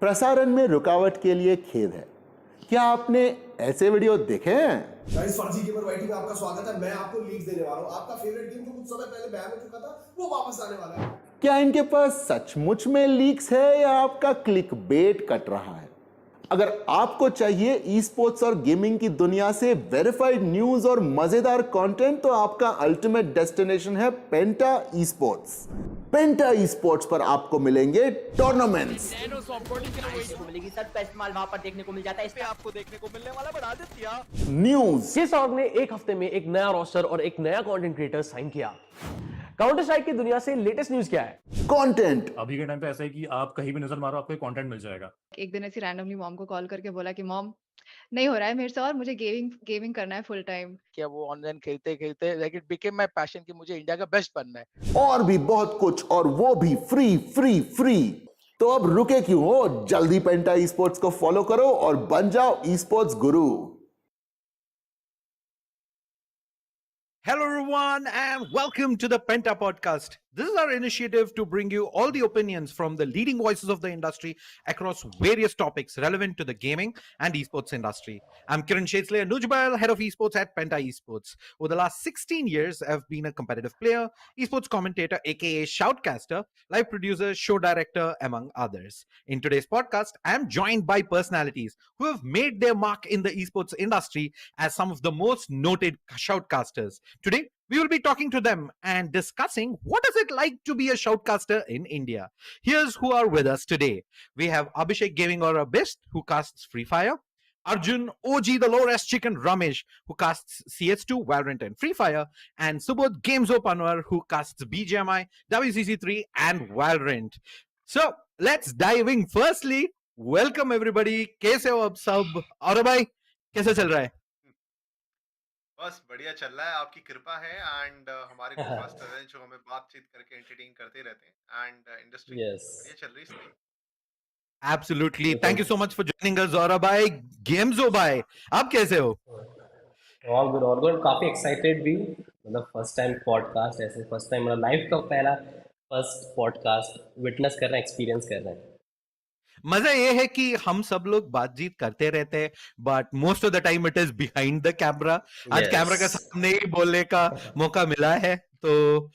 प्रसारण में रुकावट के लिए खेद है। क्या आपने ऐसे वीडियो देखे हैं? गाइस, फर्जी गेमर वाईटी में आपका स्वागत है। मैं आपको लीक्स देने वाला हूं। आपका फेवरेट गेम जो कुछ समय पहले बैन हो चुका था वो वापस आने वाला है। क्या इनके पास सचमुच में लीक्स है या आपका क्लिक बेट कट रहा है? अगर आपको चाहिए ई स्पोर्ट्स और गेमिंग की दुनिया से वेरीफाइड न्यूज और मजेदार कंटेंट, तो आपका अल्टीमेट डेस्टिनेशन है पेंटा ई स्पोर्ट्स। पेंटा ई स्पोर्ट्स पर आपको मिलेंगे टूर्नामेंट्स, मिलेगी सर, बेस्ट माल वहां पर देखने को मिल जाता है। इसमें आपको देखने को मिलने वाला बढ़ा दिया न्यूज। जिस ऑर्ग ने एक हफ्ते में एक नया रोस्टर और एक नया कंटेंट क्रिएटर साइन किया। काउंटर स्ट्राइक की दुनिया से लेटेस्ट न्यूज क्या है? कंटेंट। अभी के टाइम पे ऐसा है कि आप कहीं भी नजर मारो आपको कंटेंट मिल जाएगा। एक दिन ऐसी रैंडमली मॉम को कॉल करके बोला कि मॉम, नहीं हो रहा है मेरे से और मुझे गेमिंग करना है फुल टाइम। क्या वो ऑनलाइन खेलते खेलते like it became my passion कि मुझे इंडिया का बेस्ट बनना है। और भी बहुत कुछ, और वो भी फ्री फ्री फ्री। तो अब रुके क्यों हो, जल्दी पेंटा ई स्पोर्ट्स को फॉलो करो और बन जाओ e sports Guru. Hello, everyone, and welcome to the Penta Podcast. This is our initiative to bring you all the opinions from the leading voices of the industry across various topics relevant to the gaming and esports industry. I'm Kiran, Noojibail, head of esports at Penta Esports. Over the last 16 years, I've been a competitive player, esports commentator, aka Shoutcaster, live producer, show director, among others. In today's podcast, I'm joined by personalities who have made their mark in the esports industry as some of the most noted shoutcasters. Today, we will be talking to them and discussing what is it like to be a shoutcaster in India. Here's who are with us today. We have Abhishek Gaming or Abyss, who casts Free Fire. Arjun, OGthelowrezchicken Ramesh, who casts CS2, Valorant and Free Fire. And Subodh Gamezo Panwar, who casts BGMI, WCC3 and Valorant. So, let's dive in. Firstly, welcome everybody. कैसे हो आप सब? और भाई कैसे चल रहा है? बस बढ़िया चल रहा है, आपकी कृपा है। एंड हमारे को हैं जो हमें बातचीत करके एंटरटेन करते रहते हैं। एंड इंडस्ट्री बढ़िया चल रही है। Absolutely. Thank you so much for joining us, Zora bhai. Gamezo bhai, आप कैसे हो? All good all good. काफी एक्साइटेड भी, मतलब फर्स्ट टाइम पॉडकास्ट, ऐसे फर्स्ट टाइम मतलब लाइफ का पहला फर्स्ट पॉडकास्ट विटनेस करना, एक्सपीरियंस करना है। मजा ये है कि हम सब लोग बातचीत करते रहते हैं, but most of the time it is behind the camera. आज कैमरा का सामने ही बोलने का मौका मिला है, तो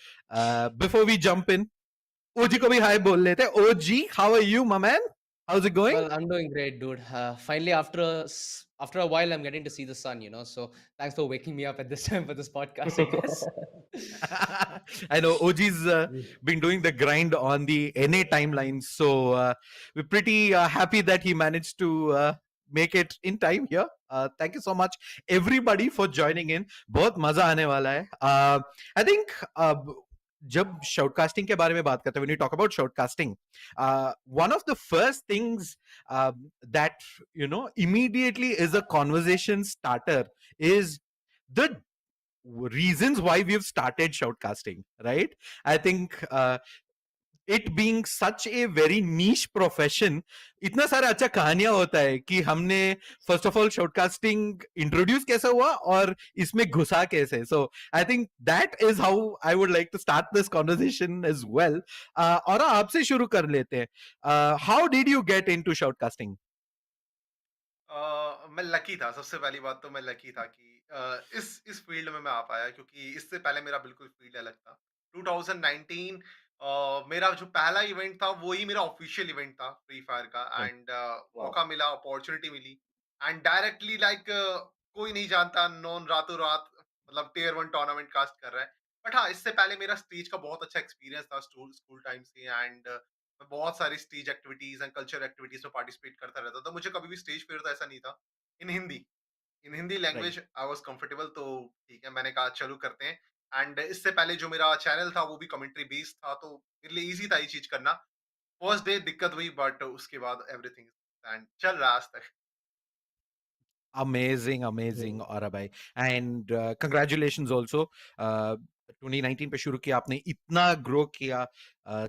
before we jump in, OG को भी हाय बोल लेते हैं। OG, how are you, my man? How's it going? Well, I'm doing great, dude. Finally, after a while, I'm getting to see the sun, you know. So thanks for waking me up at this time for this podcast, I guess. I know OG's been doing the grind on the NA timelines, so we're pretty happy that he managed to make it in time here. Thank you so much, everybody, for joining in. बहुत मजा आने वाला है. I think जब शॉटकास्टिंग के बारे में बात करते हैं, when you talk about shortcasting, one of the first things that immediately is a conversation starter is the reasons why we've started shoutcasting, right? I think it being such a very niche profession, इतना सारा अच्छा कहानियां होता है कि हमने first of all shoutcasting introduce कैसे हुआ और इसमें घुसा कैसे. So I think that is how I would like to start this conversation as well. और आपसे शुरू कर लेते हैं. How did you get into shoutcasting? मैं लकी था। सबसे पहली बात तो मैं लकी था कि इस फील्ड में मैं आ पाया, क्योंकि इससे पहले मेरा बिल्कुल फील्ड अलग था। 2019 मेरा जो पहला इवेंट था वही मेरा ऑफिशियल इवेंट था फ्री फायर का। एंड मौका मिला, अपॉर्चुनिटी मिली, एंड डायरेक्टली लाइक कोई नहीं जानता, नॉन रातों रात मतलब टियर 1 टूर्नामेंट कास्ट कर रहा है। बट हाँ, इससे पहले मेरा स्टेज का बहुत अच्छा एक्सपीरियंस था स्कूल टाइम से। एंड मैं बहुत सारी stage activities and culture activities में पार्टिसिपेट करता रहता था। मुझे कभी भी स्टेज फियर तो ऐसा नहीं था। In Hindi in Hindi language I was comfortable, तो ठीक है, मैंने कहा चलो करते हैं। एंड इससे पहले जो मेरा चैनल था वो भी कमेंट्री बेस्ड था, तो मेरे लिए इजी था ये चीज करना। फर्स्ट डे दिक्कत हुई, बट उसके बाद एवरीथिंग एंड चल रहा आज तक। अमेजिंग और भाई, एंड कंग्रेचुलेशंस आल्सो. 2019 पे शुरू किया आपने, इतना ग्रो किया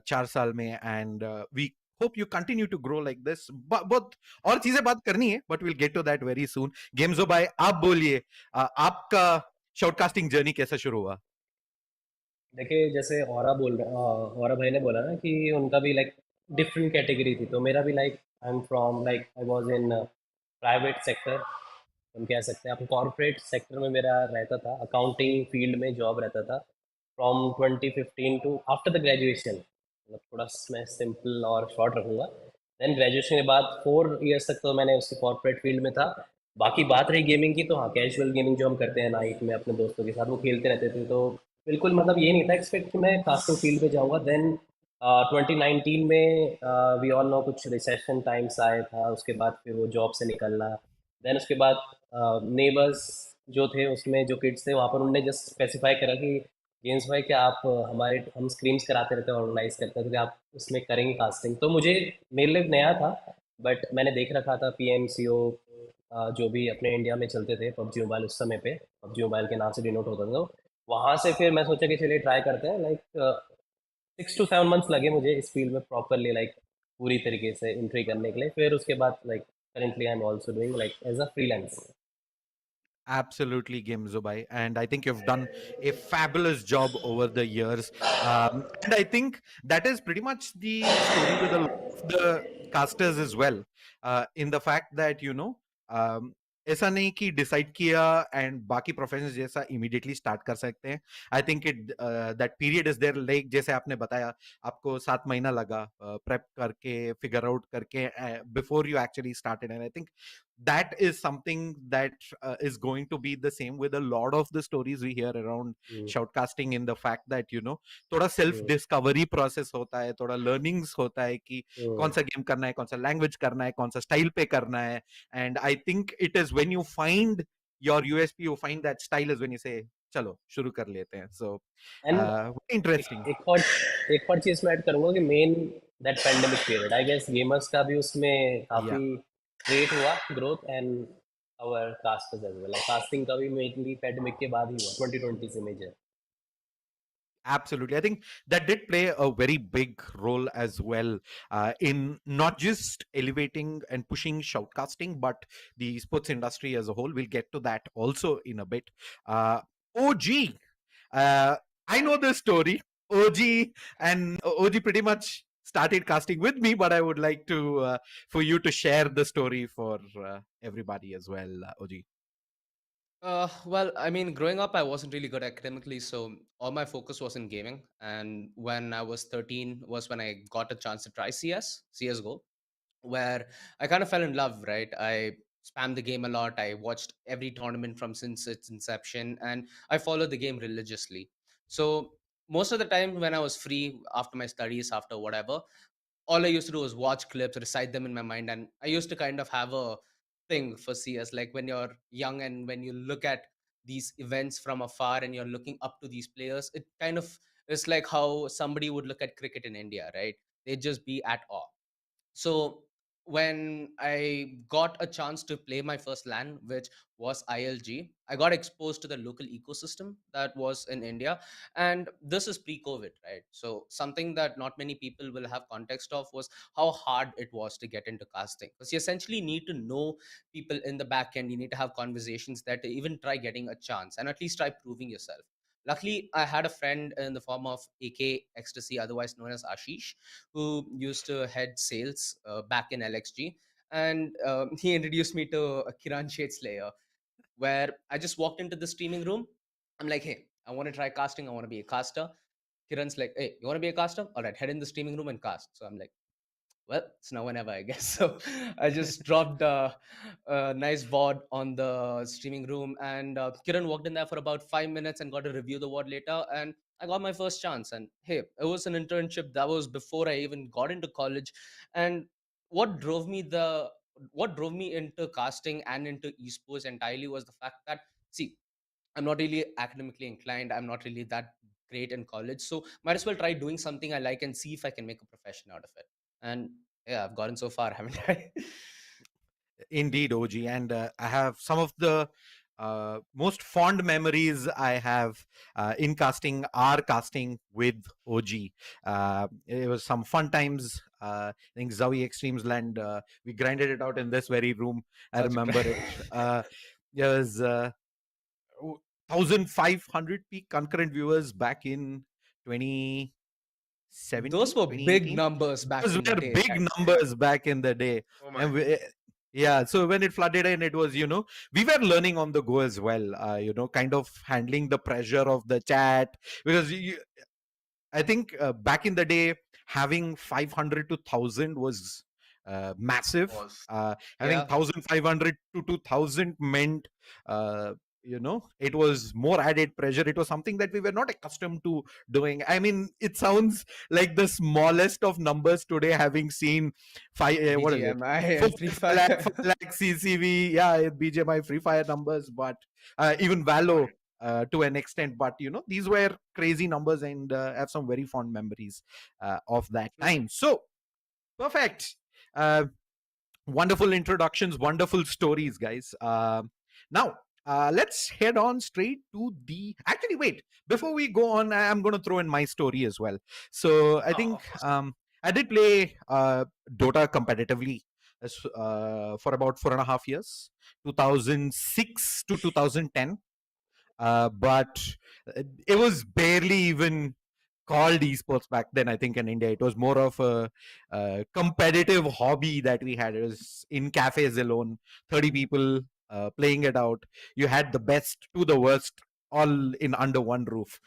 4 साल में, and we hope you continue to grow like this. बहुत और चीजें बात करनी है, but we'll get to that very soon. गेमजो भाई, आप बोलिए, आपका शॉटकास्टिंग जर्नी कैसा शुरू हुआ? देखिए, जैसे औरा भाई ने बोला ना कि उनका भी लाइक डिफरेंट कैटेगरी थी, तो मेरा भी like I am from like I was in private sector, हम कह सकते हैं। आप कॉर्पोरेट सेक्टर में मेरा रहता था, अकाउंटिंग फील्ड में जॉब रहता था from 2015 to after the graduation. मतलब थोड़ा मैं सिंपल और शॉर्ट रखूँगा। देन ग्रेजुएशन के बाद 4 इयर्स तक तो मैंने उसकी कॉर्पोरेट फील्ड में था। बाकी बात रही गेमिंग की, तो हाँ, कैजुअल गेमिंग जो हम करते हैं नाइट में अपने दोस्तों के साथ, वो खेलते रहते थे। तो बिल्कुल मतलब ये नहीं था एक्सपेक्ट कि मैं कास्टिंग फील्ड में जाऊँगा। देन 2019 में वी ऑल नो कुछ रिसेशन टाइम्स आया था, उसके बाद फिर वो जॉब से निकलना। देन उसके बाद नेबर्स जो थे उसमें जो किड्स थे वहाँ पर उन्होंने जस्ट स्पेसिफाई करा कि गेम्स भाई क्या आप हमारे हम स्क्रीम्स कराते रहते हैं, ऑर्गेनाइज करते हैं, तो क्या आप उसमें करेंगे कास्टिंग। तो मुझे मेरे लिए नया था, बट मैंने देख रखा था PMCO जो भी अपने इंडिया में चलते थे, पबजी मोबाइल उस समय पे पबजी मोबाइल के नाम से डिनोट होता था। तो वहाँ से फिर मैं सोचा कि चलिए ट्राई करते हैं। लाइक 6 to 7 मंथ्स लगे मुझे इस फील्ड में प्रॉपरली लाइक पूरी तरीके से एंट्री करने के लिए। फिर उसके बाद like currently I'm also doing like as a freelance. Absolutely, Gamezo bhai. And I think you've done a fabulous job over the years. And I think that is pretty much the story with a lot of the casters as well. In the fact that, ऐसा नहीं कि decide किया and बाकी profession जैसा immediately start कर सकते हैं। I think it that period is there, like जैसे आपने बताया आपको 7 महीना लगा प्रेप करके फिगर आउट करके before you actually started. And I think that is something that is going to be the same with a lot of the stories we hear around shoutcasting, in the fact that थोड़ा self discovery process होता है, थोड़ा learnings होता है कि कौन सा game करना है, कौन सा लैंग्वेज करना है, कौन सा स्टाइल पे करना है। and I think it is when you find your USP, you find that style is when you say चलो शुरू कर लेते हैं। so interesting. एक और चीज मैं ऐड करूंगा कि main that pandemic period I guess gamers का भी उसमें काफी क्रिएट हुआ growth, and our casters as well. Casting का भी मेनली पेंडेमिक के बाद ही हुआ 2020 से major. Absolutely. I think that did play a very big role as well in not just elevating and pushing shoutcasting, but the sports industry as a whole. We'll get to that also in a bit. OG, I know this story. OG and OG pretty much started casting with me, but I would like to for you to share the story for everybody as well, OG. Well, I mean, growing up, I wasn't really good academically, so all my focus was in gaming. And when I was 13 was when I got a chance to try CSGO, where I kind of fell in love, right? I spammed the game a lot. I watched every tournament from since its inception, and I followed the game religiously. So most of the time when I was free after my studies, after whatever, all I used to do was watch clips, recite them in my mind, and I used to kind of have a thing for CS. Like when you're young and when you look at these events from afar and you're looking up to these players, it kind of is like how somebody would look at cricket in India, right? They'd just be at awe. So when I got a chance to play my first LAN, which was ILG, I got exposed to the local ecosystem that was in India. And this is pre-COVID, right? So something that not many people will have context of was how hard it was to get into casting. Because you essentially need to know people in the back end. You need to have conversations that even try getting a chance and at least try proving yourself. Luckily, I had a friend in the form of AK Ecstasy, otherwise known as Ashish, who used to head sales back in LXG. And he introduced me to Kiran ShaDeSLaYeR, where I just walked into the streaming room. I'm like, hey, I want to try casting. I want to be a caster. Kiran's like, hey, you want to be a caster? All right, head in the streaming room and cast. So I'm like, well, it's now or never, I guess. So I just dropped a nice VOD on the streaming room, and Kiran walked in there for about 5 minutes and got to review the VOD later. And I got my first chance. And hey, it was an internship that was before I even got into college. And what drove me the what drove me into casting and into esports entirely was the fact that, see, I'm not really academically inclined. I'm not really that great in college. So might as well try doing something I like and see if I can make a profession out of it. And yeah, I've gotten so far, haven't I? Indeed, OG. And I have some of the most fond memories I have in casting are casting with OG. It was some fun times. I think Zowie Extremes Land, we grinded it out in this very room. I remember it. There was 1,500 peak concurrent viewers back in 2016, Those 17, were big 2018. numbers back Those in the were day. big numbers back in the day. Oh my. And yeah, so when it flooded in, it was, we were learning on the go as well, kind of handling the pressure of the chat. Because I think back in the day, having 500 to 1,000 was massive. Was. Having Yeah. 1,500 to 2,000 meant, it was more added pressure. It was something that we were not accustomed to doing. I mean, it sounds like the smallest of numbers today, having seen what is it? BGMI 4 and Free lakh, Fire. 4 lakh CCV, yeah, BGMI, Free Fire numbers, but even Valo to an extent. But these were crazy numbers, and I have some very fond memories of that time. So perfect. Wonderful introductions, wonderful stories, guys. Now let's head on straight to the. Actually, wait. Before we go on, I'm going to throw in my story as well. So I think I did play Dota competitively for about 4.5 years, 2006 to 2010. But it was barely even called esports back then. I think in India it was more of a competitive hobby that we had. It was in cafes alone, 30 people playing it out. You had the best to the worst all in under one roof.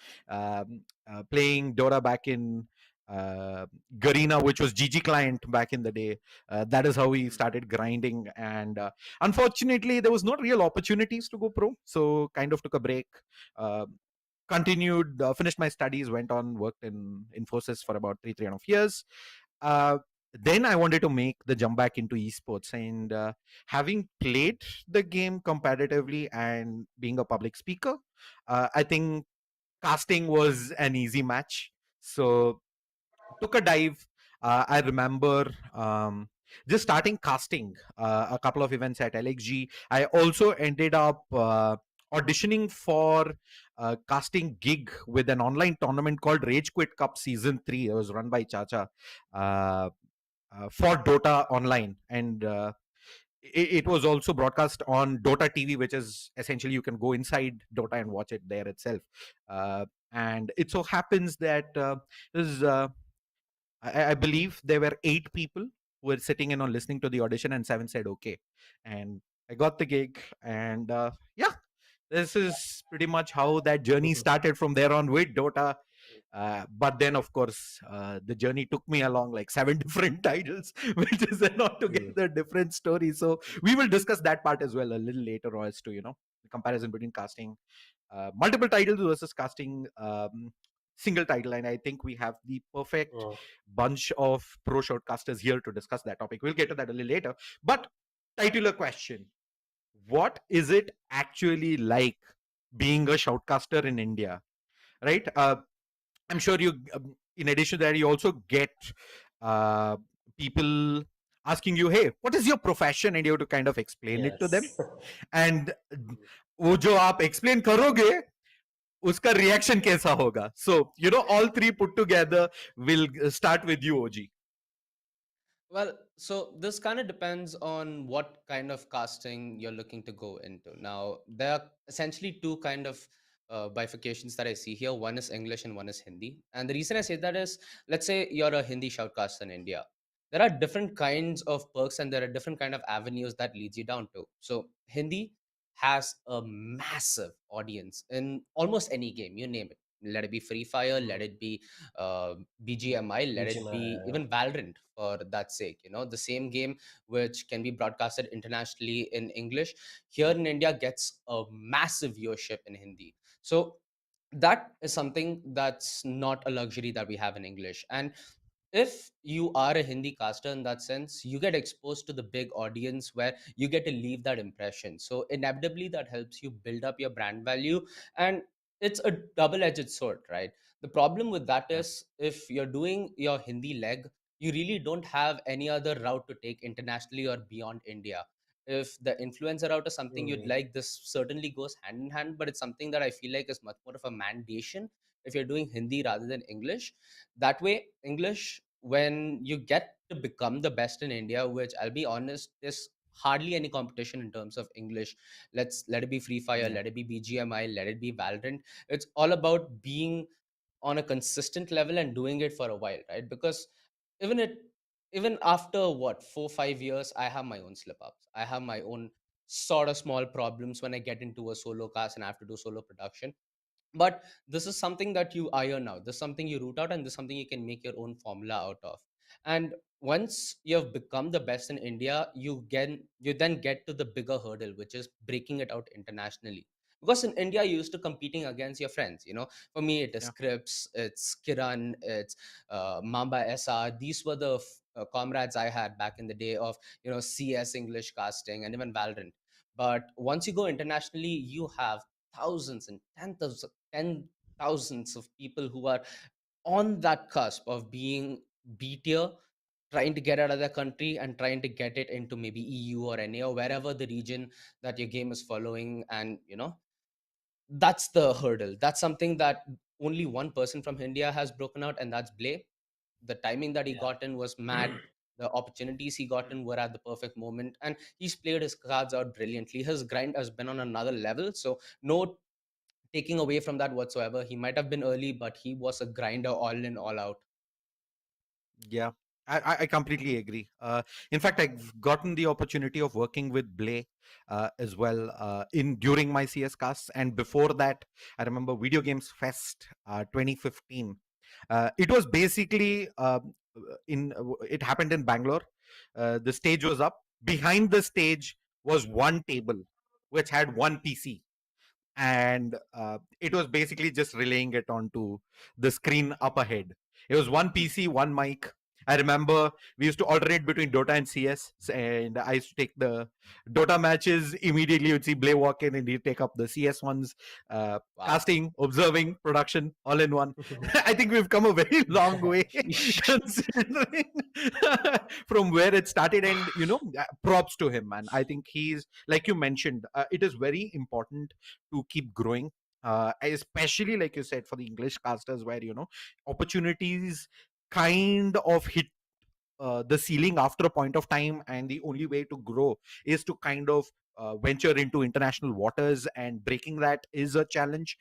Playing Dota back in Garena, which was GG client back in the day. That is how we started grinding, and unfortunately there was no real opportunities to go pro, so kind of took a break. Continued, finished my studies, went on, worked in Infosys for about 3.5 years. Then I wanted to make the jump back into esports, and having played the game competitively and being a public speaker, I think casting was an easy match. So took a dive. I remember just starting casting a couple of events at LXG. I also ended up auditioning for a casting gig with an online tournament called Rage Quit Cup Season 3. It was run by Chacha for Dota Online. And it was also broadcast on Dota TV, which is essentially you can go inside Dota and watch it there itself. And it so happens that there's I believe there were 8 people who were sitting in on listening to the audition, and 7 said okay. And I got the gig, and yeah, this is pretty much how that journey started from there on with Dota. But then, of course, the journey took me along like 7 different titles, which is an altogether different story. So we will discuss that part as well a little later on, as to the comparison between casting multiple titles versus casting single title. And I think we have the perfect bunch of pro shoutcasters here to discuss that topic. We'll get to that a little later. But titular question: what is it actually like being a shoutcaster in India? Right? I'm sure you, in addition to that, you also get people asking you, hey, what is your profession? And you have to kind of explain it to them. And वो जो आप explain करोगे, उसका reaction कैसा होगा? So, all three put together. Will start with you, OG. Well, so this kind of depends on what kind of casting you're looking to go into. Now, there are essentially two kind of bifurcations that I see here. One is English and one is Hindi. And the reason I say that is, let's say you're a Hindi shoutcaster in India. There are different kinds of perks and there are different kind of avenues that leads you down to. So Hindi has a massive audience in almost any game, you name it. Let it be Free Fire, let it be BGMI, let it be even Valorant for that sake. The same game which can be broadcasted internationally in English, here in India gets a massive viewership in Hindi. So that is something that's not a luxury that we have in English. And if you are a Hindi caster in that sense, you get exposed to the big audience where you get to leave that impression. So inevitably that helps you build up your brand value, and it's a double-edged sword, right? The problem with that is if you're doing your Hindi leg, you really don't have any other route to take internationally or beyond India. If the influencer route is something you'd like, this certainly goes hand in hand, but it's something that I feel like is much more of a mandation if you're doing Hindi rather than English. That way, English, when you get to become the best in India, which I'll be honest, there's hardly any competition in terms of English. Let it be Free Fire, let it be BGMI, let it be Valorant. It's all about being on a consistent level and doing it for a while, right? Because even it even after what 4 5 years, I have my own slip ups, I have my own sort of small problems when I get into a solo cast and I have to do solo production. But this is something that you iron out, this is something you root out, and this is something you can make your own formula out of. And once you have become the best in India, you then get to the bigger hurdle, which is breaking it out internationally. Because in India you used to competing against your friends, you know. For me it is Yeah. Scripps, it's Kiran, it's Mamba SR. These were the comrades I had back in the day of, you know, CS English casting and even Valorant. But once you go internationally, you have thousands and ten thousands of people who are on that cusp of being B tier, trying to get out of their country and trying to get it into maybe EU or NA or wherever the region that your game is following. And you know, that's the hurdle. That's something that only one person from India has broken out, and that's Blay. The timing that he got in was mad. The opportunities he got in were at the perfect moment, and he's played his cards out brilliantly. His grind has been on another level, so no taking away from that whatsoever. He might have been early, but he was a grinder all in, all out. Yeah, I completely agree. In fact, I've gotten the opportunity of working with Blay as well in during my CS casts, and before that, I remember Video Games Fest 2015. It was basically it happened in Bangalore. The stage was up. Behind the stage was one table, which had one PC, and it was basically just relaying it onto the screen up ahead. It was one PC, one mic. I remember we used to alternate between Dota and CS, and I used to take the Dota matches. Immediately, you'd see Blay walk in, and he'd take up the CS ones, Wow. casting, observing, production, all in one. I think we've come a very long way considering from where it started, and you know, props to him, man. I think he's, like you mentioned, it is very important to keep growing, especially like you said, for the English casters, where you know opportunities kind of hit the ceiling after a point of time, and the only way to grow is to kind of venture into international waters, and breaking that is a challenge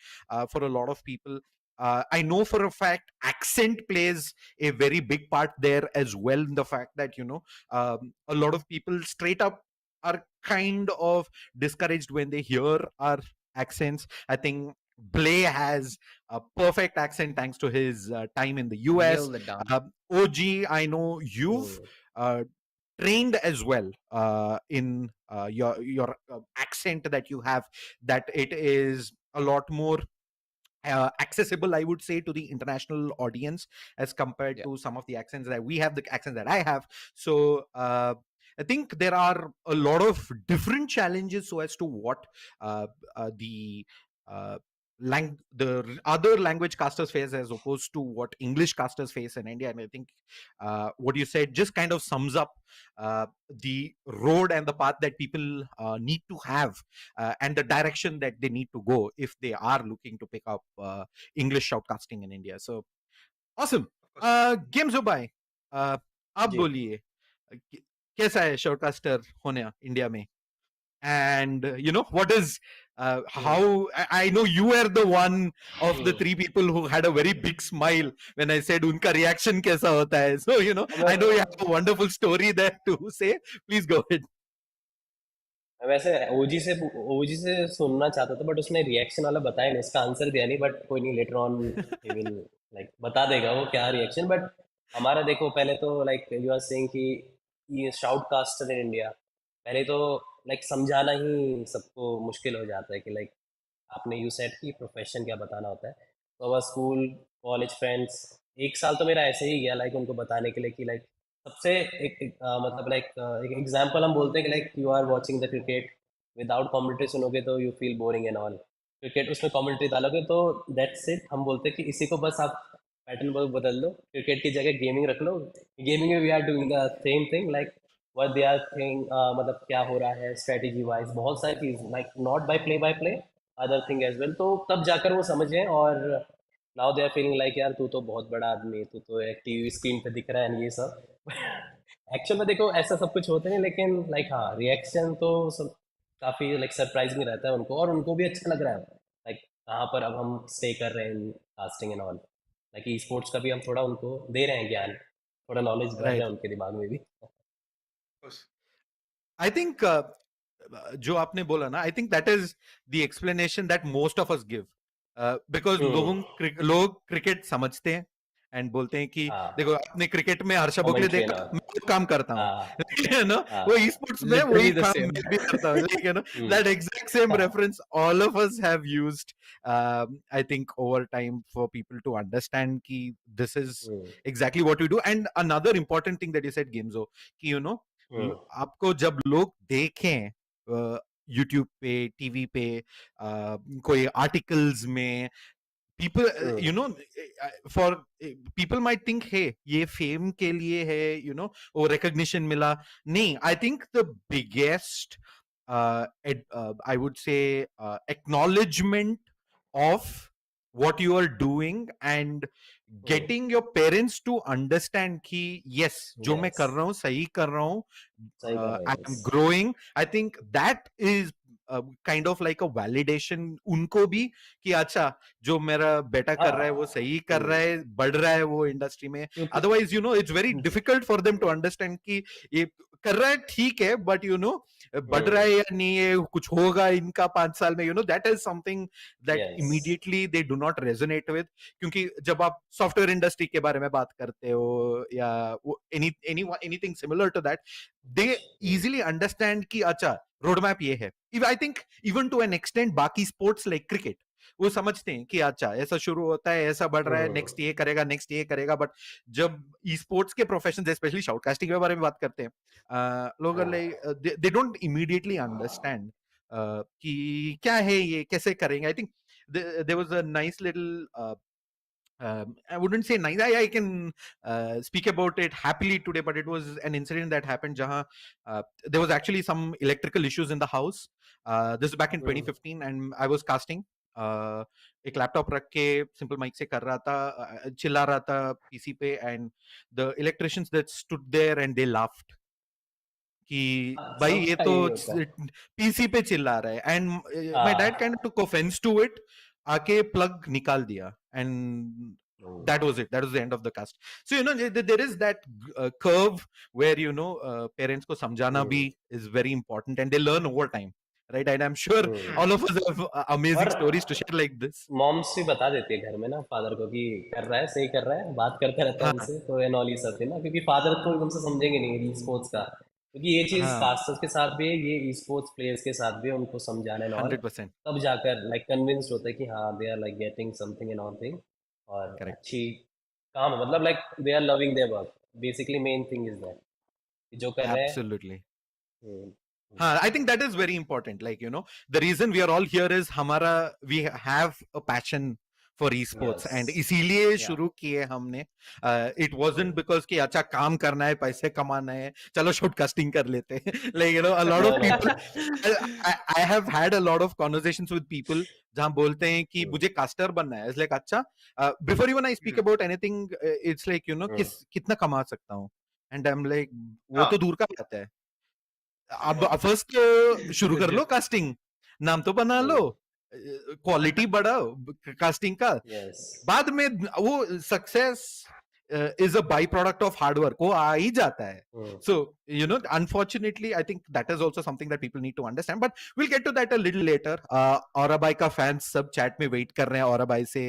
for a lot of people. I know for a fact accent plays a very big part there as well, in the fact that you know a lot of people straight up are kind of discouraged when they hear our accents. I think Blay has a perfect accent thanks to his time in the US. Nailed it down. OG, I know you've trained as well in your accent that you have, that it is a lot more accessible, I would say, to the international audience as compared to some of the accents that we have, the accent that I have. So I think there are a lot of different challenges so as to what the the other language casters face as opposed to what English casters face in India. And I think what you said just kind of sums up the road and the path that people need to have, and the direction that they need to go if they are looking to pick up English shoutcasting in India. So awesome. Gamezo bhai, आप जी बोलिए कैसा है shoutcaster होना India में? And you know what is how I know you were the one of the three people who had a very big smile when I said unka reaction kaisa hota hai. So you know, I know you have a wonderful story there to say. Please go ahead. वैसे ओजी से सुनना चाहता था, but उसने reaction वाला बताया नहीं, इसका आंसर दिया नहीं, बट कोई नहीं, later on he will like बता देगा वो क्या रिएक्शन। बट हमारा देखो, पहले तो लाइक यू आर सेइंग कि ये शाउटकास्टर इन इंडिया, पहले तो लाइक समझाना ही सबको मुश्किल हो जाता है कि लाइक आपने यू सेट की प्रोफेशन क्या बताना होता है। तो अब स्कूल कॉलेज फ्रेंड्स, एक साल तो मेरा ऐसे ही गया लाइक उनको बताने के लिए कि लाइक सबसे मतलब लाइक एक एग्जांपल हम बोलते हैं कि like you are watching the cricket, without commentary सुनोगे तो you feel boring and all, cricket उसमें कमेंट्री डालोगे तो दैट्स इट। हम बोलते हैं कि इसी को बस आप पैटर्न बदल दो, क्रिकेट की जगह गेमिंग रख लो। गेमिंग में we are doing the same thing, like what they are thing, मतलब क्या हो रहा है स्ट्रेटेजी वाइज, बहुत सारी चीज़, like not by play other thing as well. तो तब जाकर वो समझे, और now they are feeling like यार तू तो बहुत बड़ा आदमी, तू तो एक टीवी स्क्रीन पे दिख रहा है ये सब। एक्चुअल में देखो ऐसा सब कुछ होता है, लेकिन लाइक हाँ, रिएक्शन तो सब काफ़ी लाइक सरप्राइजिंग रहता है उनको, और उनको भी अच्छा लग रहा है लाइक कहाँ पर अब हम स्टे कर रहे हैं casting and all. Like e sports का भी हम थोड़ा उनको दे रहे हैं ज्ञान, थोड़ा नॉलेज भर रहे राइट। हैं उनके दिमाग में भी। उस आई थिंक जो आपने बोला ना, आई think that is the explanation that most of us give, because लोग क्रिकेट समझते हैं एंड बोलते हैं कि हाँ, देखो आपने क्रिकेट में हर्षा भोगले कमेंट्री एंड देखा, ऑल। मैं वो काम करता हूँ। हाँ, यू नो, हाँ, वो ई स्पोर्ट्स में वही Literally the काम same. मैं भी करता हूँ, like you know hmm, that exact same हाँ, reference all of us have used, I think over time for people to understand कि this is hmm, exactly what we do. And another important thing that you said games हो, कि you know हम्म, आपको जब लोग देखें YouTube पे, TV पे, कोई आर्टिकल्स में, people hmm, you know for people might think hey ये फेम के लिए है, you know, वो recognition मिला। नहीं, I think the biggest I would say acknowledgement of what you are doing and hmm, getting your parents to understand कि yes जो मैं यस, कर रहा हूँ सही कर रहा हूँ, सही कर रहे I हैं, am yes, growing, I think that is kind of like a validation उनको भी कि अच्छा जो मेरा बेटा कर रहा है वो हाँ, सही कर रहा है, बढ़ रहा है वो इंडस्ट्री में। क्योंकि otherwise you know it's very difficult for them to understand कि ये कर रहा है ठीक है, बट यू नो बढ़ रहा है या नहीं, ये कुछ होगा इनका 5 साल में, you know that is something that yes, immediately they do not resonate with. क्योंकि जब आप सॉफ्टवेयर इंडस्ट्री के बारे में बात करते हो या anything similar to that, they easily understand कि अच्छा रोड मैप ये है। I think even to an extent बाकी स्पोर्ट्स लाइक क्रिकेट वो समझते हैं कि अच्छा ऐसा शुरू होता है, ऐसा बढ़ रहा है, नेक्स्ट ये करेगा, नेक्स्ट ये करेगा। बट जब ई स्पोर्ट्स के प्रोफेशन स्पेशली शाउटकास्टिंग के बारे में बात करते हैं, लोग दे डोंट इमीडिएटली अंडरस्टैंड कि क्या है ये, कैसे करेंगे। I think there was a nice little I wouldn't say nice. I can speak about it happily today, but it was an incident that happened. Jahan, there was actually some electrical issues in the house. This is back in 2015, and I was casting. एक laptop रख के simple mic से कर रहा था, चिल्ला रहा था पीसी पे, and the electricians that stood there and they laughed कि भाई ये सबका तो यही होता है। पीसी पे चिल्ला रहा है। And my dad kind of took offence to it, आके प्लग निकाल दिया, and that was it, that was the end of the cast. So you know there is that curve where you know parents को समझाना भी is very important, and they learn over time, right? And I'm sure all of us have amazing और stories to share like this. Moms भी बता देती है घर में ना फादर को कि कर रहा है, सही कर रहा है, बात करता रहता है हाँ उनसे, तो एंड ऑल ये सब है ना, क्योंकि फादर को एकदम से समझेंगे नहीं ई स्पोर्ट्स का, क्योंकि ये चीज हाँ कास्टर्स के साथ भी है, ये ई स्पोर्ट्स प्लेयर्स के साथ भी है, उनको समझाना एंड ऑल, 100% तब जाकर लाइक कन्विंस्ड होता है कि हाँ they are like getting something and all thing, और correct, अच्छी काम है, मतलब like they are loving their work, basically main thing is that जो कर रहे हैं। absolutely. हम्म, हाँ, I think that is very important. Like, you know, the reason we are all here is we have a passion for esports, yes, and इसीलिए या, शुरू किए हमने। It wasn't because कि अच्छा काम करना है, पैसे कमाना है, चलो शॉटकास्टिंग कर लेते हैं। Like, you know, a lot no of no, people, I have had a lot of conversations with people जहाँ बोलते हैं कि मुझे कास्टर बनना है। It's like अच्छा, before even I speak about anything, it's like, you know, कितना कमा सकता हूँ? And I'm like, वो तो हाँ दूर का बात है। अब फर्स्ट शुरू कर लो कास्टिंग, नाम तो बना लो, क्वालिटी बढ़ाओ कास्टिंग का, यस, बाद में वो success is a byproduct of hard work, वो आ ही जाता है। So you know unfortunately I think that is also something that people need to understand, but will get to that a little later. और भाई का fans सब chat में वेट कर रहे हैं और भाई से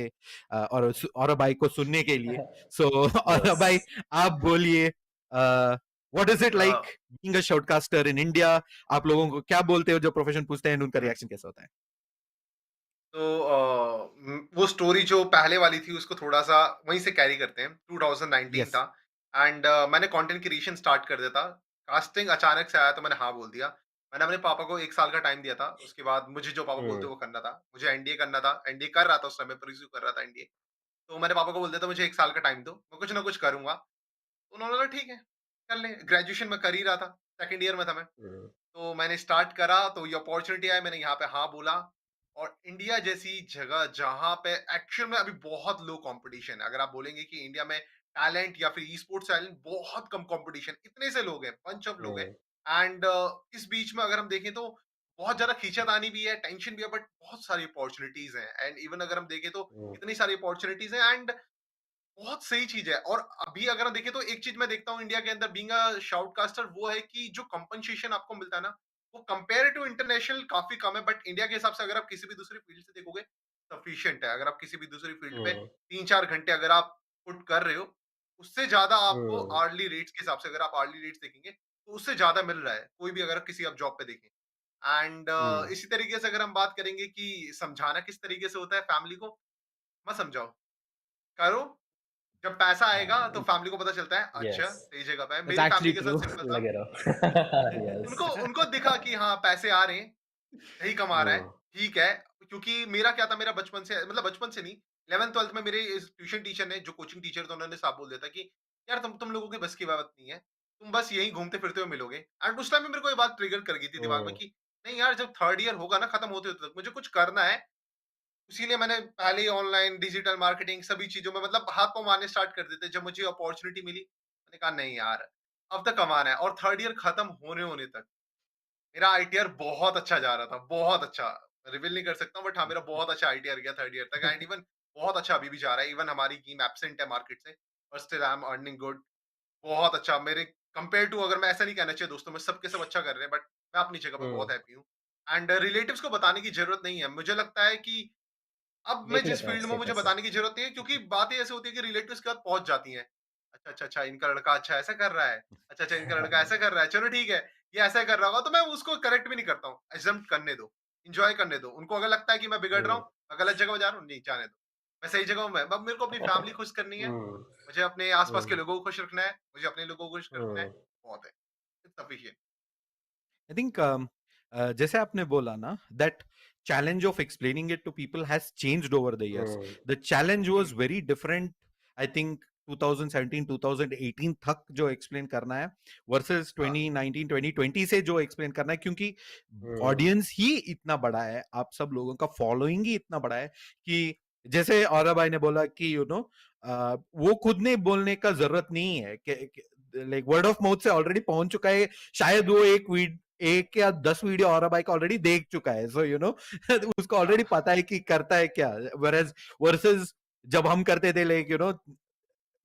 और भाई को सुनने के लिए। सो और यस। भाई आप बोलिए, what is it like being a shoutcaster in India? आप लोगों को क्या बोलते हो जो प्रोफेशन पूछते हैं, उनका रिएक्शन कैसा होता है? तो वो स्टोरी जो पहले वाली थी उसको थोड़ा-सा वहीं से कैरी करते हैं। 2019 यस। था एंड मैंने कंटेंट क्रिएशन स्टार्ट कर दिया था। कास्टिंग अचानक से आया तो मैंने हाँ बोल दिया। मैंने अपने पापा को 1 साल का टाइम दिया था। उसके बाद मुझे जो पापा बोलते वो करना था। मुझे एनडीए करना था। एनडीए कर रहा था उस समय परस्यू कर रहा था एनडीए। तो मैंने पापा को बोल दिया था मुझे 1 साल का टाइम दो। मैं कुछ ना कुछ करूँगा। तो उन्होंने बोला ठीक है, कर ले। ग्रेजुएशन में कर ही रहा था। सेकंड ईयर में था मैं। तो मैंने स्टार्ट करा तो ये अपॉर्चुनिटी आई, मैंने यहाँ पे हाँ बोला। और इंडिया जैसी जगह जहाँ पे एक्चुअल में अभी बहुत लो कंपटीशन है, अगर आप बोलेंगे कि इंडिया में टैलेंट या फिर ई स्पोर्ट्स टैलेंट बहुत कम कंपटीशन, इतने से लोग हैं, बंच ऑफ लोग हैं। एंड इस बीच में अगर हम देखें तो बहुत ज्यादा खींचातानी भी है, टेंशन भी है, बट बहुत सारी अपॉर्चुनिटीज हैं। एंड इवन अगर हम देखें तो इतनी सारी अपॉर्चुनिटीज हैं। एंड बहुत सही चीज है। और अभी अगर हम देखें तो एक चीज मैं देखता हूँ इंडिया के अंदर बीइंग अ शाउटकास्टर, वो है कि जो कंपनसेशन आपको मिलता है ना, वो कंपेयर टू इंटरनेशनल काफी कम है, बट इंडिया के हिसाब से अगर आप किसी भी दूसरी फील्ड से देखोगे सफिशिएंट है। अगर आप किसी भी दूसरी फील्ड पे हम्म 3-4 घंटे अगर आप पुट कर रहे हो, उससे ज्यादा आपको हम्म आर्ली रेट्स के हिसाब से, अगर आप आर्ली रेट्स देखेंगे तो उससे ज्यादा मिल रहा है, कोई भी अगर किसी आप जॉब पे देखें। एंड हम्म इसी तरीके से अगर हम बात करेंगे कि समझाना किस तरीके से होता है फैमिली को, मत समझाओ, करो। जब पैसा आएगा तो फैमिली को पता चलता है, अच्छा यस सही जगह पे है। That's मेरी फैमिली actually के true. साथ सिंपल था। लगे रहो यस उनको उनको दिखा कि हाँ पैसे आ रहे हैं, सही कमा रहा है, हम्म ठीक है। क्योंकि मेरा क्या था, मेरा बचपन से, मतलब बचपन से नहीं, 11th-12th में मेरे इस ट्यूशन टीचर ने, जो कोचिंग टीचर थे, उन्होंने साफ बोल दिया था कि यार तुम लोगों की बस की बात नहीं है, तुम बस यहीं घूमते फिरते हुए मिलोगे। एंड उस टाइम में मेरे को ये बात ट्रिगर कर गई थी दिमाग में हम्म कि नहीं यार, जब थर्ड ईयर होगा ना, खत्म होते होते तक मुझे कुछ करना है। इसीलिए मैंने पहले ही ऑनलाइन डिजिटल मार्केटिंग सभी चीजों में मतलब हाथ पाँव मारने स्टार्ट कर देते। जब मुझे अपॉर्चुनिटी मिली, मैंने कहा नहीं यार, अब तक कमाना है। और थर्ड ईयर खत्म होने होने तक मेरा आईटीआर बहुत अच्छा जा रहा था, बहुत अच्छा। रिवील नहीं कर सकता हूँ, बट हाँ, मेरा बहुत अच्छा आईटीआर गया थर्ड ईयर तक। एंड इवन बहुत अच्छा अभी भी जा रहा है। इवन हमारी टीम एब्सेंट है मार्केट से, but still I am earning good. बहुत अच्छा मेरे कंपेयर टू, अगर मैं ऐसा नहीं कहना चाहिए दोस्तों में, सबके सब अच्छा कर रहे हैं, बट मैं अपनी जगह पे बहुत हम्म हैप्पी हूँ। एंड रिलेटिव्स को बताने की जरूरत नहीं है, मुझे लगता है कि अब मैं देख जिस लेते हैं फील्ड में हूँ, उसके मुझे पैसे बताने की जरूरत नहीं है, क्योंकि बातें ऐसे होती है कि रिलेटिव्स के बाद पहुंच जाती हैं। अच्छा अच्छा अच्छा, इनका लड़का अच्छा ऐसा कर रहा है, अच्छा अच्छा इनका लड़का ऐसा कर रहा है, चलो ठीक है, ये ऐसा कर रहा होगा, तो मैं उसको करेक्ट भी नहीं करता हूँ। एग्जाम्प्ट करने दो, इंजॉय करने दो उनको। अगर लगता है कि मैं बिगड़ रहा हम्म हूँ, मैं गलत जगह जा रहा हूँ, नहीं जाने दो, मैं सही जगह हूँ। मैं अब मेरे को अपनी फैमिली खुश करनी है, हम्म मुझे अपने आसपास के हम्म लोगों को खुश रखना है, मुझे अपने लोगों को खुश रखना है, हम्म बहुत है, सफिशिएंट। आई थिंक जैसे आपने बोला ना that challenge of explaining it to people has changed over the years. Hmm the challenge was very different. I think 2017 2018 तक जो एक्सप्लेन करना है वर्सेस हाँ 2019 2020 से जो एक्सप्लेन करना है, क्योंकि हम्म ऑडियंस ही इतना बड़ा है, आप सब लोगों का फॉलोइंग ही इतना बड़ा है कि जैसे और भाई ने बोला कि वो खुद ने बोलने का जरूरत नहीं है कि लाइक वर्ड ऑफ माउथ से ऑलरेडी पहुंच चुका है. शायद वो एक या 10 वीडियो और बाइक ऑलरेडी देख चुका है, सो उसको हाँ ऑलरेडी पता है कि करता है क्या. वर्सेस जब हम करते थे, like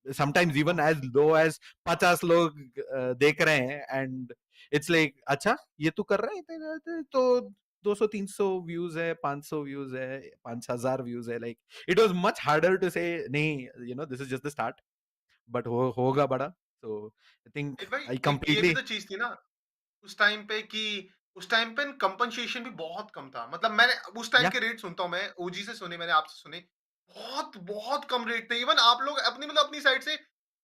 sometimes even as low as 50 लोग देख रहे हैं, एंड इट्स लाइक अच्छा ये तू कर रहा है तो 200 300 व्यूज है, 500 व्यूज है, 5000 व्यूज है. Like it was much harder to say नहीं, this is just the start, but होगा बड़ा. सो आई थिंक एक भाई, आई एक ये भी कंप्लीटली तो चीज थी ना उस टाइम पे कि उस टाइम पे कंपनसेशन भी बहुत कम था। मतलब मैंने उस टाइम या के रेट सुनता हूँ, मैं ओजी से सुने, मैंने आपसे सुने, बहुत बहुत कम रेट थे। इवन आप लोग अपनी मतलब अपनी साइड से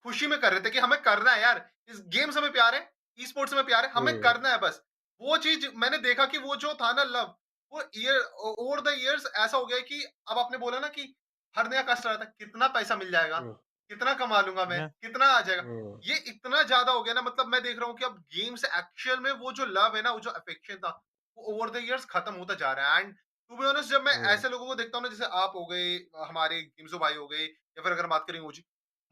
खुशी में कर रहे थे कि हमें करना है यार, इस गेम से हमें प्यार है, ई स्पोर्ट्स में प्यार है, हमें हम्म करना है बस। वो चीज मैंने देखा कि वो जो था ना लव, वो ईयर ओवर द इयर्स ऐसा हो गया है कि अब आपने बोला ना कि हर नया कस्टमर आता है, कितना पैसा मिल जाएगा, हम्म कितना कमा लूंगा मैं, या कितना आ जाएगा। हम्म ये इतना ज्यादा हो गया ना, मतलब मैं देख रहा हूँ कि अब गेम से एक्चुअल में वो जो लव है ना, वो जो अफेक्शन था, वो ओवर द इयर्स खत्म होता जा रहा है। एंड टू बी ऑनेस्ट, जब मैं हम्म ऐसे लोगों को देखता हूँ ना, जैसे आप हो गए, हमारे गेम्सो भाई हो गए, या फिर अगर बात करें ओजी,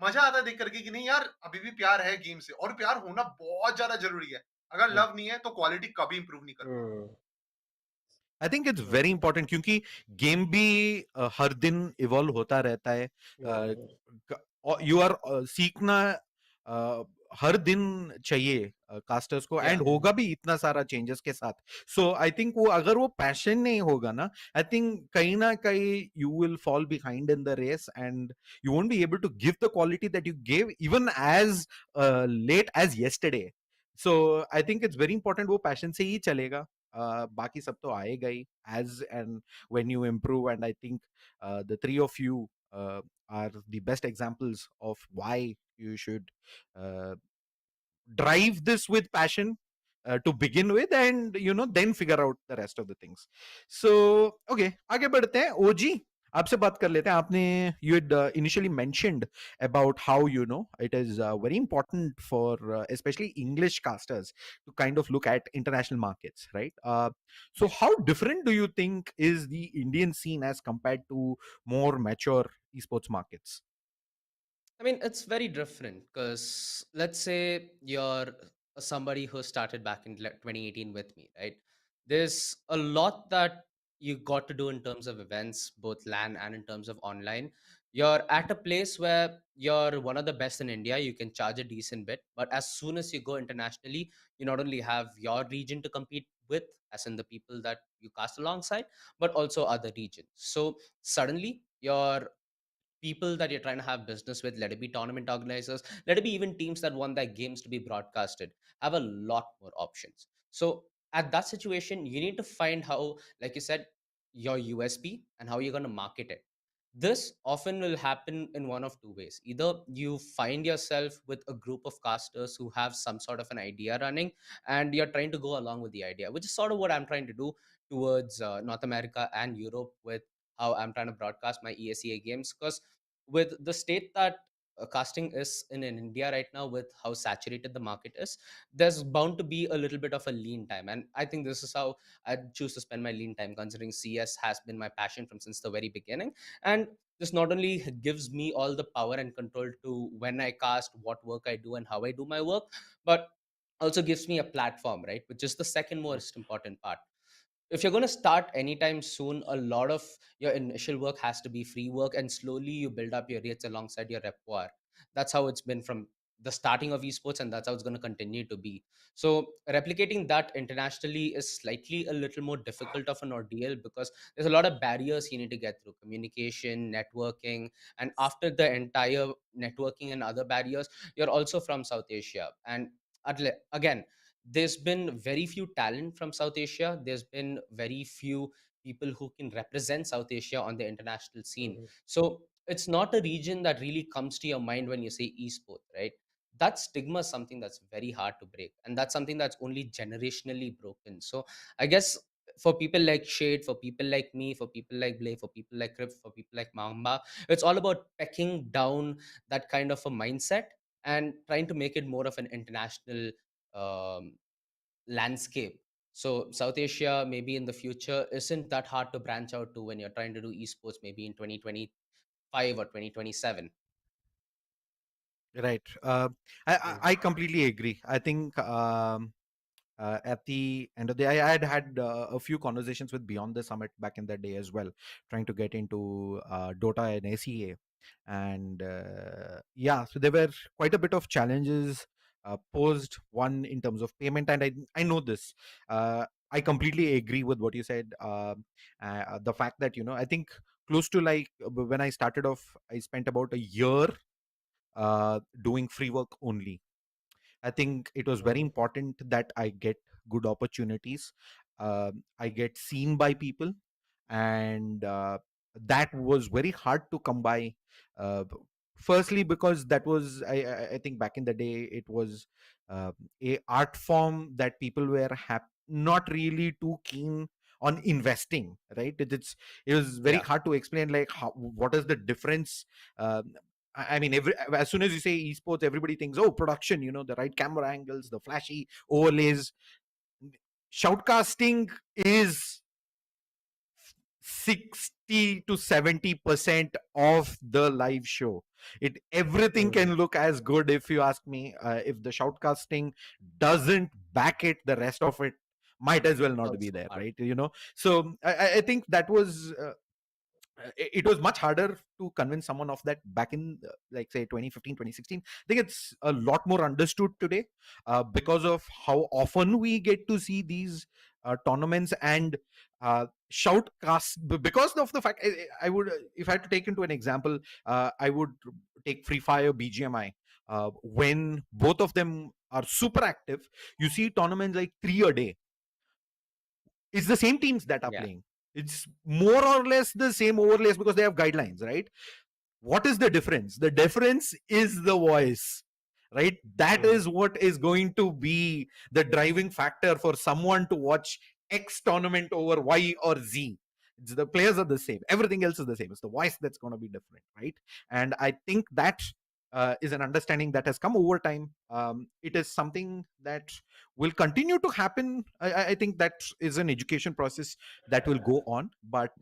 मजा आता है देख करके कि नहीं यार, अभी भी प्यार है गेम से, और प्यार होना बहुत ज्यादा जरूरी है। अगर या लव नहीं है तो क्वालिटी कभी इंप्रूव नहीं कर पाओगे। Hmm I think it's very hmm important, क्योंकि गेम भी हर दिन इवॉल्व होता रहता है. हम्म यू आर सीखना हर दिन चाहिए कास्टर्स को, या एंड होगा भी इतना सारा चेंजेस के साथ. सो आई थिंक वो अगर वो पैशन नहीं होगा ना, आई थिंक कहीं ना कहीं you will fall behind in the race, and you won't be able to give the quality that you give even as late as yesterday. So I think it's very important, वो passion से ही चलेगा. बाकी सब तो आएगा ही as and when you improve, and I think the three of you are the best examples of why you should uh, drive this with passion to begin with, and then figure out the rest of the things. So okay, आगे बढ़ते हैं. ओजी, आपसे बात कर लेते हैं. आपने you had initially mentioned about how it is very important for especially English casters to kind of look at international markets, right? So how different do you think is the Indian scene as compared to more mature esports markets? I mean, it's very different because let's say you're somebody who started back in 2018 with me, right? There's a lot that you got to do in terms of events, both LAN and in terms of online. you're at a place where you're one of the best in India, you can charge a decent bit, but as soon as you go internationally, you not only have your region to compete with, as in the people that you cast alongside, but also other regions. So suddenly your people that you're trying to have business with, let it be tournament organizers, let it be even teams that want their games to be broadcasted, have a lot more options. So at that situation, you need to find how, like you said, your USP and how you're going to market it. This often will happen in one of two ways. Either you find yourself with a group of casters who have some sort of an idea running, and you're trying to go along with the idea, which is sort of what I'm trying to do towards North America and Europe with how I'm trying to broadcast my ESEA games. Because with the state that casting is in India right now, with how saturated the market is, there's bound to be a little bit of a lean time. And I think this is how I choose to spend my lean time, considering CS has been my passion from since the very beginning. And this not only gives me all the power and control to when I cast, what work I do, and how I do my work, but also gives me a platform, right? Which is the second most important part. If you're going to start anytime soon, a lot of your initial work has to be free work, and slowly you build up your rates alongside your repertoire. That's how it's been from the starting of esports, and that's how it's going to continue to be. So replicating that internationally is slightly a little more difficult of an ordeal, because there's a lot of barriers you need to get through: communication, networking. And after the entire networking and other barriers, you're also from South Asia. And again, there's been very few talent from South Asia. There's been very few people who can represent South Asia on the international scene. So it's not a region that really comes to your mind when you say esports, right? That stigma is something that's very hard to break, and that's something that's only generationally broken. So I guess for people like Shade, for people like me, for people like Blay, for people like Rip, for people like Mamba, it's all about pecking down that kind of a mindset and trying to make it more of an international um, landscape. So South Asia, maybe in the future, isn't that hard to branch out to when you're trying to do esports, maybe in 2025 or 2027. Right. I completely agree. I think at the end of the day, I had had a few conversations with Beyond the Summit back in the day as well, trying to get into Dota and SEA. And yeah, so there were quite a bit of challenges posed, one in terms of payment. And I know this. I completely agree with what you said. The fact that, I think close to like when I started off, I spent about a year doing free work only. I think it was very important that I get good opportunities. I get seen by people, and that was very hard to come by. Firstly, because that was, I think back in the day, it was uh, a art form that people were not really too keen on investing. Right? It was very Yeah. hard to explain, like what is the difference. I mean, as soon as you say esports, everybody thinks, oh, production, the right camera angles, the flashy overlays. Shoutcasting is 60 to 70% of the live show. Everything can look as good, if you ask me. If the shoutcasting doesn't back it, the rest of it might as well not be Also there, hard. right? So I think that was it was much harder to convince someone of that back in like say 2015, 2016. I think it's a lot more understood today because of how often we get to see these tournaments and shoutcasts. Because of the fact, I would, if I had to take into an example, I would take Free Fire, BGMI. When both of them are super active, you see tournaments like 3 a day. It's the same teams that are Yeah. playing. It's more or less the same overlays because they have guidelines, right? What is the difference? The difference is the voice, right? That is what is going to be the driving factor for someone to watch X tournament over Y or Z. The players are the same, everything else is the same. It's the voice that's going to be different, right? And I think that is an understanding that has come over time. It is something that will continue to happen. I think that is an education process that will go on. But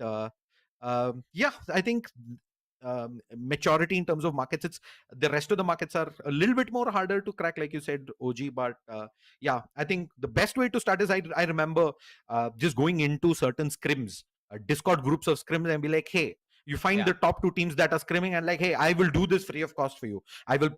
yeah, I think maturity in terms of markets, it's the rest of the markets are a little bit more harder to crack, like you said, OG. But yeah, I think the best way to start is I remember just going into certain scrims, Discord groups of scrims, and be like, hey, You find Yeah. the top two teams that are screaming and like, hey, I will do this free of cost for you. I will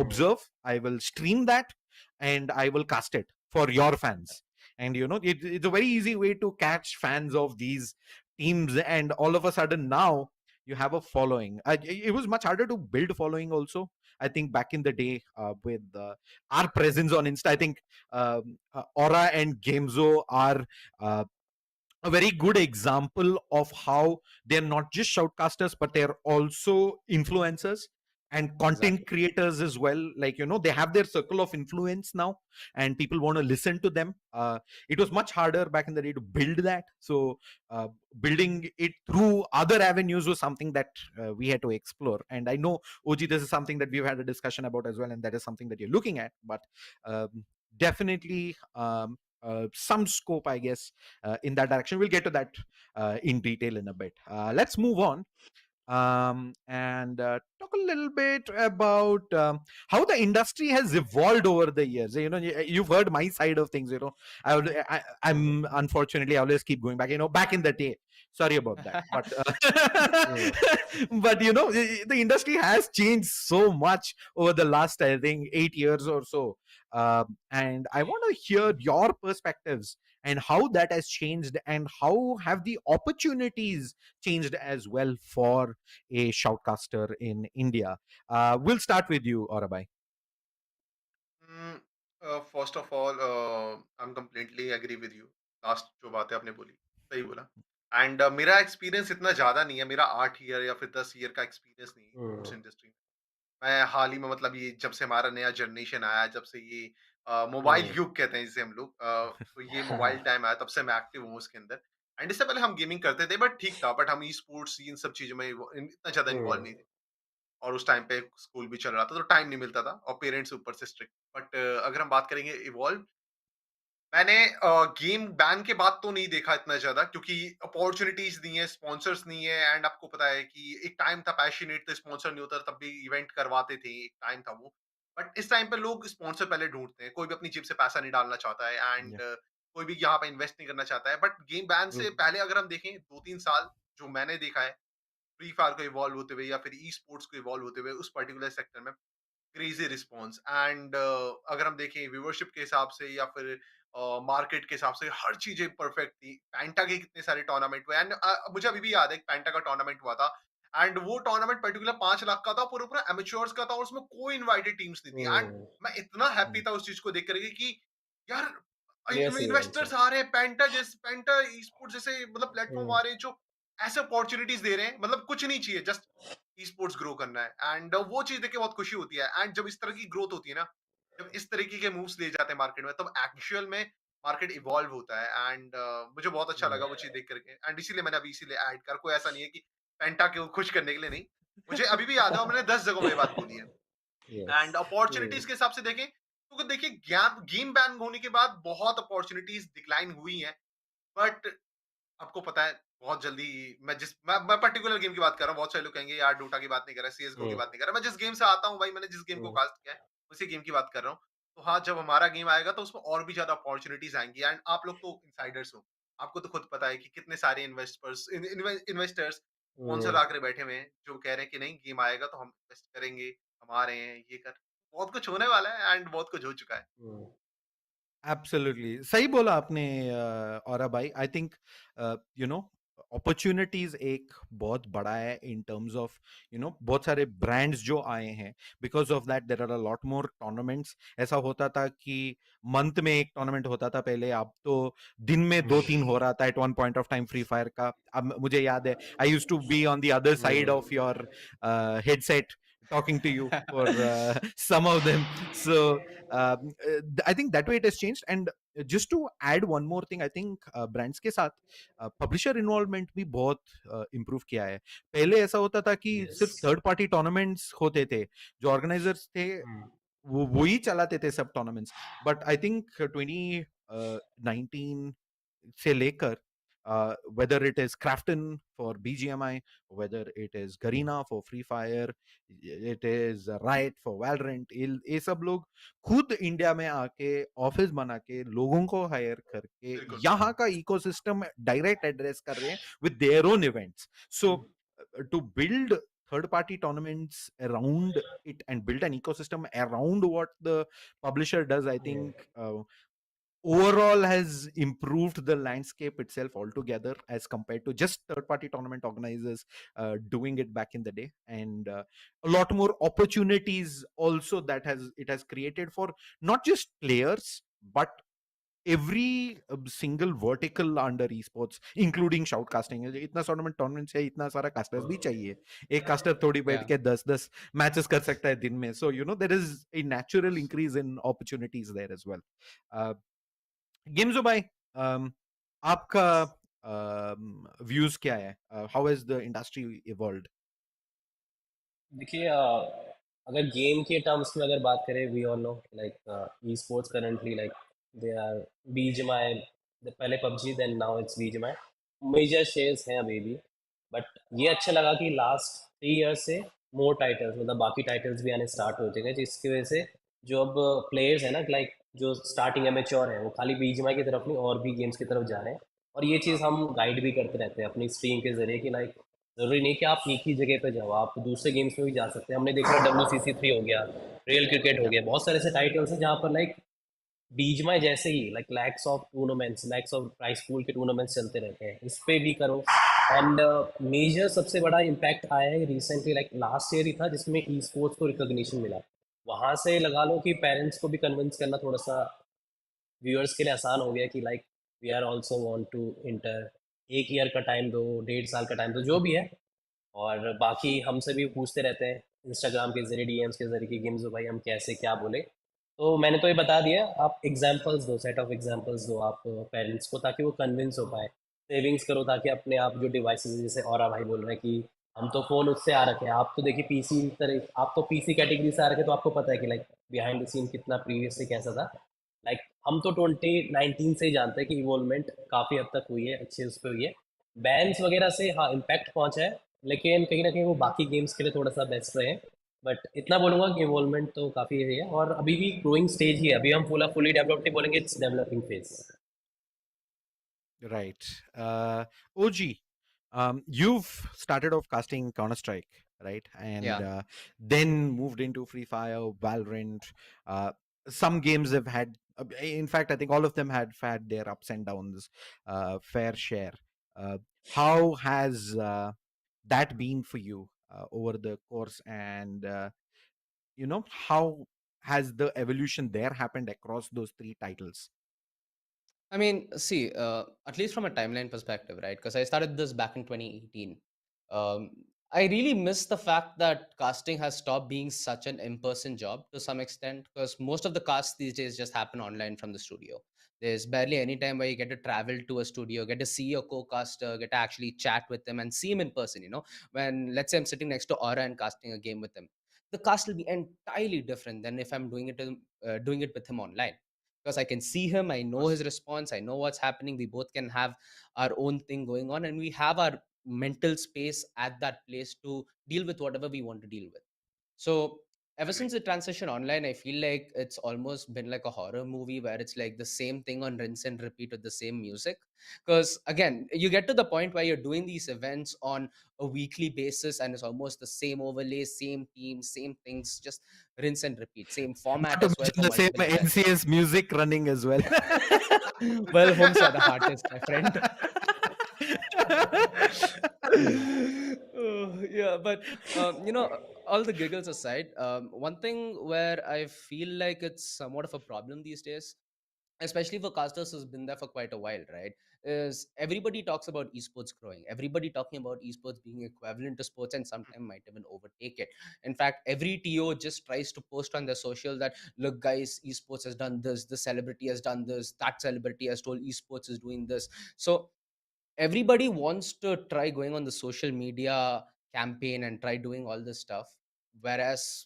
observe, I will stream that, and I will cast it for your fans. And it's a very easy way to catch fans of these teams. And all of a sudden now you have a following. It was much harder to build following also. I think back in the day, with our presence on Insta, I think Aura and Gamezo are a very good example of how they're not just shoutcasters, but they're also influencers and content Exactly. creators as well. Like, they have their circle of influence now, and people want to listen to them. It was much harder back in the day to build that. So building it through other avenues was something that we had to explore. And I know, OG, this is something that we've had a discussion about as well, and that is something that you're looking at. But definitely some scope, I guess, in that direction. We'll get to that in detail in a bit. Let's move on and talk a little bit about how the industry has evolved over the years. You've heard my side of things. I'm unfortunately, I always keep going back. Back in the day. Sorry about that, but but the industry has changed so much over the last, I think, 8 years or so. And I want to hear your perspectives and how that has changed, and how have the opportunities changed as well for a shoutcaster in India. We'll start with you, Aurabai. First of all I am completely agree with you. Last जो बातें आपने बोली सही बोला। And मेरा experience इतना ज़्यादा नहीं है, मेरा 8 ईयर या फिर 10 ईयर का एक्सपीरियंस नहीं है स्पोर्ट्स इंडस्ट्री में। मैं हाल ही में, मतलब ये जब से हमारा नया जनरेशन आया, जब से ये मोबाइल युग कहते हैं जिसे हम लोग, तो ये मोबाइल टाइम आया, तब से मैं एक्टिव हूँ उसके अंदर। एंड इससे पहले हम गेमिंग करते थे, बट ठीक था, बट हम ई स्पोर्ट्स इन सब चीज़ों में इतना ज़्यादा इन्वॉल्व नहीं थे। और उस टाइम पे स्कूल भी चल रहा था, तो टाइम नहीं मिलता था, और पेरेंट्स ऊपर से स्ट्रिक्ट। बट अगर हम बात करेंगे इवॉल्व, मैंने गेम बैन के बाद तो नहीं देखा इतना ज़्यादा, क्योंकि अपॉर्च्युनिटीज़ नहीं है, स्पॉन्सर्स नहीं है। एंड आपको पता है कि एक टाइम था पैशनेट, तो स्पॉन्सर नहीं होता, तब भी इवेंट करवाते थे, एक टाइम था वो। बट इस टाइम पे लोग स्पॉन्सर पहले ढूँढते हैं, कोई भी अपनी जेब से पैसा नहीं डालना चाहता है। And Yeah. कोई भी यहाँ पे इन्वेस्ट नहीं करना चाहता है। बट गेम बैन से पहले अगर हम देखें 2-3 साल, जो मैंने देखा है, फ्री फायर को इवॉल्व होते हुए या फिर ई स्पोर्ट्स को इवॉल्व होते हुए उस पर्टिकुलर सेक्टर में, क्रेजी रिस्पॉन्स। एंड अगर हम देखें व्यूवरशिप के हिसाब से या फिर मार्केट के हिसाब से, हर चीजें परफेक्ट थी। पैंटा के कितने सारे टूर्नामेंट हुए। एंड मुझे अभी भी याद है, पैंटा का टूर्नामेंट हुआ था, एंड वो टूर्नामेंट पर्टिकुलर 5 लाख का था, पूरा पूरा एमेच्योर्स का था, और उसमें कोई इनवाइटेड टीम्स नहीं थी। एंड मैं इतना हैप्पी था उस चीज को देख करके कि यार, Yes, events. इन्वेस्टर्स आ रहे हैं, पेंटा ई स्पोर्ट्स जैसे मतलब प्लेटफॉर्म आ रहे हैं, जो ऐसे अपॉर्चुनिटीज दे रहे हैं, मतलब कुछ नहीं चाहिए, जस्ट ई स्पोर्ट्स ग्रो करना है। एंड वो चीज देख के बहुत खुशी होती है। एंड जब इस तरह की ग्रोथ होती है ना, जब इस तरीके के मूव्स लिए जाते हैं मार्केट में, तब एक्चुअल में मार्केट इवॉल्व होता है। एंड मुझे बहुत अच्छा लगा वो चीज देख करके। एंड इसीलिए मैंने अभी इसीलिए ऐड कर, कोई ऐसा नहीं है कि पेंटा को खुश करने के लिए नहीं, मुझे अभी भी याद है, और मैंने 10 जगहों में ये बात बोली है। And Yes. अपॉर्चुनिटीज के हिसाब से देखें, तो देखिए गेम बैन होने के बाद बहुत अपॉर्चुनिटीज डिक्लाइन हुई हैं। बट आपको पता है, बहुत जल्दी मैं पर्टिकुलर गेम की बात कर रहा हूँ। बहुत सारे लोग कहेंगे यार डोटा की बात नहीं कर रहा, सीएसगो की बात नहीं कर रहा। मैं जिस गेम से आता हूँ भाई, मैंने जिस गेम को कास्ट किया है, उसी गेम की बात कर रहा हूँ। तो हाँ, जब हमारा गेम आएगा तो उसमें और भी ज्यादा अपॉर्चुनिटीज आएंगी। एंड आप लोग तो इनसाइडर्स हो, आपको तो खुद पता है कि कितने सारे इन्वेस्टर्स स्पॉन्सर आकर बैठे हुए हैं, जो कह रहे हैं कि नहीं, गेम आएगा तो हम इन्वेस्ट करेंगे, हम आ रहे हैं, ये कर, बहुत कुछ होने वाला है। एंड बहुत कुछ हो चुका है। एब्सोल्युटली सही बोला आपने, और भाई आई थिंक अपॉर्चुनिटीज एक बहुत बड़ा है इन टर्म्स ऑफ बहुत सारे ब्रांड्स जो आए हैं। Because of that there are a lot more tournaments. ऐसा होता था कि मंथ में एक टूर्नामेंट होता था पहले, अब तो दिन में 2-3 हो रहा था at one point of time Free Fire का। अब मुझे याद है, I used to be on the other side of your headset talking to you for some of them. So I think that way it has changed. And just to add one more thing, I think brands के साथ publisher involvement भी बहुत improve किया है। पहले ऐसा होता था कि सिर्फ Yes. थर्ड पार्टी टूर्नामेंट्स होते थे, जो ऑर्गेनाइजर्स थे वो ही चलाते थे सब टूर्नामेंट्स। बट आई थिंक 2019 से लेकर whether it is Crafton for BGMI, whether it is Garena for Free Fire, it is Riot for Valorant, ये सब लोग खुद इंडिया में आके ऑफिस बना के लोगों को हायर करके बिल्कुल। यहाँ का इकोसिस्टम डायरेक्ट एड्रेस कर रहे हैं with their own events. So to build third party tournaments around it and build an ecosystem around what the publisher does, I think overall has improved the landscape itself altogether as compared to just third party tournament organizers doing it back in the day. And a lot more opportunities also that has it has created for not just players but every single vertical under esports including shoutcasting. इतना tournaments है, इतना सारा casters भी चाहिए. एक caster थोड़ी बैठ के 10 matches कर सकता है दिन में. So there is a natural increase in opportunities there as well. Gamezo भाई, आपका views क्या है? How has the industry evolved? देखिए अगर गेम के टर्म्स में अगर बात करें, we all know like esports currently like they are BGMI, पहले PUBG then now it's BGMI, major shares हैं अभी भी. बट ये अच्छा लगा कि लास्ट 3 इयर्स से मोर टाइटल्स, मतलब बाकी टाइटल्स भी आने स्टार्ट हो चुके हैं, जिसकी वजह से जो अब प्लेयर्स हैं ना, लाइक जो स्टार्टिंग एमेच्योर हैं, वो खाली बीजीएमआई की तरफ नहीं और भी गेम्स की तरफ जा रहे हैं. और ये चीज़ हम गाइड भी करते रहते हैं अपनी स्ट्रीम के जरिए कि लाइक ज़रूरी नहीं कि आप एक ही जगह पे जाओ, आप दूसरे गेम्स में भी जा सकते हैं. हमने देखा WCC3 हो गया, रियल क्रिकेट हो गया, बहुत सारे ऐसे टाइटल्स हैं जहाँ पर लाइक बीजीएमआई जैसे ही like lakhs of tournaments, lakhs of price pool के टूर्नामेंट्स चलते रहते हैं, इस पे भी करो. एंड मेजर सबसे बड़ा इम्पैक्ट आया है रिसेंटली, लाइक लास्ट ईयर ही था, जिसमें ई स्पोर्ट्स को रिकॉग्निशन मिला. वहाँ से लगा लो कि पेरेंट्स को भी कन्विंस करना थोड़ा सा व्यूअर्स के लिए आसान हो गया कि like we are also want to enter. 1 year का टाइम दो, 1.5 साल का टाइम दो, जो भी है. और बाकी हमसे भी पूछते रहते हैं इंस्टाग्राम के जरिए, डीएम्स के जरिए कि गेम्स भाई हम कैसे क्या बोले. तो मैंने तो ये बता दिया, आप एग्जांपल्स दो, सेट ऑफ एग्जांपल्स दो आप पेरेंट्स को, ताकि वो कन्विंस हो पाए. सेविंग्स करो ताकि अपने आप जो डिवाइसेस, जैसे और भाई बोल रहे हैं कि हम तो फ़ोन उससे आ रखे हैं, आप तो देखिए पीसी तरह, आप तो पीसी कैटेगरी से आ रखे, तो आपको पता है कि लाइक बिहाइंड द सीन कितना प्रीवियस से कैसा था. लाइक हम तो 2019 से ही जानते हैं कि इवॉल्वमेंट काफ़ी हद तक हुई है, अच्छे उस पर हुई है. बैन्स वगैरह से हाँ इम्पैक्ट पहुंचा है, लेकिन कहीं ना कहीं वो बाकी गेम्स के लिए थोड़ा सा बेस्ट रहे. बट इतना बोलूँगा कि इवॉल्वमेंट तो काफ़ी है, और अभी भी ग्रोइंग स्टेज ही है. अभी हम फुली डेवलप्ड नहीं बोलेंगे, it's developing phase. Right. OG, you've started off casting Counter-Strike, right? And Yeah. then moved into Free Fire, Valorant. Some games have had, in fact, I think all of them had their ups and downs, fair share. How has that been for you over the course? And, how has the evolution there happened across those 3 titles? I mean, see, at least from a timeline perspective, right? Because I started this back in 2018. Um, I really miss the fact that casting has stopped being such an in-person job to some extent, because most of the casts these days just happen online from the studio. There's barely any time where you get to travel to a studio, get to see your co-caster, get to actually chat with them and see him in person. When let's say I'm sitting next to Aura and casting a game with him, the cast will be entirely different than if I'm doing it with him online, because I can see him, I know his response, I know what's happening. We both can have our own thing going on, and we have our mental space at that place to deal with whatever we want to deal with. So ever since the transition online, I feel like it's almost been like a horror movie where it's like the same thing on rinse and repeat with the same music. Because again, you get to the point where you're doing these events on a weekly basis and it's almost the same overlays, same teams, same things, just rinse and repeat, same format Not to as well mention for the same multiple events. NCS music running as well. Well, homes are the hardest, my friend. Oh, yeah, but all the giggles aside, one thing where I feel like it's somewhat of a problem these days, especially for casters who's been there for quite a while, right, is everybody talks about esports growing, everybody talking about esports being equivalent to sports and sometimes might even overtake it. In fact, every TO just tries to post on their social that, look guys, esports has done this celebrity has done this, that celebrity has told esports is doing this. So everybody wants to try going on the social media campaign and try doing all this stuff, whereas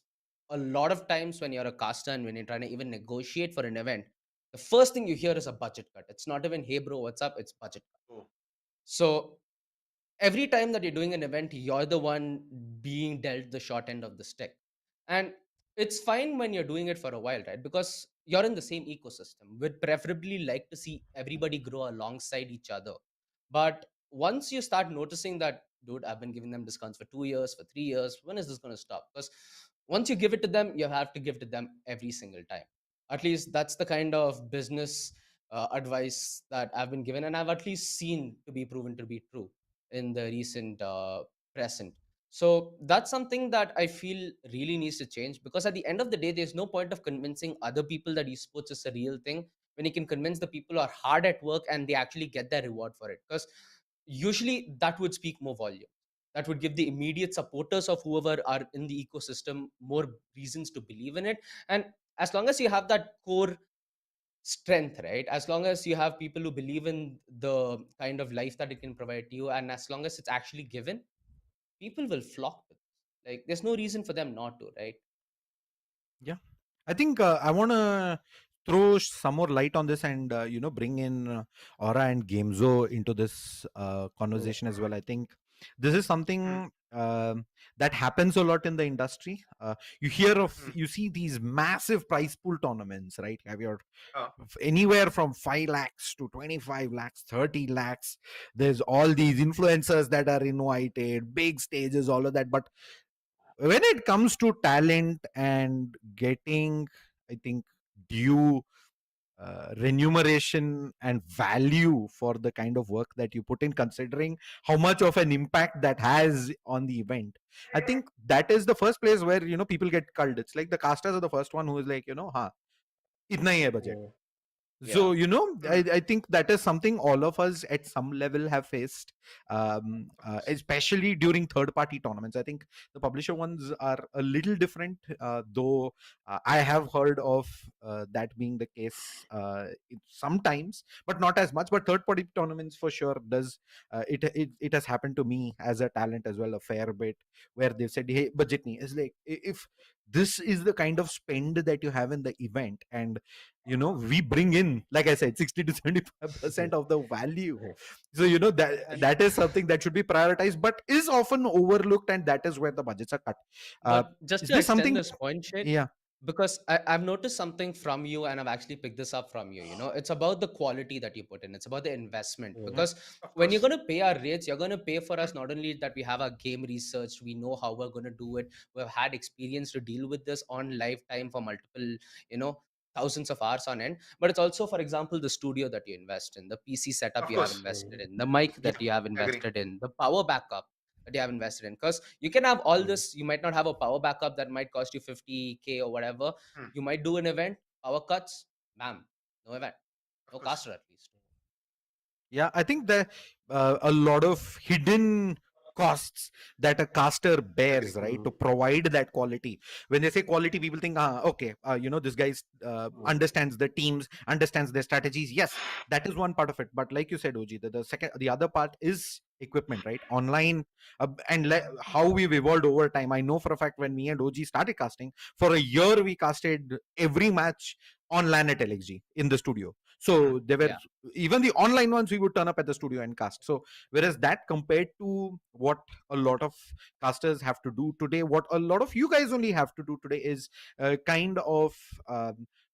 a lot of times when you're a caster and when you're trying to even negotiate for an event, the first thing you hear is a budget cut. It's not even, hey bro, what's up, it's budget cut. Oh. So every time that you're doing an event, you're the one being dealt the short end of the stick. And it's fine when you're doing it for a while, right? Because you're in the same ecosystem. We'd preferably like to see everybody grow alongside each other. But once you start noticing that dude, I've been giving them discounts for 2 years, for 3 years. When is this going to stop? Because once you give it to them, you have to give it to them every single time. At least that's the kind of business advice that I've been given, and I've at least seen to be proven to be true in the recent present. So that's something that I feel really needs to change, because at the end of the day, there's no point of convincing other people that esports is a real thing when you can convince the people who are hard at work and they actually get their reward for it. Because usually that would speak more volume. That would give the immediate supporters of whoever are in the ecosystem more reasons to believe in it. And as long as you have that core strength, right, as long as you have people who believe in the kind of life that it can provide to you, and as long as it's actually given, people will flock to this. Like, there's no reason for them not to, right? Yeah, I think I want to throw some more light on this and bring in Aura and Gamezo into this conversation as well. I think this is something that happens a lot in the industry. You hear of, you see these massive prize pool tournaments, right? Have your anywhere from 5 lakhs to 25 lakhs, 30 lakhs. There's all these influencers that are invited, big stages, all of that. But when it comes to talent and getting, I think, due remuneration and value for the kind of work that you put in, considering how much of an impact that has on the event, I think that is the first place where people get culled. It's like the casters are the first one who is like, ha, itna hi hai budget. So I think that is something all of us at some level have faced, especially during third party tournaments. I think the publisher ones are a little different, though I have heard of that being the case sometimes, but not as much. But third party tournaments for sure does, it has happened to me as a talent as well a fair bit, where they've said, hey, budget nahi. It's like, if this is the kind of spend that you have in the event, and we bring in, like I said, 60 to 75% of the value. So that is something that should be prioritized, but is often overlooked, and that is where the budgets are cut. But just Is to there extend something? this point, Shade, Yeah. because I've noticed something from you, and I've actually picked this up from you. It's about the quality that you put in. It's about the investment. Because when you're going to pay our rates, you're going to pay for us not only that we have our game researched, we know how we're going to do it, we've had experience to deal with this on lifetime for multiple, thousands of hours on end, but it's also, for example, the studio that you invest in, the PC setup Of you have course. invested in, the mic Yeah. that you have Agree. invested in, the power backup that you have invested in. Because you can have all this, you might not have a power backup that might cost you 50K or whatever. You might do an event, power cuts, bam, no event, no Of course. caster at least. Yeah, I think that a lot of hidden costs that a caster bears, right, to provide that quality. When they say quality, people think, okay, this guy understands the teams, understands their strategies. Yes, that is one part of it. But like you said, OG, the other part is equipment, right? Online, and how we've evolved over time. I know for a fact when me and OG started casting, for a year we casted every match on LAN at LXG in the studio. So there were even the online ones, we would turn up at the studio and cast. So whereas that, compared to what a lot of casters have to do today, what a lot of you guys only have to do today is kind of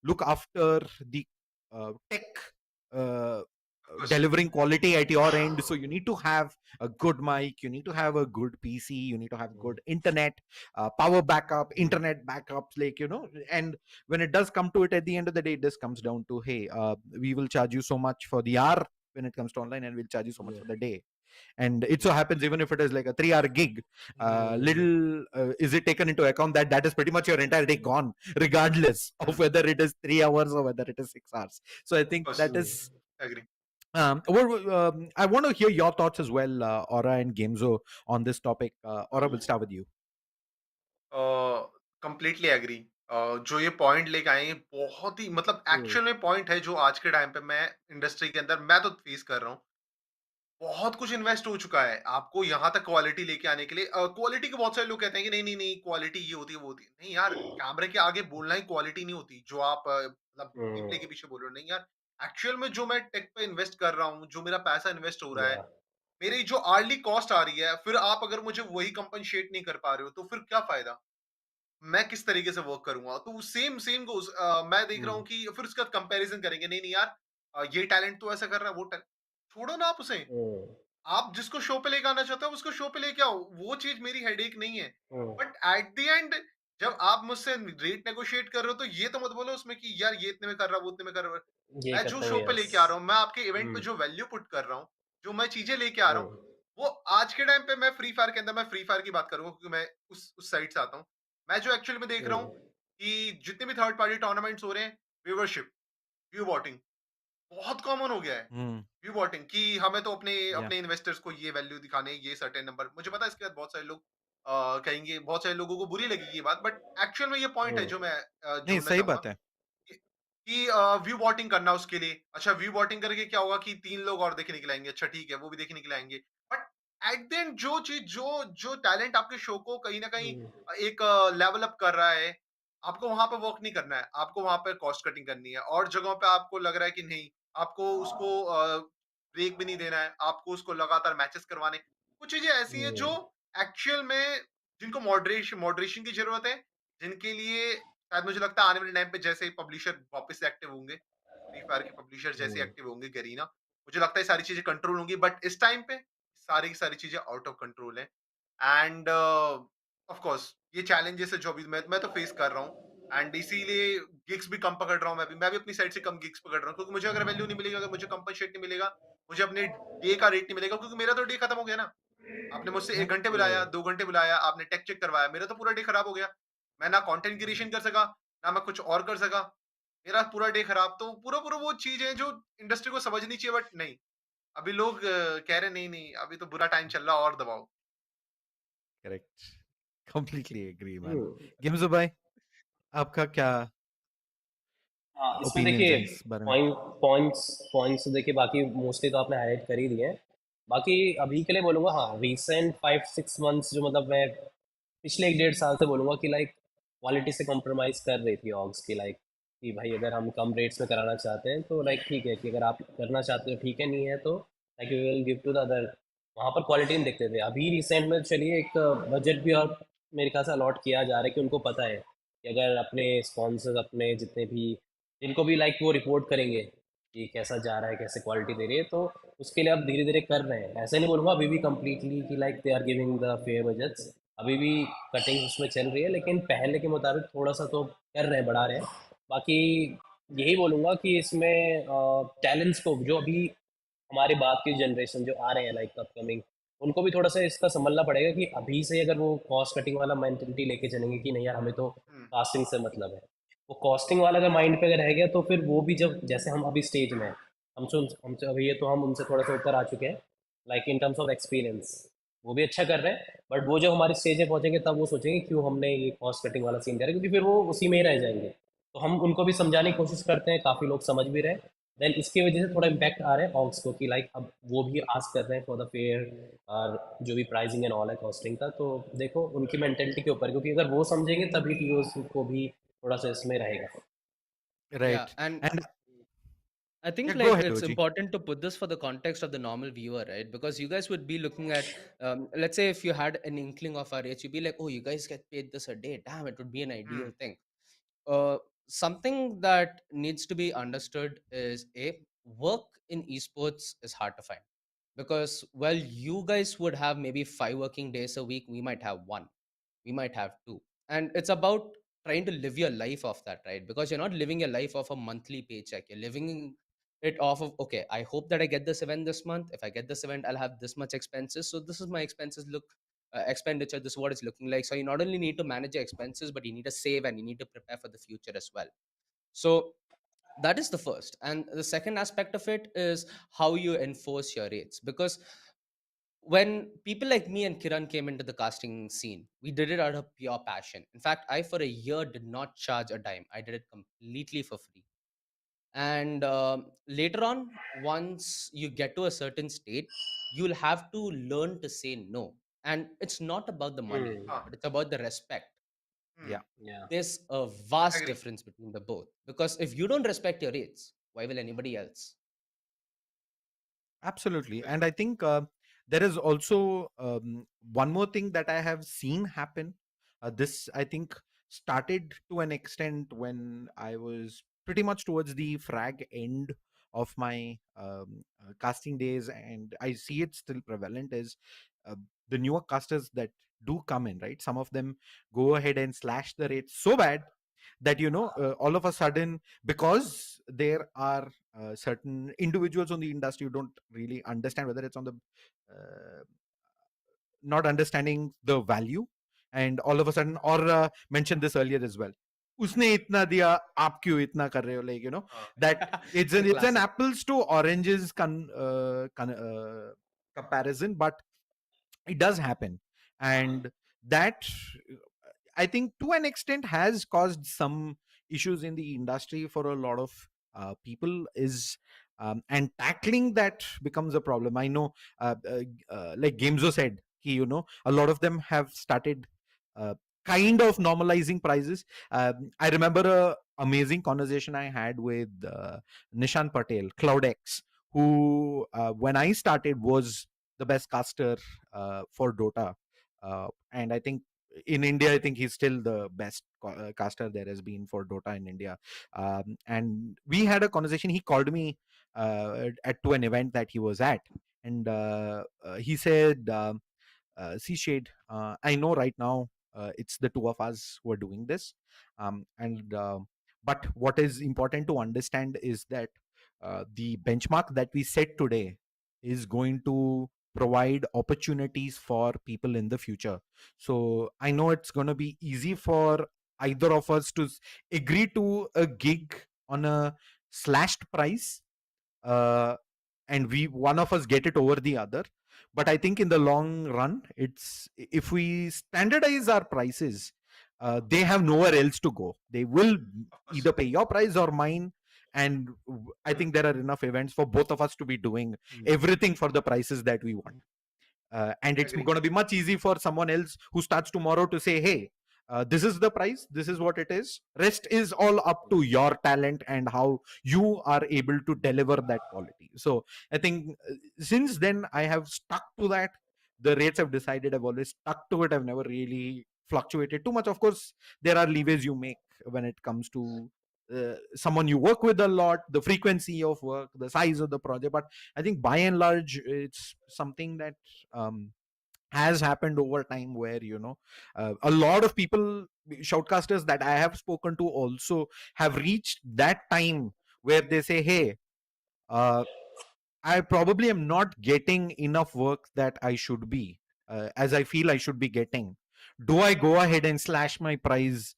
look after the tech delivering quality at your end. So you need to have a good mic, you need to have a good PC, you need to have good internet, power backup, internet backups, like and when it does come to it, at the end of the day, this comes down to, hey, we will charge you so much for the hour when it comes to online, and we'll charge you so much for the day. And it so happens, even if it is like a 3-hour gig, little is it taken into account that is pretty much your entire day gone, regardless of whether it is 3 hours or whether it is 6 hours. So I think that is Agree. I want to hear your thoughts as well, Aura and Gamezo, on this topic. Aura, we'll start with you. Completely agree. जो ये point लेके आए हैं, बहुत ही मतलब actual में point है जो आज के टाइम पे मैं इंडस्ट्री के अंदर मैं तो फेस कर रहा हूँ। बहुत कुछ इन्वेस्ट हो चुका है आपको यहाँ तक क्वालिटी लेके आने के लिए। क्वालिटी के बहुत सारे लोग कहते हैं कि नहीं नहीं नहीं, क्वालिटी ये होती है वो होती है। नहीं यार, कैमरे के आगे बोलना ही क्वालिटी नहीं होती जो आप मतलब गेम प्ले के पीछे बोल रहे हो। नहीं यार, एक्चुअल में जो मैं टेक पे इन्वेस्ट कर रहा हूँ, जो मेरा पैसा इन्वेस्ट हो रहा है, मेरी जो आर्ली कॉस्ट आ रही है, फिर आप अगर मुझे वही कंपनसेट नहीं कर पा रहे हो तो फिर क्या फायदा? मैं किस तरीके से वर्क करूंगा? तो सेम सेम गोज। मैं देख रहा हूँ कि फिर उसका कंपैरिजन करेंगे, नहीं नहीं यार, ये टैलेंट तो ऐसा कर रहा है, वो टैलेंट छोड़ो ना आप उसे। आप जिसको शो पे लेके आना चाहते हो उसको शो पे लेके आओ, वो चीज मेरी हेडेक नहीं है। हम्म, बट एट द एंड जब आप मुझसे रेट नेगोशिएट कर रहे हो तो ये तो मत बोलो उसमें कि यार ये इतने में कर रहा, वो इतने में कर रहा। ये मैं जो करता हूँ, शो पे यस। लेके आ रहा हूँ, मैं आपके इवेंट पे हम्म, जो वैल्यू पुट कर रहा हूँ, जो मैं चीजें लेके आ रहा हूँ, हम्म, वो आज के टाइम पे मैं फ्री फायर के अंदर मैं फ्री फायर की बात करूंगा क्योंकि मैं उस साइड से आता हूँ। मैं जो एक्चुअली में देख रहा हूँ हम्म, कि जितने भी थर्ड पार्टी टूर्नामेंट्स हो रहे हैं, व्यूवरशिप, व्यू बॉटिंग बहुत कॉमन हो गया है। Hmm. व्यू बॉटिंग कि हमें तो अपने Yeah. अपने इन्वेस्टर्स को ये वैल्यू दिखाने हैं, ये सर्टेन नंबर। मुझे पता है इसके बाद बहुत सारे लोग कहेंगे, बहुत सारे लोगों को बुरी लगेगी ये बात, बट एक्चुअल में ये पॉइंट है हम्म, जो मैं नहीं, जोड़ना सही चाहूंगा बात है। कि व्यू बॉटिंग करना उसके लिए। अच्छा, व्यू बॉटिंग करके क्या होगा कि 3 लोग और देखने के लिए आएँगे। अच्छा ठीक है, वो भी देखने के लिए आएँगे। बट एट द एंड जो चीज़ जो जो टैलेंट आपके शो को कहीं न कहीं हम्म, एक लेवल अप कर रहा है, आपको वहाँ पे वर्क नहीं करना है। आपको वहाँ पे कॉस्ट कटिंग करनी है और जगहों पे आपको लग रहा है कि नहीं, आपको उसको ब्रेक भी नहीं देना है, आपको उसको लगातार मैचेस करवाने। कुछ चीज़ें ऐसी हैं जो हम्म, एक्चुअल में जिनको मॉडरेशन की ज़रूरत है, जिनके लिए शायद मुझे लगता है आने वाले टाइम पे जैसे ही पब्लिशर वापस से एक्टिव होंगे, फ्री फायर के पब्लिशर जैसे हम्म, एक्टिव होंगे, गरीना, मुझे लगता है सारी चीजें कंट्रोल होंगी। बट इस टाइम पे सारी की सारी चीजें आउट ऑफ कंट्रोल है। एंड ऑफ कोर्स ये चैलेंजेस है जो अभी मैं तो फेस कर रहा हूँ। एंड इसीलिए गिग्स भी कम पकड़ रहा हूँ। मैं भी अपनी साइड से कम गिग्स पकड़ रहा हूँ क्योंकि मुझे अगर वैल्यू नहीं मिलेगा, अगर मुझे कंपनसेट नहीं मिलेगा, मुझे अपने डे का रेट नहीं मिलेगा क्योंकि मेरा तो डे खत्म हो गया ना। आपने मुझसे 1 घंटे बुलाया, हम्म, 2 घंटे बुलाया, आपने टेक चेक करवाया, मेरा तो पूरा डे खराब हो गया। मैं ना कंटेंट क्रिएशन कर सका, ना मैं कुछ और कर सका। मेरा पूरा डे खराब। तो पूरा-पूरा वो चीज़ है जो इंडस्ट्री को समझनी चाहिए, बट नहीं। अभी लोग कह रहे हैं नहीं, अभी तो बुरा टाइम चल रहा है और दबाओ। Correct. Completely agree man. Hmm. गिम्सो भाई, आपका क्या हाँ, इसमें ओपिनियंस देखिए, है इस बारे में? पॉइंट्स पॉइंट्स तो देखिए, बाकी मोस्टली तो आपने हाईलाइट कर ही दिए हैं। बाकी अभी के लिए बोलूँगा, हाँ, रीसेंट 5-6 मंथ्स जो मतलब मैं पिछले 1-1.5 साल से बोलूँगा कि लाइक क्वालिटी से कॉम्प्रोमाइज़ कर रही थी ऑर्ग्स की, लाइक कि भाई अगर हम कम रेट्स में कराना चाहते हैं तो लाइक ठीक है, कि अगर आप करना चाहते हो ठीक है, नहीं है तो like we will give to the other. वहाँ पर क्वालिटी नहीं देखते थे। अभी रिसेंट में चलिए एक बजट भी और मेरे ख्याल से अलॉट किया जा रहा है कि उनको पता है कि अगर अपने स्पॉन्सर्स, अपने जितने भी जिनको भी लाइक वो रिपोर्ट करेंगे कि कैसा जा रहा है, कैसे क्वालिटी दे रही है, तो उसके लिए अब धीरे धीरे कर रहे हैं। ऐसे नहीं बोलूँगा अभी भी कम्प्लीटली कि like they are giving the fair budgets. अभी भी कटिंग उसमें चल रही है, लेकिन पहले के मुताबिक थोड़ा सा तो कर रहे हैं, बढ़ा रहे हैं। बाकी यही बोलूँगा कि इसमें टैलेंट्स को, जो अभी हमारे बाद की जनरेशन जो आ रहे हैं लाइक अपकमिंग, उनको भी थोड़ा सा इसका संभलना पड़ेगा कि अभी से अगर वो कॉस्ट कटिंग वाला मेंटेलिटी लेके चलेंगे कि नहीं यार हमें तो हुँ, कास्टिंग से मतलब है, वो कॉस्टिंग वाला अगर माइंड पे अगर रह गया तो फिर वो भी, जब जैसे हम अभी स्टेज में हैं, हमसे अभी ये तो हम उनसे थोड़ा सा ऊपर आ चुके हैं like in terms of experience, वो भी अच्छा कर रहे हैं। बट वो जब हमारे स्टेज में पहुंचेंगे तब वो सोचेंगे क्यों हमने ये कॉस्ट कटिंग वाला सीन करा, क्योंकि फिर वो उसी में ही रह जाएंगे। तो हम उनको भी समझाने की कोशिश करते हैं, काफ़ी लोग समझ भी रहे हैं। देन इसकी वजह से थोड़ा इम्पैक्ट आ रहा है ऑक्स को कि लाइक अब वो भी आस्क कर रहे हैं फॉर द फेयर, और जो भी प्राइसिंग एंड ऑल है कॉस्टिंग का। तो देखो उनकी मेंटेलिटी के ऊपर, क्योंकि अगर वो समझेंगे तभी टीओस को भी थोड़ा सा इसमें रहेगा। Yeah, right. and and I या think go like ahead it's OG. important to put this for the context of the normal viewer, right? Because you guys would be looking at, let's say if you had an inkling of our rates, you'd be like, oh, you guys get paid this a day. Damn, it would be an hmm, ideal thing. Something that needs to be understood is a work in esports is hard to find because well, you guys would have maybe 5 working days a week. We might have one, we might have two, and it's about trying to live your life off that, right? Because you're not living your life off a monthly paycheck, you're living it off of, okay, I hope that I get this event this month. If I get this event, I'll have this much expenses, so this is my expenses look, expenditure, this is what it's looking like. So you not only need to manage your expenses, but you need to save and you need to prepare for the future as well. So that is the first, and the second aspect of it is how you enforce your rates. Because when people like me and Kiran came into the casting scene, we did it out of pure passion. In fact, I for a year did not charge a dime. I did it completely for free. And later on, once you get to a certain state, you'll have to learn to say no. And it's not about the money, हम्म, हाँ, but it's about the respect. हुँ, या There's a vast agree. difference between the both. Because if you don't respect your rates, why will anybody else? Absolutely. And बिल्कुल। I think there is also one more thing that I have seen happen. This, I think, started to an extent when I was pretty much towards the frag end of my casting days, and I see it still prevalent, is uh, the newer casters that do come in, right? Some of them go ahead and slash the rates so bad that all of a sudden, because there are certain individuals on the industry who don't really understand, whether it's on the uh, not understanding the value, and all of a sudden, or mentioned this earlier as well, उसने इतना दिया आप क्यों इतना कर रहे हो, like that it's The an classic. apples to oranges comparison, but it does happen. And that, I think, to an extent, has caused some issues in the industry for a lot of people, is and tackling that becomes a problem. I know, like Gamezo said, a lot of them have started uh, kind of normalizing prices. I remember a amazing conversation I had with Nishan Patel, CloudX, who when I started was the best caster for Dota. And I think in India, I think he's still the best caster there has been for Dota in India. And we had a conversation. He called me to an event that he was at, and he said, "See, Shade, I know right now it's the two of us who are doing this, and but what is important to understand is that the benchmark that we set today is going to provide opportunities for people in the future. So I know it's going to be easy for either of us to agree to a gig on a slashed price, uh, and we one of us get it over the other. But I think in the long run, it's if we standardize our prices, they have nowhere else to go. They will Of course. either pay your price or mine. And I think there are enough events for both of us to be doing everything for the prices that we want. And it's Agree. going to be much easy for someone else who starts tomorrow to say, hey, this is the price, this is what it is. Rest is all up to your talent and how you are able to deliver that quality. So I think since then I have stuck to that. The rates I've decided, I've always stuck to it. I've never really fluctuated too much. Of course, there are leeways you make when it comes to someone you work with a lot, the frequency of work, the size of the project. But I think by and large, it's something that um, has happened over time, where a lot of people, shoutcasters that I have spoken to, also have reached that time where they say, hey, uh, I probably am not getting enough work that I should be, as I feel I should be getting. Do I go ahead and slash my price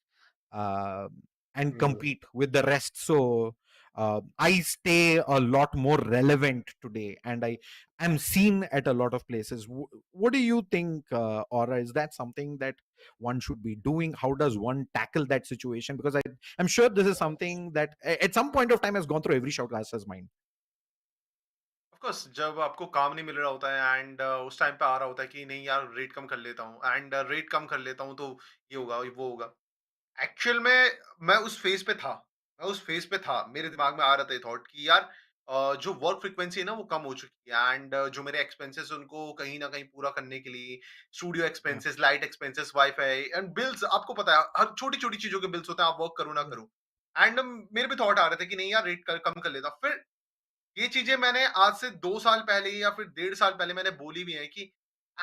uh, and compete with the rest? So I stay a lot more relevant today, and I am seen at a lot of places. What do you think, Aura? Is that something that one should be doing? How does one tackle that situation? Because I'm sure this is something that at some point of time has gone through every shoutcaster's mind. Of course जब आपको काम नहीं मिल रहा होता है and उस time पे आ रहा होता है कि नहीं यार रेट कम कर लेता हूँ एंड रेट कम कर लेता हूँ तो ये होगा वो होगा एक्चुअल में मैं उस फेज पे था मेरे दिमाग में आ रहा था ये थॉट कि यार जो वर्क फ्रीक्वेंसी है ना वो कम हो चुकी है एंड जो मेरे एक्सपेंसेस उनको कहीं ना कहीं पूरा करने के लिए studio Yeah. Expenses light expenses wifi and bills आपको पता है हर छोटी छोटी चीजों के बिल्स होते हैं आप वर्क करो ना करो एंड मेरे भी थॉट आ रहे थे कि नहीं यार रेट कम कर लेता फिर ये चीजें मैंने आज से 2 साल पहले या फिर 1.5 साल पहले मैंने बोली भी है कि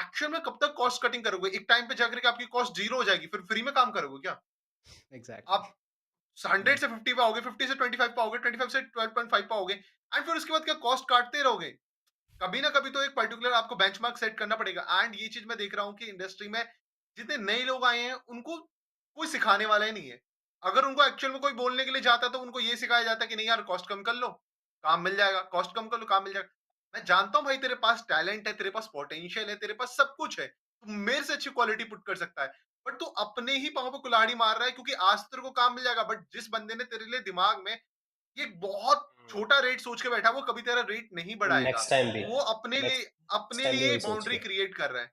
एक्चुअल में कब तक कॉस्ट कटिंग करोगे? एक टाइम पे जाकर के आपकी कॉस्ट 0 हो जाएगी, फिर फ्री में काम करोगे क्या? Exactly. आप 100 से 50 पे आओगे, 50 से 25 पे आओगे, 25 से 12.5 पे आओगे एंड फिर उसके बाद क्या कॉस्ट काटते रहोगे? कभी ना कभी तो एक पर्टिकुलर आपको बेंचमार्क सेट करना पड़ेगा एंड ये चीज मैं देख रहा हूँ कि इंडस्ट्री में जितने नए लोग आए हैं उनको कोई सिखाने वाला ही नहीं है। अगर उनको एक्चुअल में कोई बोलने के लिए जाता है तो उनको ये सिखाया जाता है कि नहीं यार कॉस्ट कम कर लो काम मिल जाएगा, कॉस्ट कम कर लो काम मिल जाएगा। मैं जानता हूँ भाई तेरे पास टैलेंट है, तेरे पास पोटेंशियल है, तेरे पास सब कुछ है, तू मेरे से अच्छी क्वालिटी पुट कर सकता है, बट तू अपने ही पाँव पे कुल्हाड़ी मार रहा है क्योंकि आज तेरे को काम मिल जाएगा, बट जिस बंदे ने तेरे लिए दिमाग में ये बहुत छोटा रेट सोच के बैठा, वो कभी तेरा रेट नहीं बढ़ाएगा। नेक्स्ट टाइम भी वो अपने नेक्स्ट लिए नेक्स्ट अपने टाइम भी लिए वही सोच बाउंड्री के क्रिएट कर रहा है।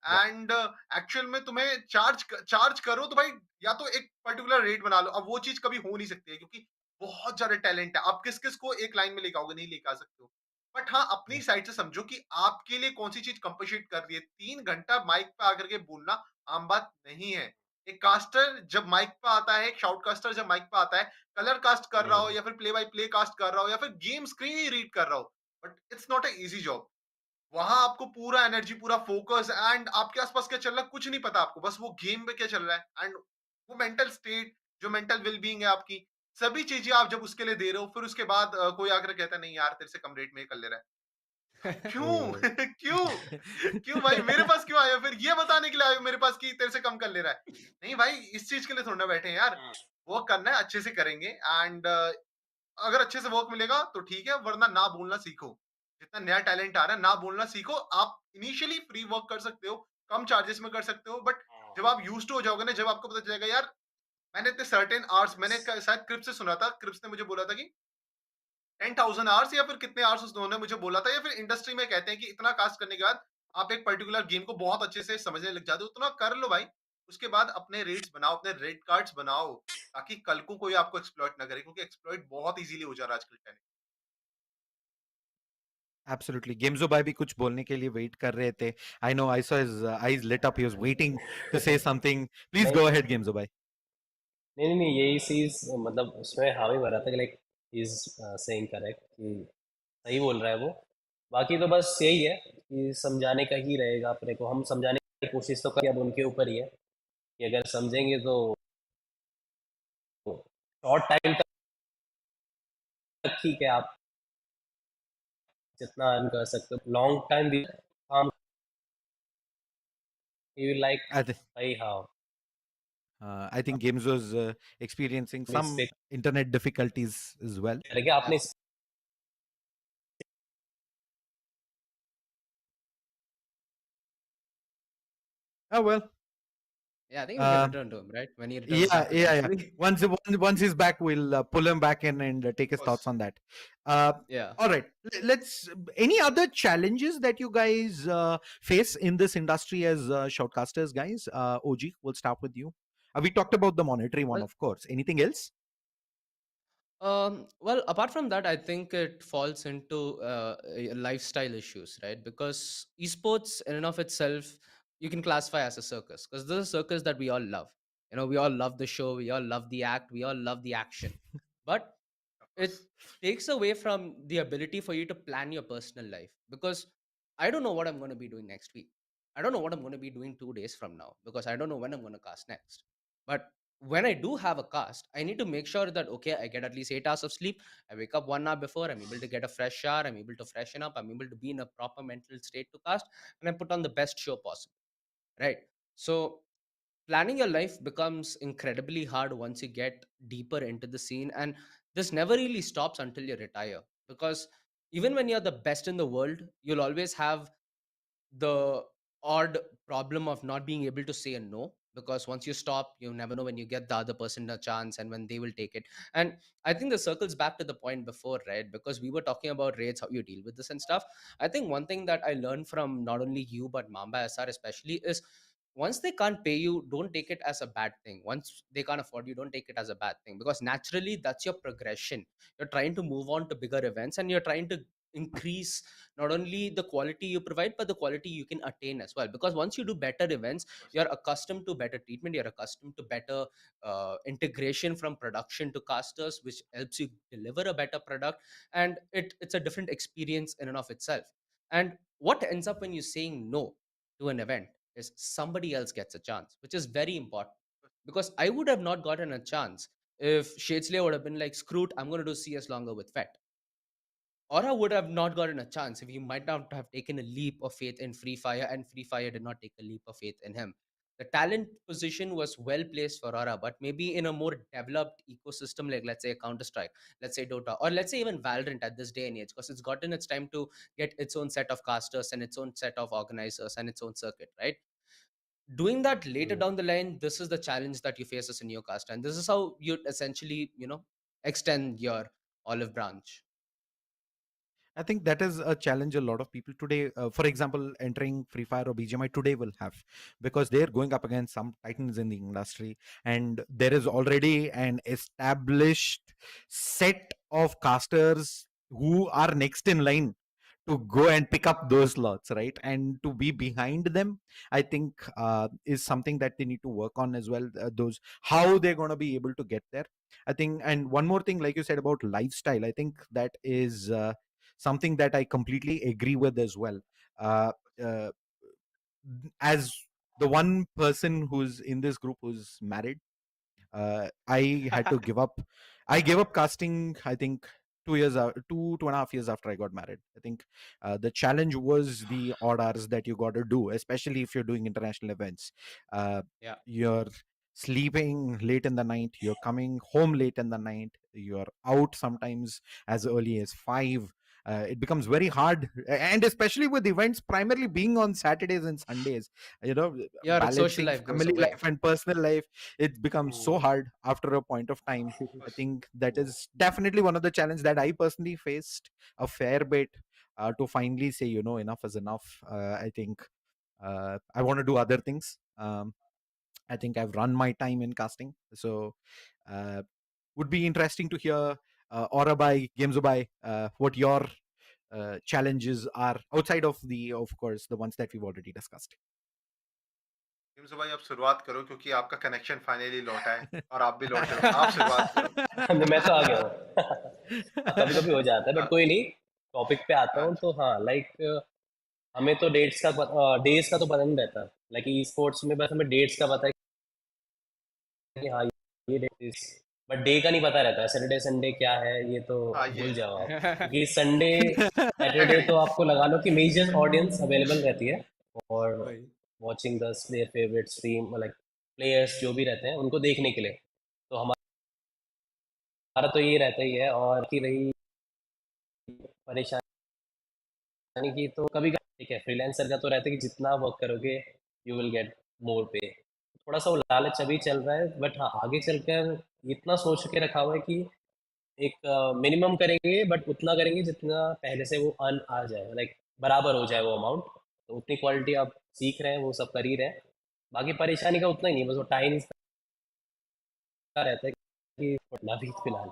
Yeah. एंड एक्चुअल में तुम्हें चार्ज करो तो भाई या तो एक पर्टिकुलर रेट बना लो। अब वो चीज कभी हो नहीं सकती है क्योंकि बहुत ज्यादा टैलेंट है। आप किस किस को एक लाइन में लेके आओगे? नहीं लेके आ सकते हो। बट हाँ, अपनी साइड से समझो कि आपके लिए कौन सी चीज कंपनसेट कर रही है। 3 घंटा माइक पे आकर के बोलना आम बात नहीं है। एक कास्टर जब माइक पे आता है, एक शाउटकास्टर जब माइक पे आता है, कलर कास्ट कर रहा हो या फिर प्ले बाय प्ले कास्ट कर रहा हो या फिर गेम स्क्रीन ही रीड कर रहा हो, but it's not a easy job. वहां आपको पूरा एनर्जी, पूरा फोकस, एंड आपके आसपास क्या चल रहा है कुछ नहीं पता आपको, बस वो गेम में क्या चल रहा है एंड वो मेंटल स्टेट, जो मेंटल वेलबींग है आपकी, सभी चीजें आप जब उसके लिए दे रहे हो, फिर उसके बाद कोई आकर कहता है नहीं यार तेरे से कम रेट में ये कर ले रहा है। क्यों? क्यों? क्यों भाई मेरे पास क्यों आया फिर ये बताने के लिए आया मेरे पास कि तेरे से कम कर ले रहा है? नहीं भाई, इस चीज के लिए थोड़ा ना बैठे हैं यार। वर्क करना है, अच्छे से करेंगे, एंड अगर अच्छे से वर्क मिलेगा तो ठीक है, वरना ना बोलना सीखो। जितना नया टैलेंट आ रहा है ना बोलना सीखो। आप इनिशियली फ्री वर्क कर सकते हो, कम चार्जेस में कर सकते हो, बट जब आप यूज्ड टू हो जाओगे ना, जब आपको पता चलेगा यार मैंने इतने सर्टेन आवर्स, मैंने शायद क्रिप्स से सुना था, क्रिप्स ने मुझे बोला था कि 10,000 आवर्स या फिर कितने आवर्स उन्होंने मुझे बोला था, या फिर इंडस्ट्री में कहते हैं कि इतना कास्ट करने के बाद आप एक पर्टिकुलर गेम को बहुत अच्छे से समझने लग जाते हो। उतना कर लो भाई, उसके बाद अपने रेट्स बनाओ, अपने रेट कार्ड्स बनाओ, ताकि कल को कोई आपको एक्सप्लॉइट ना करे, क्योंकि एक्सप्लॉइट बहुत इजीली हो जा रहा है आजकल टैलेंट। एब्सोल्युटली। गेम्सो भाई भी कुछ बोलने के लिए वेट कर रहे थे। I know, I saw his eyes lit up, he was waiting to say something. Please go ahead गेम्सो भाई। नहीं नहीं, यही चीज मतलब उसमें हावी भरा था कि लाइक इज सेइंग करेक्ट कि सही बोल रहा है वो। बाकी तो बस यही है कि समझाने का ही रहेगा अपने को, हम समझाने की कोशिश तो करें, अब उनके ऊपर ही है कि अगर समझेंगे तो शॉर्ट टाइम तक ठीक है, आप जितना अर्न कर सकते हो, लॉन्ग टाइम भी काम यू लाइक I, th- भाई हाँ I think Gamezo is experiencing some mistake internet difficulties as well. करेंगे आपने। Oh well. Yeah, I think we can Uh, return to him, right? When he returns yeah, back to the yeah, yeah. country. Once he's back, we'll pull him back in and take his Of thoughts course. on that. Uh, Yeah. all right. Let's. Any other challenges that you guys face in this industry as shoutcasters, guys? OG, we'll start with you. We talked about the monetary one, Well, of course. Anything else? well, apart from that, I think it falls into lifestyle issues, right? Because esports, in and of itself, you can classify as a circus, because this is a circus that we all love. You know, we all love the show, we all love the act, we all love the action. But Of it course. takes away from the ability for you to plan your personal life, because I don't know what I'm going to be doing next week. I don't know what I'm going to be doing 2 days from now, because I don't know when I'm going to cast next. But when I do have a cast, I need to make sure that okay, I get at least 8 hours of sleep. I wake up 1 hour before. I'm able to get a fresh shower. I'm able to freshen up. I'm able to be in a proper mental state to cast, and I put on the best show possible. Right. So planning your life becomes incredibly hard once you get deeper into the scene, and this never really stops until you retire, because even when you're the best in the world, you'll always have the odd problem of not being able to say a no, because once you stop, you never know when you get the other person a chance and when they will take it. And I think the circles back to the point before, right? Because we were talking about rates, how you deal with this and stuff. I think one thing that I learned from not only you but Mamba SR especially is, once they can't pay you, don't take it as a bad thing. Once they can't afford you, don't take it as a bad thing, because naturally that's your progression. You're trying to move on to bigger events, and you're trying to increase not only the quality you provide but the quality you can attain as well, because once you do better events, Of course. you're accustomed to better treatment, you're accustomed to better integration from production to casters, which helps you deliver a better product, and it's a different experience in and of itself. And what ends up when you're saying no to an event is somebody else gets a chance, which is very important, because I would have not gotten a chance if ShaDeSLaYeR would have been like, screw it, I'm going to do CS longer with Fet. Aura would have not gotten a chance if he might not have taken a leap of faith in Free Fire, and Free Fire did not take a leap of faith in him. The talent position was well placed for Aura, but maybe in a more developed ecosystem, like let's say a Counter Strike, let's say Dota, or let's say even Valorant at this day and age, because it's gotten its time to get its own set of casters and its own set of organizers and its own circuit, right? Doing that later down the line, this is the challenge that you face as a new caster, and this is how you essentially, extend your olive branch. I think that is a challenge a lot of people today, for example, entering Free Fire or BGMI today will have, because they're going up against some titans in the industry, and there is already an established set of casters who are next in line to go and pick up those slots, right? And to be behind them, I think is something that they need to work on as well. Those how they're going to be able to get there. I think, and one more thing, like you said about lifestyle, I think that is something that I completely agree with as well. Uh, uh, as the one person who's in this group who's married, I had to give up. I gave up casting, I think, 2 years, 2.5 years after I got married. I think the challenge was the odd hours that you got to do, especially if you're doing international events. Yeah. You're sleeping late in the night, you're coming home late in the night, you're out sometimes as early as 5. It becomes very hard, and especially with events primarily being on Saturdays and Sundays, you know, Your social balancing life goes family away. life and personal life, it becomes so Hmm. hard after a point of time. I Bus. think that is definitely one of the challenges that I personally faced a fair bit, to finally say, enough is enough. I think I want to do other things. I think I've run my time in casting, so uh, would be interesting to hear, Orabai, Gamezo, what your challenges are outside of of course, the ones that we've already discussed. Hymns भाई आप शुरुआत करो क्योंकि आपका connection finally लौटा है और आप भी लौटे हो, आप शुरुआत करो। मैं तो आ गया हूँ। कभी कभी हो जाता है, बट हाँ, कोई नहीं। टॉपिक पे आता हूँ अच्छा। तो हाँ, लाइक हमें तो डेट्स का तो पता नहीं रहता। लाइक ई स्पोर्ट्स में बस हमें डेट्स का पता है कि हाँ, ये डेट इस, बट डे का नहीं पता रहता। सैटरडे संडे क्या है ये तो हाँ, ये भूल है। जाओ आप, क्योंकि संडे सैटरडे एग्री। तो आपको लगा लो कि मेजर ऑडियंस अवेलेबल रहती है, और वही। Watching the their favourite stream, like players जो भी रहते हैं उनको देखने के लिए। तो हमारा तो ये रहता ही है। और की रही परेशानी की, तो कभी ठीक है, फ्रीलांसर का तो रहता है कि जितना वर्क करोगे यू विल गेट मोर पे। थोड़ा सा वो लालच अभी चल रहा है, बट हाँ, आगे चलकर इतना सोच के रखा हुआ है कि एक मिनिमम करेंगे, बट उतना करेंगे जितना पहले से वो अर्न आ जाए, लाइक बराबर हो जाए वो अमाउंट। तो उतनी क्वालिटी आप सीख रहे हैं, वो सब कर ही रहे हैं। बाकी परेशानी का उतना ही नहीं, बस वो टाइम का रहता है कि पढ़ना भी फिलहाल।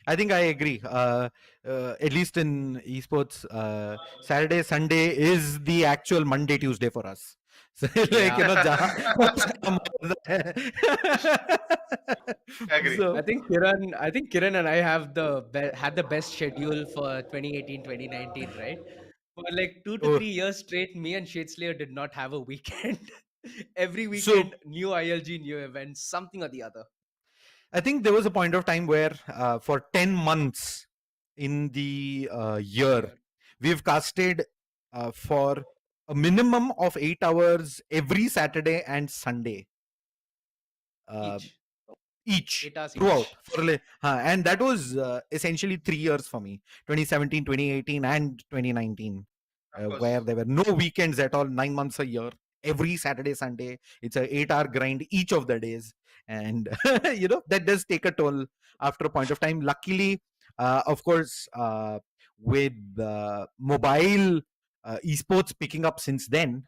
I think I agree. At least in esports, Saturday, Sunday is the actual Monday, Tuesday for us. So, like, Yeah. जहाँ काम होता है. Agree. So, I think Kiran and I have had the best schedule for 2018, 2019, right? For like 2 to oh, 3 years straight, me and ShaDeSLaYeR did not have a weekend. Every so weekend, new ILG, new events, something or the other. I think there was a point of time where, for 10 months in the year, Year. we've casted for a minimum of 8 hours every Saturday and Sunday. Each. Each 8 hours throughout each. and that was essentially 3 years for me, 2017, 2018, and 2019, of course. where there were no weekends at all, 9 months a year, every Saturday, Sunday. It's a 8-hour grind each of the days, and that does take a toll after a point of time. Luckily, of course, with mobile esports picking up since then,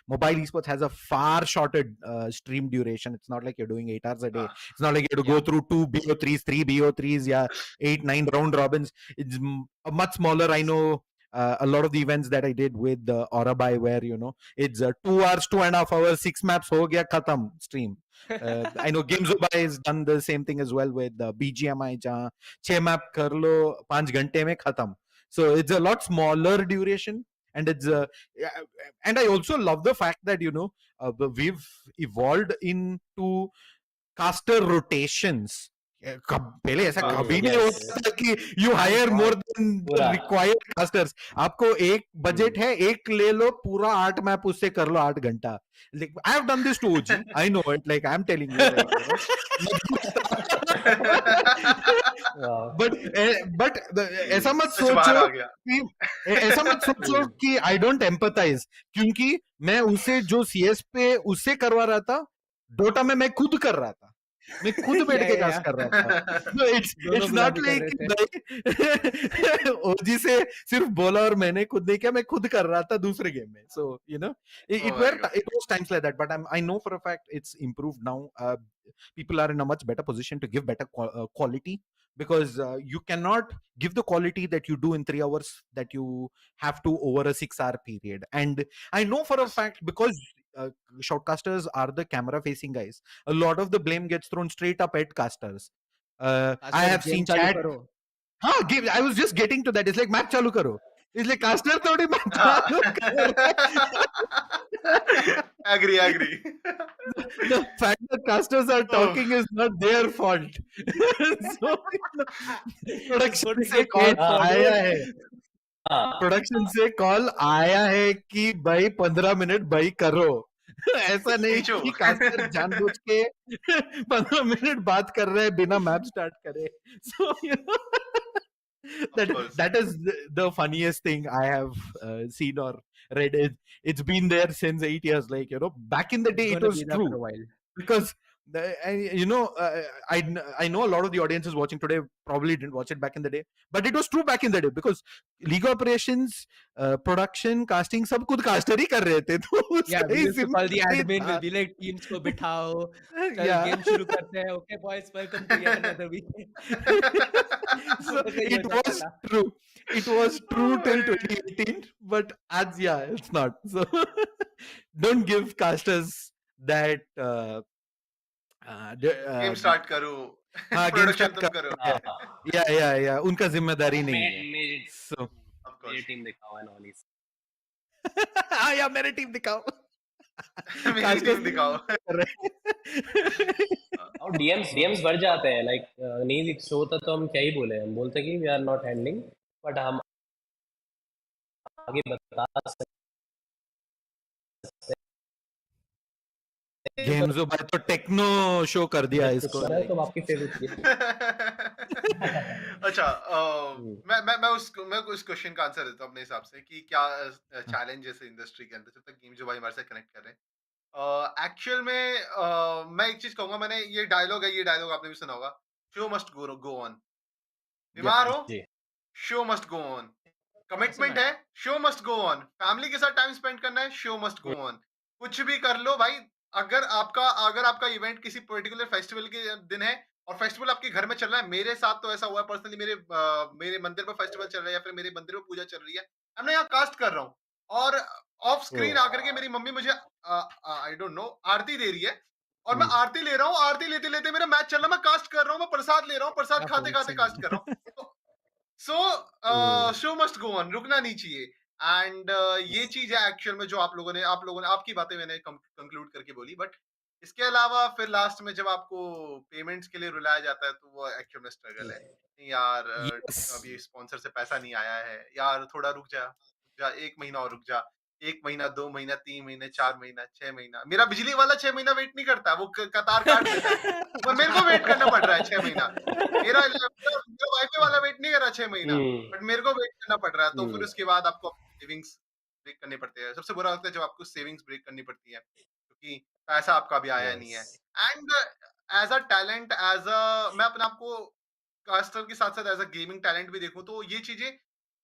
mobile esports has a far shorter stream duration. It's not like you're doing 8 hours a day. हाँ, It's not like you have to Yeah. go through 2 BO3s, 3 BO3s, yeah, 8, 9 round robins. It's a much smaller. I know a lot of the events that I did with Orabai, where it's 2 hours, 2.5 hours, 6 maps, ho gaya khatam stream. I know Gamezo has done the same thing as well with BGMI, jahan 6 map kar lo, 5 ghante mein khatam. So it's a lot smaller duration, and it's and I also love the fact that we've evolved into caster rotations. पहले ऐसा हाँ, कभी नहीं Yes. होता था कि you hire more than the पूरा। required casters. आपको एक बजट है, एक ले लो, पूरा 8 मैप उससे कर लो 8 घंटा. Like, I have done this to OG. I know it. Like, I'm telling you, Wow. but ऐसा मत सच बाहर सोचो आ गया। कि ऐसा मत सोचो कि I don't empathize, क्योंकि मैं उसे जो CS पे उससे करवा रहा था, डोटा में मैं खुद कर रहा था. मैं खुद बैठ Yeah, के yeah, कास्ट yeah. कर रहा था. No, दोनों it's गुलाबी not कर like रहे थे। ओजी से सिर्फ बोला और मैंने खुद नहीं किया, मैं खुद कर रहा था दूसरे गेम में. So Oh my God. it was times like that, but I know for a fact it's improved now. People are in a much better position to give better quality, because you cannot give the quality that you do in 3 hours that you have to over a 6-hour period. And I know for a fact, because shoutcasters are the camera facing guys. A lot of the blame gets thrown straight up at casters. I have seen chat. हाँ, game. I was just getting to that. It's like match चालू करो. It's like caster थोड़ी match चालू कर रहे. agree. The fact that casters are talking is not their fault. So, production से call आया है. प्रोडक्शन से कॉल आया है कि भाई 15 मिनट भाई करो. ऐसा नहीं कि कास्टर जानबूझ के 15 मिनट बात कर रहे हैं बिना मैप स्टार्ट करे. So that is the funniest thing I have seen or read. It's been there since 8 years. Like, back in the day, it was true. Because I know a lot of the audiences watching today probably didn't watch it back in the day, but it was true back in the day because league operations, production, casting, सब खुद caster ही कर रहे थे. तो Yeah, we used to call the admin, will be like, teams को बिठाओ, चल game शुरू करते हैं. Okay boys, welcome to yet another week. So it was true. It was true till 2018, but it's not. So don't give casters that. Game start करो. हाँ, game production start तुम करो. या उनका जिम्मेदारी नहीं है. So मेरी टीम दिखाओ and all is. हाँ या मेरी टीम दिखाओ. मेरी टीम दिखाओ. और DMs बढ़ जाते हैं. लाइक नहीं शो होता तो हम क्या ही बोले. हम बोलते कि we are not handling, but हम आगे बता सकते. गेमजो भाई तो टेक्नो शो कर दिया इसको. तो आपकी फेवरेट थी. अच्छा, मैं उस क्वेश्चन का आंसर देता हूँ अपने हिसाब से कि क्या चैलेंजेस है इंडस्ट्री के अंदर जब तक गेम जो भाई हमारे साथ कनेक्ट कर रहे हैं. एक्चुअल में मैं एक चीज कहूंगा. मैंने ये डायलॉग आपने भी सुना होगा. Show must go on. बीमार हो, show must go on. Commitment है, show must go on. Family के साथ टाइम स्पेंड करना है, शो मस्ट गो ऑन. कुछ भी कर लो भाई. अगर आपका इवेंट किसी पर्टिकुलर फेस्टिवल के दिन है और फेस्टिवल आपके घर में चल रहा है. मेरे साथ तो ऐसा हुआ है पर्सनली. मेरे मंदिर में फेस्टिवल चल रहा है या फिर मेरे मंदिर में पूजा चल रही है. मैं यहाँ कास्ट कर रहा हूँ और ऑफ स्क्रीन आकर के मेरी मम्मी मुझे आई डोंट नो आरती दे रही है और मैं आरती ले रहा हूँ. आरती लेते लेते मेरा मैच चल रहा है. मैं कास्ट कर रहा हूँ. मैं प्रसाद ले रहा हूँ. प्रसाद खाते खाते कास्ट कर रहा हूँ. सो शो मस्ट गो ऑन. रुकना नहीं चाहिए. एंड ये चीज है एक्चुअल में जो आप लोगों ने आपकी बातें मैंने कंक्लूड करके बोली. बट इसके अलावा फिर लास्ट में जब आपको पेमेंट्स के लिए रुलाया जाता है तो वो एक्चुअल में स्ट्रगल है. यार अभी स्पॉन्सर से पैसा नहीं आया है. यार थोड़ा रुक जा 1 महीना और रुक जा. 1 महीना, 2 महीना, 3 महीने, 4 महीना, 6 महीना. मेरा बिजली वाला 6 महीना वेट नहीं करता. वो कतार काट देता है. पर मेरे को वेट करना पड़ रहा है 6 महीना. मेरा वाईफाई वाला वेट नहीं कर रहा 6 महीना, बट मेरे को वेट करना पड़ रहा है. तो फिर उसके बाद आपको सेविंग्स ब्रेक करने पड़ते हैं. सबसे बुरा लगता है जब आपको सेविंग्स ब्रेक करनी पड़ती है क्योंकि पैसा आपका भी आया नहीं है. एंड एज अ टैलेंट, मैं अपने आप को कास्टर के साथ साथ एज अ गेमिंग टैलेंट भी देखूं तो ये चीजें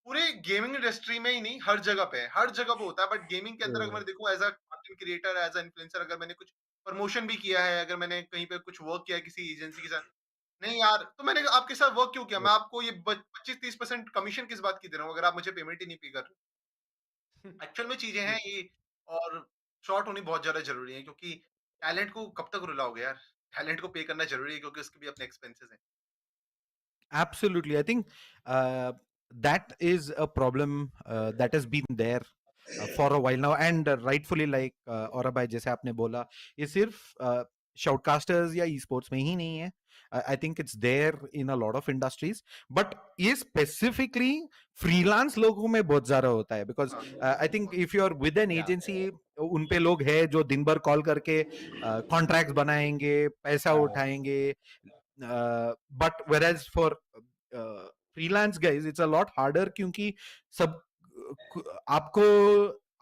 पूरे गेमिंग इंडस्ट्री में ही नहीं, हर जगह पे है. हर जगह पे होता है. बट गेमिंग के अंदर अगर मैं देखूं as a content creator, as a influencer, अगर मैंने कुछ प्रमोशन भी किया है, अगर मैंने कहीं पे कुछ वर्क किया है किसी एजेंसी के साथ, नहीं यार तो मैंने आपके साथ वर्क क्यों किया. मैं आपको ये 25-30% कमीशन किस बात की दे रहा हूँ अगर आप मुझे पेमेंट ही नहीं पे कर रहे. एक्चुअल में चीजें हैं ये. और शॉर्ट होनी बहुत ज्यादा जरूरी है क्योंकि टैलेंट को कब तक रुलाओगे यार. टैलेंट को पे करना जरूरी है क्योंकि उसके भी अपने एक्सपेंसेस हैं. Absolutely. I think that is a problem that has been there for a while now, and rightfully, like Aura bhai जैसे आपने बोला, ये सिर्फ shoutcasters या esports में ही नहीं है. I think it's there in a lot of industries, but ये specifically freelance लोगों में बहुत ज़्यादा होता है because I think if you're with an agency, उन पे लोग हैं जो दिन भर कॉल करके contracts बनाएंगे, पैसा उठाएंगे. But whereas for freelance guys it's a lot harder क्योंकि सब आपको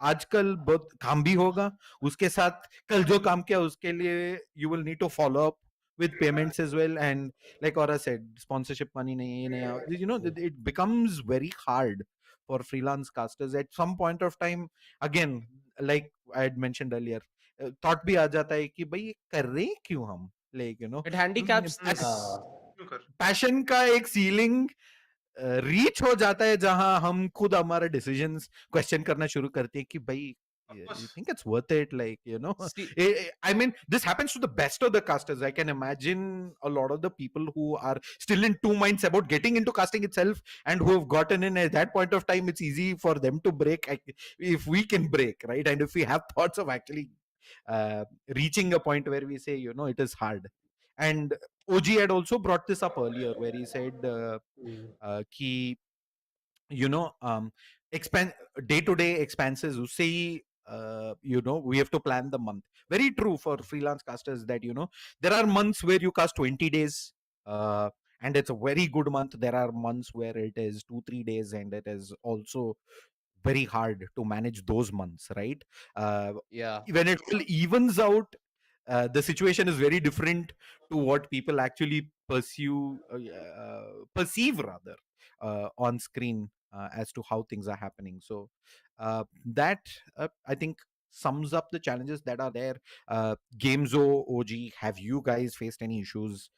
आजकल बहुत काम भी होगा, उसके साथ कल जो काम किया उसके लिए you will need to follow up with payments as well, and like Aura said, sponsorship money nahi, it becomes very hard for freelance casters at some point of time. Again, like I had mentioned earlier, thought भी आ जाता है कि भाई ये कर रहे हैं क्यों हम, like it handicaps पैशन का एक सीलिंग रीच हो जाता है जहां हम खुद हमारे डिसीजंस क्वेश्चन करना शुरू करते हैं कि भाई of Yeah, course. you think it's worth it? Like, See, I mean, this happens to the best of the casters. I can imagine a lot of the people who are still in two minds about getting into casting itself and who have gotten in at that point of time. It's easy for them to break if we can break, right? And if we have thoughts of actually reaching a point where we say, it is hard. And OG had also brought this up earlier where he said, key expense day to day expenses usse we have to plan the month. Very true for freelance casters that there are months where you cast 20 days, uh, and it's a very good month. There are months where it is 2-3 days, and it is also very hard to manage those months, right? uh, yeah. when it all evens out, the situation is very different to what people actually perceive rather on screen, as to how things are happening. So that I think sums up the challenges that are there. Gamezo, OG, have you guys faced any issues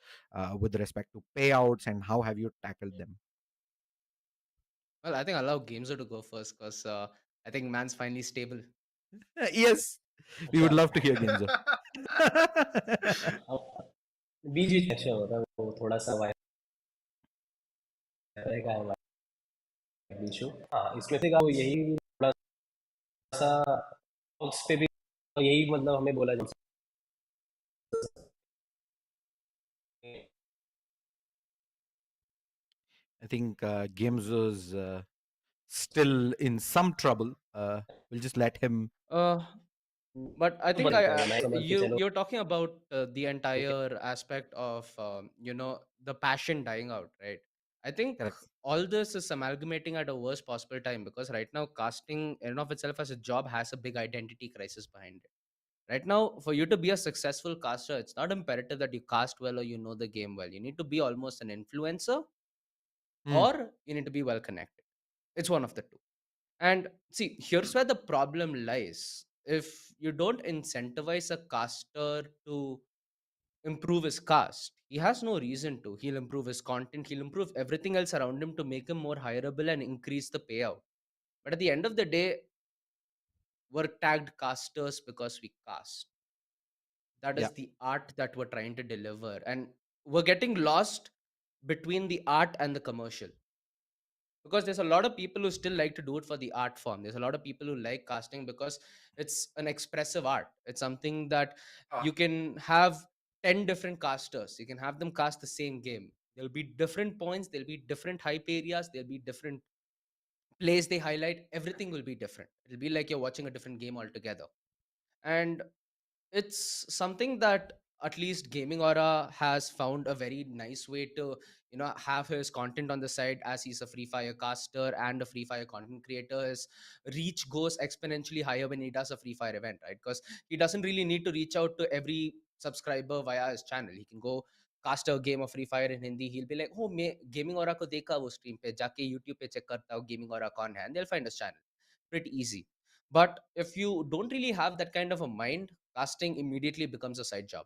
with respect to payouts, and how have you tackled them? Well, I think I'll allow Gamezo to go first because I think man's finally stable. Yes, we would अच्छा love to hear Gamezo. अब बीच बीच में अच्छा होता है वो थोड़ा सा viral का इशू। हाँ, इसमें से वो यही थोड़ा सा उस पे भी यही मतलब हमें बोला जा I think Gamezo's still in some trouble. We'll just let him. Uh, but I think बंद कर मैं समझ के चलो you're talking about the entire aspect of the passion dying out, right? I think Correct. all this is amalgamating at a worst possible time because right now casting in and of itself as a job has a big identity crisis behind it. Right now, for you to be a successful caster, it's not imperative that you cast well or you know the game well. You need to be almost an influencer Hmm. or you need to be well connected. It's one of the two. And see, here's where the problem lies. If you don't incentivize a caster to improve his cast, he has no reason to. He'll improve his content, he'll improve everything else around him to make him more hireable and increase the payout. But at the end of the day, we're tagged casters because we cast. That Yeah. is the art that we're trying to deliver. And we're getting lost between the art and the commercial because there's a lot of people who still like to do it for the art form. There's a lot of people who like casting because it's an expressive art. It's something that हाँ, you can have 10 different casters, you can have them cast the same game. There'll be different points, there'll be different hype areas, there'll be different plays they highlight. Everything will be different. It'll be like you're watching a different game altogether. And it's something that at least Gaming Aura has found a very nice way to have his content on the side. As he's a Free Fire caster and a Free Fire content creator, his reach goes exponentially higher when he does a Free Fire event, right? Because he doesn't really need to reach out to every subscriber via his channel. He can go cast a game of Free Fire in Hindi. He'll be like, oh, मैं Gaming Aura को देखा वो stream पे, जाके YouTube पे check करता हूँ Gaming Aura कौन है, and they'll find his channel. Pretty easy. But if you don't really have that kind of a mind, casting immediately becomes a side job.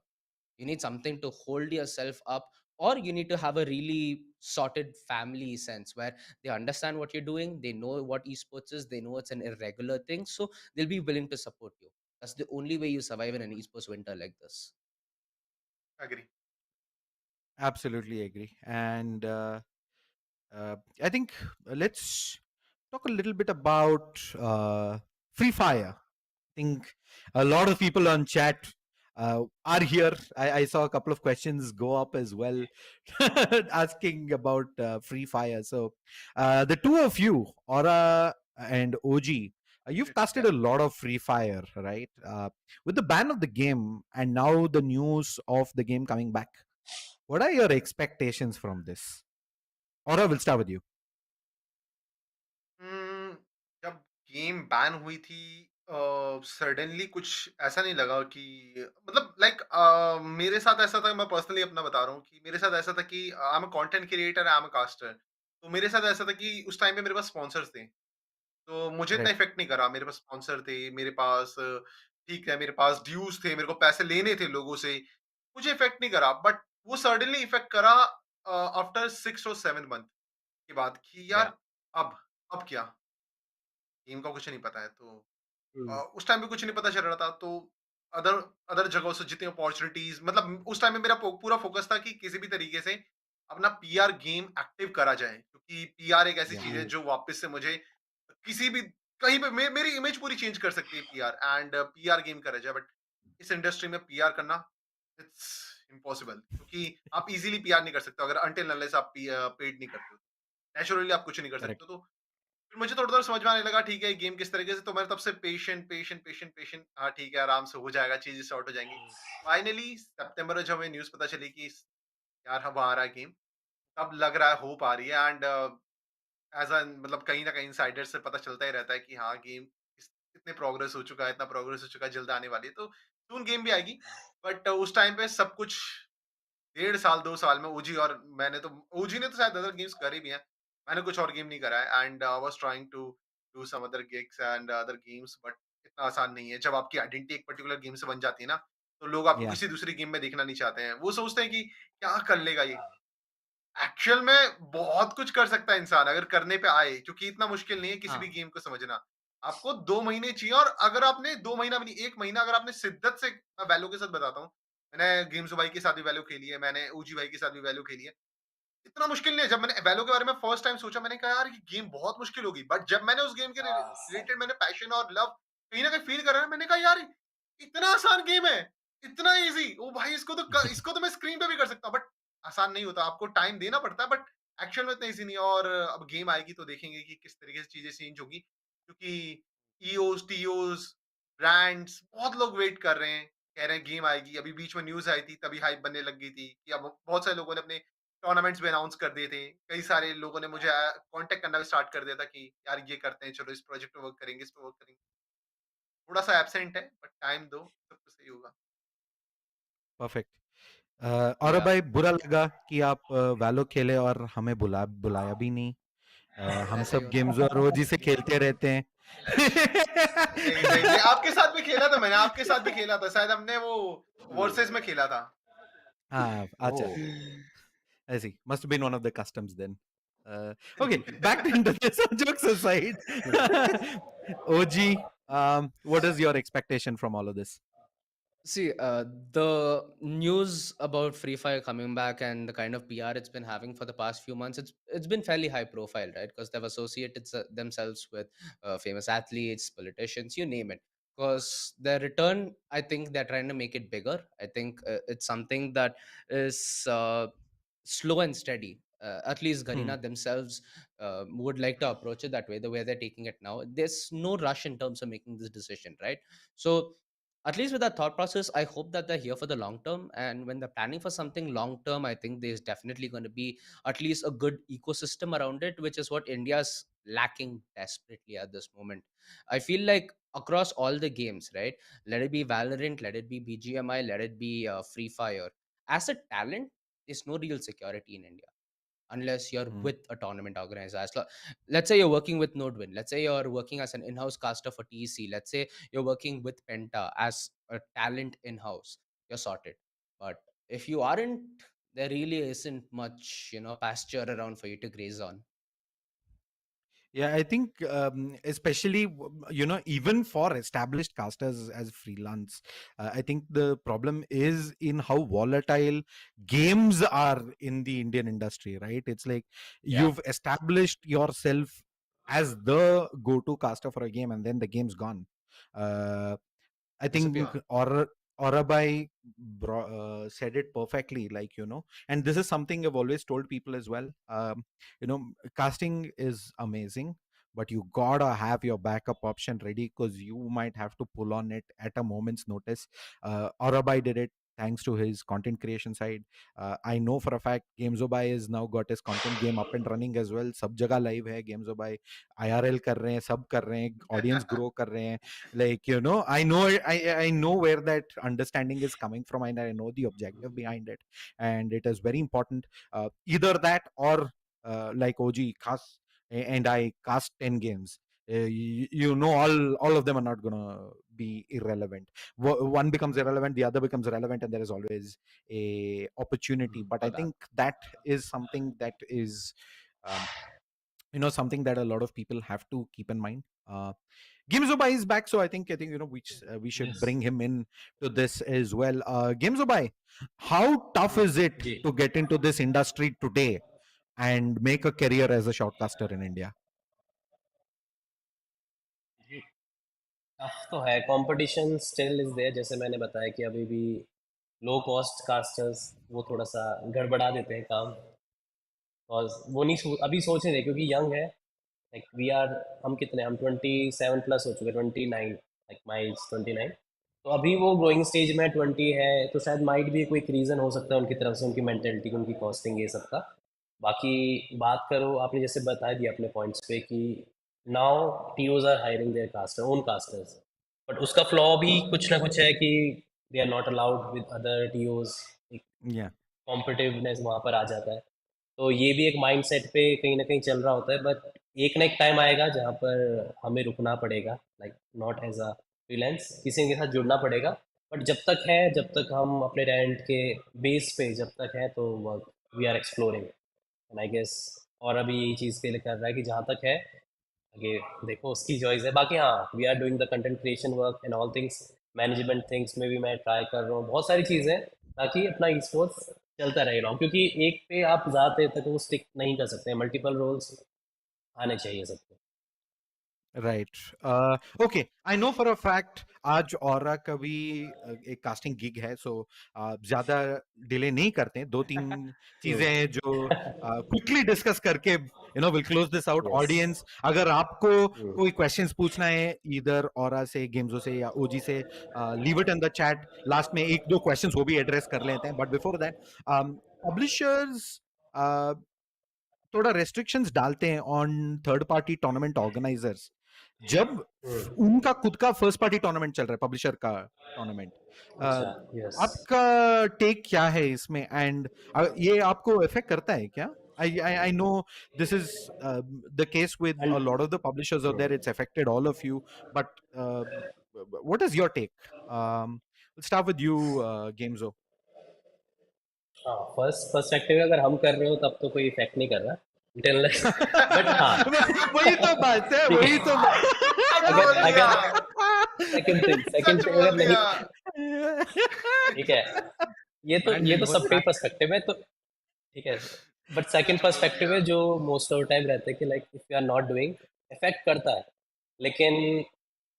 You need something to hold yourself up, or you need to have a really sorted family sense where they understand what you're doing, they know what esports is, they know it's an irregular thing, so they'll be willing to support you. That's the only way you survive in an esports winter like this. Agree. Absolutely agree. And I think let's talk a little bit about Free Fire. I think a lot of people on chat are here. I saw a couple of questions go up as well, asking about Free Fire. So, the two of you, Aura and OG, you've casted Yeah. a lot of Free Fire, right? With the ban of the game and now the news of the game coming back, what are your expectations from this? Aura, we'll start with you. जब game ban हुई थी, suddenly कुछ ऐसा नहीं लगा कि मतलब like मेरे साथ ऐसा था, मैं पर्सनली अपना बता रहा हूँ कि मेरे साथ ऐसा था कि I am a content creator, I am a caster. तो मेरे साथ ऐसा था कि उस टाइम पे मेरे पास स्पॉन्सर्स थे, तो मुझे इतना Right. इफेक्ट नहीं करा। मेरे पास स्पॉन्सर थे, मेरे पास ठीक है, मेरे पास ड्यूज थे, मेरे को पैसे लेने थे लोगों से, मुझे इफेक्ट नहीं करा। बट वो सडनली इफेक्ट करा आफ्टर 6 और 7 मंथ के बाद कि Yeah. यार अब अब क्या, गेम का कुछ नहीं पता है। तो उस टाइम पे कुछ नहीं पता चल रहा था, तो अदर अदर जगहों से जितनी अपॉर्चुनिटीज, मतलब उस टाइम में मेरा पूरा फोकस था कि किसी भी तरीके से अपना पीआर गेम एक्टिव करा जाए, क्योंकि पीआर एक ऐसी Yeah. चीज है जो वापस से मुझे किसी भी कहीं पे मेरी इमेज पूरी चेंज कर सकती है पीआर, एंड पीआर गेम करा जाए। बट इस इंडस्ट्री में पीआर करना इट्स इम्पॉसिबल, क्योंकि आप इजीली पीआर नहीं कर सकते अगर अनटिल अनलेस आप पेड नहीं करते हो। नेचुरली आप कुछ नहीं कर Correct. सकते हो। तो फिर मुझे थोड़ा-थोड़ा समझ में आने लगा, ठीक है, गेम किस तरीके से, तो मैं तब से पेशेंट, हाँ, ठीक है, आराम से हो जाएगा, चीज़ें सॉर्ट हो जाएँगी। फाइनली सितंबर में जब हमें न्यूज़ पता चली कि यार अब आ रहा है गेम, तब लग रहा है होप आ रही है, एंड एज़ अ मतलब कहीं न कहीं इनसाइडर से पता चलता ही रहता है कि हाँ, गेम इतने प्रोग्रेस हो चुका है, इतना प्रोग्रेस हो चुका है, जल्द आने वाली है, तो सून गेम भी आएगी। बट उस टाइम पे सब कुछ 1.5 साल 2 साल में ओजी, और मैंने तो ओजी ने तो शायद अदर गेम्स करे भी हैं। मैंने कुछ और गेम नहीं करा है, and I was trying to do some other gigs and other games, but इतना आसान नहीं है। जब आपकी आइडेंटिटी एक पर्टिकुलर गेम से बन जाती है ना, तो लोग आपको Yeah. किसी दूसरी गेम में देखना नहीं चाहते हैं। वो सोचते हैं कि क्या कर लेगा ये? एक्चुअल में बहुत कुछ कर सकता है इंसान अगर करने पे आए, क्योंकि इतना मुश्किल नहीं है किसी भी हाँ गेम को समझना। आपको 2 महीने चाहिए, और अगर आपने 2 महीना भी नहीं, 1 महीना अगर आपने शिद्दत से, मैं वैल्यू के साथ बताता हूँ, मैंने गेम्स भाई के साथ भी वैल्यू खेली है, मैंने ओजी भाई के साथ भी वैल्यू खेली है। इतना मुश्किल नहीं है। जब मैंने वैल्यू के बारे में फर्स्ट टाइम सोचा, मैंने कहा यार ये गेम बहुत मुश्किल होगी, बट जब मैंने उस गेम के रिलेटेड मैंने पैशन और लव कहीं ना कहीं फील करा, मैंने कहा यार इतना आसान गेम है, इतना इजी, ओ भाई इसको तो मैं स्क्रीन पे भी कर सकता हूँ। बट आसान नहीं होता, आपको टाइम देना पड़ता है, बट एक्चुअल में इतना इजी नहीं है। और अब गेम आएगी तो देखेंगे कि किस तरीके से चीजें चेंज होगी, क्योंकि ईओस टीओस ब्रांड्स बहुत लोग वेट कर रहे हैं, कह रहे हैं गेम आएगी। अभी बीच में न्यूज आई थी, तभी हाइप बनने लग गई थी कि अब बहुत सारे लोगों ने अपने टूर्नामेंट्स भी अनाउंस कर दिए थे। कई सारे लोगों ने मुझे कांटेक्ट करना भी स्टार्ट कर दिया था कि यार ये करते हैं, चलो इस प्रोजेक्ट पे वर्क करेंगे, इस पे वर्क करेंगे। थोड़ा-सा एब्सेंट है, बट टाइम दो, सब कुछ सही होगा। Perfect. और या भाई बुरा लगा कि आप वैलो खेले और हमें बुलाया भी नहीं। हम ऐसा ही सब होता है। गेम्स और रोजी से खेलते रहते हैं। नहीं, आपके साथ भी खेला था मैंने, आपके साथ भी खेला था। शायद हमने वो वर्सेस में खेला था। हाँ, अच्छा। ओह! I see. Must have been one of the customs then. Okay, back into this. Jokes aside, OG, what is your expectation from all of this? See, the news about Free Fire coming back and the kind of PR it's been having for the past few months, it's been fairly high profile, right? Because they've associated themselves with famous athletes, politicians, you name it. Because their return, I think they're trying to make it bigger. I think it's something that is slow and steady. At least Hmm. Garena themselves would like to approach it that way, the way they're taking it now. There's no rush in terms of making this decision, right? So at least with that thought process, I hope that they're here for the long term. And when they're planning for something long term, I think there's definitely going to be at least a good ecosystem around it, which is what India's lacking desperately at this moment. I feel like across all the games, right? Let it be Valorant, let it be BGMI, let it be Free Fire. As a talent, there's no real security in India unless you're Hmm. with a tournament organizer. Let's say you're working with Nodewin. Let's say you're working as an in-house caster for TEC. Let's say you're working with Penta as a talent in-house. You're sorted. But if you aren't, there really isn't much, pasture around for you to graze on. Yeah, I think especially even for established casters as freelance, I think the problem is in how volatile games are in the Indian industry. Right? It's like Yeah. you've established yourself as the go-to caster for a game, and then the game's gone. Uh, I think Disappear. Orabai said it perfectly. And this is something I've always told people as well. Casting is amazing, but you gotta have your backup option ready because you might have to pull on it at a moment's notice. Orabai did it thanks to his content creation side. I know for a fact Gamezo has now got his content game up and running as well. सब जगह live है Gamezo IRL कर रहे हैं, सब कर रहे हैं, audience grow कर रहे हैं. I know where that understanding is coming from, and I know the objective behind it, and it is very important. Either that or like OG cast and I cast 10 games. All of them are not gonna be irrelevant. One becomes irrelevant, the other becomes relevant, and there is always a opportunity. But I My bad. think that is something that is something that a lot of people have to keep in mind. Uh, Gamezo is back, so I think we should Yes. bring him in to this as well. Gamezo, how tough is it ji to get into this industry today and make a career as a shoutcaster in India? Tough तो है, competition still is there. जैसे मैंने बताया कि अभी भी low cost casters वो थोड़ा सा गड़बड़ा देते हैं काम, और वो नहीं अभी सोच नहीं रहे क्योंकि यंग है। लाइक वी आर, हम कितने, हम 27 प्लस हो चुके, 29, लाइक माई 29। तो अभी वो ग्रोइंग स्टेज में 20 है, तो शायद माइट भी कोई रीज़न हो सकता है उनकी तरफ से, उनकी मेंटेलिटी, उनकी कॉस्टिंग, ये सब का। बाकी बात करो, आपने जैसे बता दिया अपने पॉइंट्स पे कि now TOs are hiring their caster, own casters, but उसका फ्लॉ भी कुछ ना कुछ है कि they are not allowed with other TOs, Yeah. Competitiveness वहाँ पर आ जाता है। तो ये भी एक माइंडसेट पे कहीं ना कहीं चल रहा होता है, बट एक ना एक टाइम आएगा जहाँ पर हमें रुकना पड़ेगा, like not as a freelance, किसी के साथ जुड़ना पड़ेगा। बट जब तक है, जब तक हम अपने रेंट के बेस पे जब तक है, तो we are exploring, and I guess और अभी यही चीज़ के लिए कर रहा है कि जहाँ तक है आगे देखो उसकी चॉइस है। बाकी हाँ, we are doing the content creation work and all things, management things में भी मैं ट्राई कर रहा हूँ, बहुत सारी चीज़ें, ताकि अपना ई स्पोर्ट्स चलता रहे रहा, क्योंकि एक पे आप ज़्यादा देर तक वो स्टिक नहीं कर सकते, मल्टीपल रोल्स आने चाहिए सबको। Right. Okay, I know for a fact आज औरा का भी एक कास्टिंग गिग है, सो ज्यादा डिले नहीं करते हैं। 2-3 चीजें हैं जो क्विकली डिस्कस करके will close this out. Yes. Audience, अगर आपको कोई क्वेश्चंस पूछना है इधर औरा से, गेम्सो से या ओजी से, leave it in the chat. Last में 1-2 क्वेश्चंस वो भी एड्रेस कर लेते हैं, बट बिफोर दैट पब्लिशर्स थोड़ा रेस्ट्रिक्शंस डालते हैं on third party tournament organisers जब उनका खुद का फर्स्ट पार्टी टूर्नामेंट चल रहा है, पब्लिशर का टूर्नामेंट। अच्छा। यस। आपका टेक क्या है इसमें, एंड ये आपको इफेक्ट करता है क्या? I know this is the case with a lot of the publishers out there. It's affected all of you, but what is your take? Let's start with you, Gamezo. हाँ, first perspective अगर हम कर रहे हो तब तो कोई effect नहीं कर रहा, बट हाँ वही तो बात है, ठीक वही तो अब अगर बोल दिया, अगर सेकंड सच थिंग बोल अगर नहीं, दिया। ठीक है, ये तो सबका ही पर्सपेक्टिव है, तो ठीक है। बट सेकंड पर्सपेक्टिव है जो मोस्ट ऑफ द टाइम रहता है कि like if you are not doing, affect करता है, लेकिन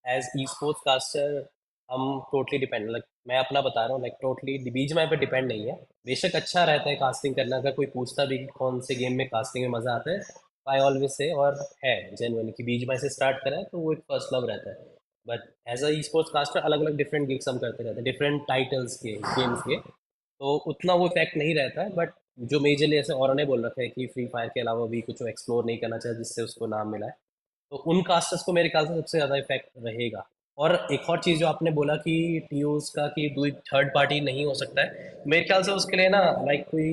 एज ई स्पोर्ट्स कास्टर हम टोटली डिपेंड, लाइक मैं अपना बता रहा हूँ, लाइक टोटली बीच में पे डिपेंड नहीं है। बेशक अच्छा रहता है कास्टिंग करना, अगर कोई पूछता भी कि कौन से गेम में कास्टिंग में मज़ा आता है, आई ऑलवेज से, और है जेन्युइन कि बीच में से स्टार्ट करा है तो वो एक फर्स्ट लव रहता है। But as a esports caster अलग अलग डिफरेंट गिग्स हम करते रहते हैं, डिफरेंट टाइटल्स के गेम्स के, तो उतना वो इफेक्ट नहीं रहता है। बट जो मेजरली ऐसे और ने बोल रखा है कि फ्री फायर के अलावा भी कुछ एक्सप्लोर नहीं करना चाहिए जिससे उसको नाम मिला है, तो उन कास्टर्स को मेरे ख्याल से सबसे ज़्यादा इफेक्ट रहेगा। और एक और चीज़ जो आपने बोला कि टीओज का कि कोई थर्ड पार्टी नहीं हो सकता है, मेरे ख्याल से उसके लिए ना लाइक कोई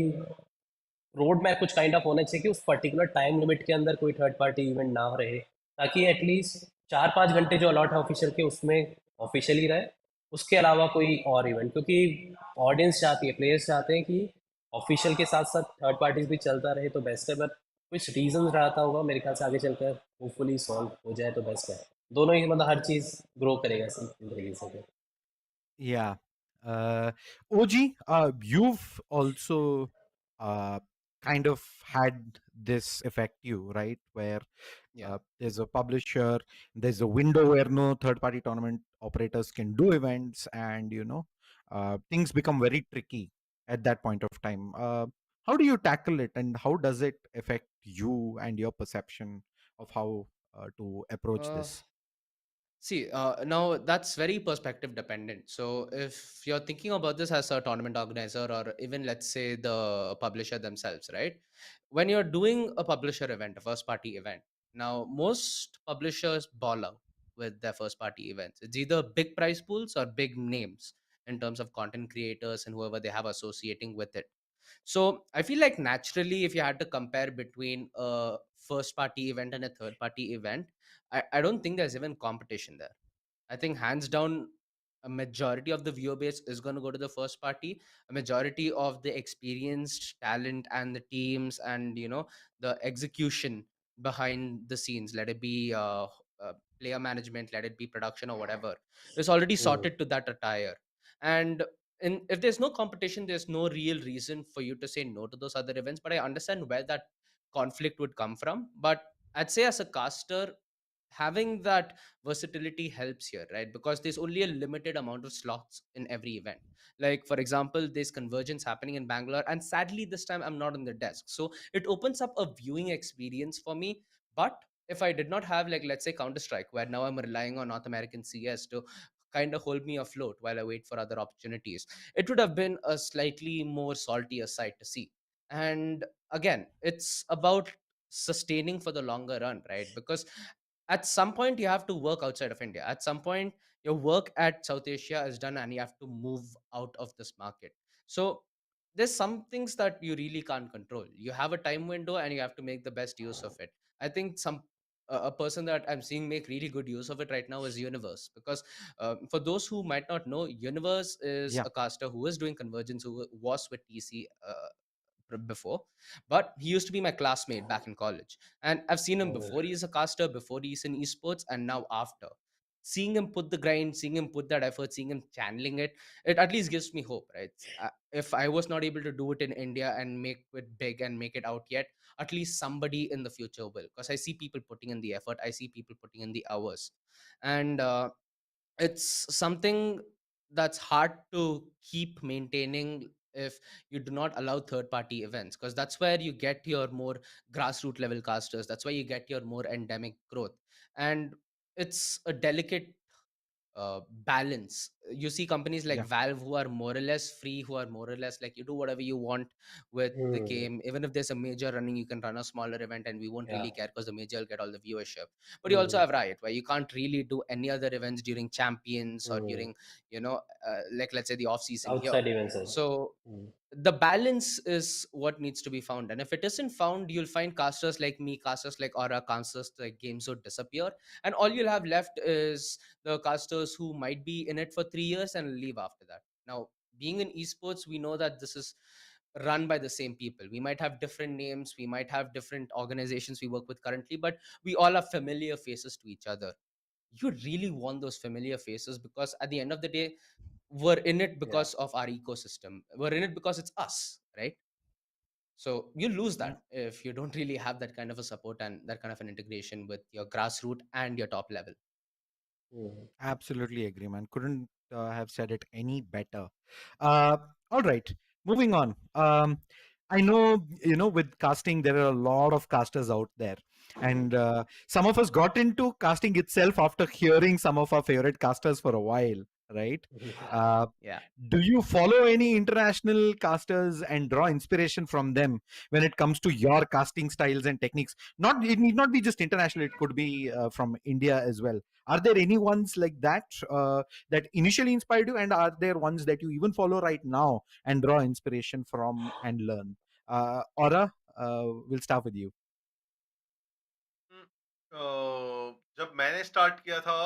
रोड मैप कुछ काइंड ऑफ होना चाहिए कि उस पर्टिकुलर टाइम लिमिट के अंदर कोई थर्ड पार्टी इवेंट ना रहे, ताकि एटलीस्ट 4-5 घंटे जो अलॉट है ऑफिशियल के उसमें ऑफिशियली रहे, उसके अलावा कोई और इवेंट, क्योंकि ऑडियंस चाहती है, प्लेयर्स चाहते हैं कि ऑफिशियल के साथ साथ थर्ड पार्टीज भी चलता रहे तो बेस्ट है। बट कुछ रीजन रहता होगा, मेरे ख्याल से आगे चलकर होपफुली सॉल्व हो जाए तो बेस्ट है। दोनों ही मतलब हर चीज़ ग्रो करेगा इस तरीके से फिर। Yeah. OG, you've also uh, kind of had this affect you, right? Where Yeah. there's a publisher, there's a window where no third-party tournament operators can do events, and things become very tricky at that point of time. How do you tackle it, and how does it affect you and your perception of how to approach Uh, this? See, now that's very perspective dependent. So, if you're thinking about this as a tournament organizer, or even let's say the publisher themselves, right? When you're doing a publisher event, a first party event, now most publishers ball out with their first party events. It's either big prize pools or big names in terms of content creators and whoever they have associating with it. So I feel like naturally, if you had to compare between a first party event and a third party event, I don't think there's even competition there. I think hands down, a majority of the viewer base is going to go to the first party. A majority of the experienced talent and the teams and the execution behind the scenes, let it be player management, let it be production or whatever, is already Mm. sorted to that attire. And if there's no competition, there's no real reason for you to say no to those other events. But I understand where that conflict would come from. But I'd say as a caster, having that versatility helps here, right? Because there's only a limited amount of slots in every event. Like for example, there's convergence happening in Bangalore, and sadly this time I'm not on the desk, so it opens up a viewing experience for me. But if I did not have, like, let's say Counter Strike, where now I'm relying on North American CS to kind of hold me afloat while I wait for other opportunities, it would have been a slightly more saltier sight to see. And again, it's about sustaining for the longer run, right? Because at some point you have to work outside of India. At some point your work at South Asia is done and you have to move out of this market. So there's some things that you really can't control. You have a time window and you have to make the best use of it. I think a person that I'm seeing make really good use of it right now is Universe, because for those who might not know, Universe is Yeah. a caster who is doing convergence, who was with TC before, but he used to be my classmate back in college, and I've seen him Oh. before he's a caster, before he's in esports, and now after. Seeing him put the grind, seeing him put that effort, seeing him channeling it, it at least gives me hope, right? If I was not able to do it in India and make it big and make it out yet, at least somebody in the future will, because I see people putting in the effort, I see people putting in the hours. And it's something that's hard to keep maintaining if you do not allow third party events, because that's where you get your more grassroots level casters, that's where you get your more endemic growth. And it's a delicate balance. You see companies like Yeah. Valve who are more or less free, who are more or less like, you do whatever you want with the Mm. game. Even if there's a major running, you can run a smaller event and we won't Yeah. really care because the major will get all the viewership. But you also Mm. have Riot, where you can't really do any other events during champions or Mm. during, like let's say the off season here. Outside events as well. So Mm. the balance is what needs to be found, and if it isn't found, you'll find casters like me, casters like Aura, casters like Gamezo disappear, and all you'll have left is the casters who might be in it for 3 years and leave after that. Now, being in esports, we know that this is run by the same people. We might have different names, we might have different organizations we work with currently, but we all have familiar faces to each other. You really want those familiar faces, because at the end of the day, we're in it Yeah. because of our ecosystem, we're in it because it's us, right? So you lose Yeah. that if you don't really have that kind of a support and that kind of an integration with your grassroots and your top level. Mm. Absolutely agree, man. Couldn't have said it any better. Uh, all right, moving on. I know, with casting, there are a lot of casters out there. And some of us got into casting itself after hearing some of our favorite casters for a while, right? Uh, Yeah. do you follow any international casters and draw inspiration from them when it comes to your casting styles and techniques? Not, it need not be just international, it could be from India as well. Are there any ones like that that initially inspired you, and are there ones that you even follow right now and draw inspiration from and learn? Aura, we'll start with you. हम्म, जब मैंने start किया था,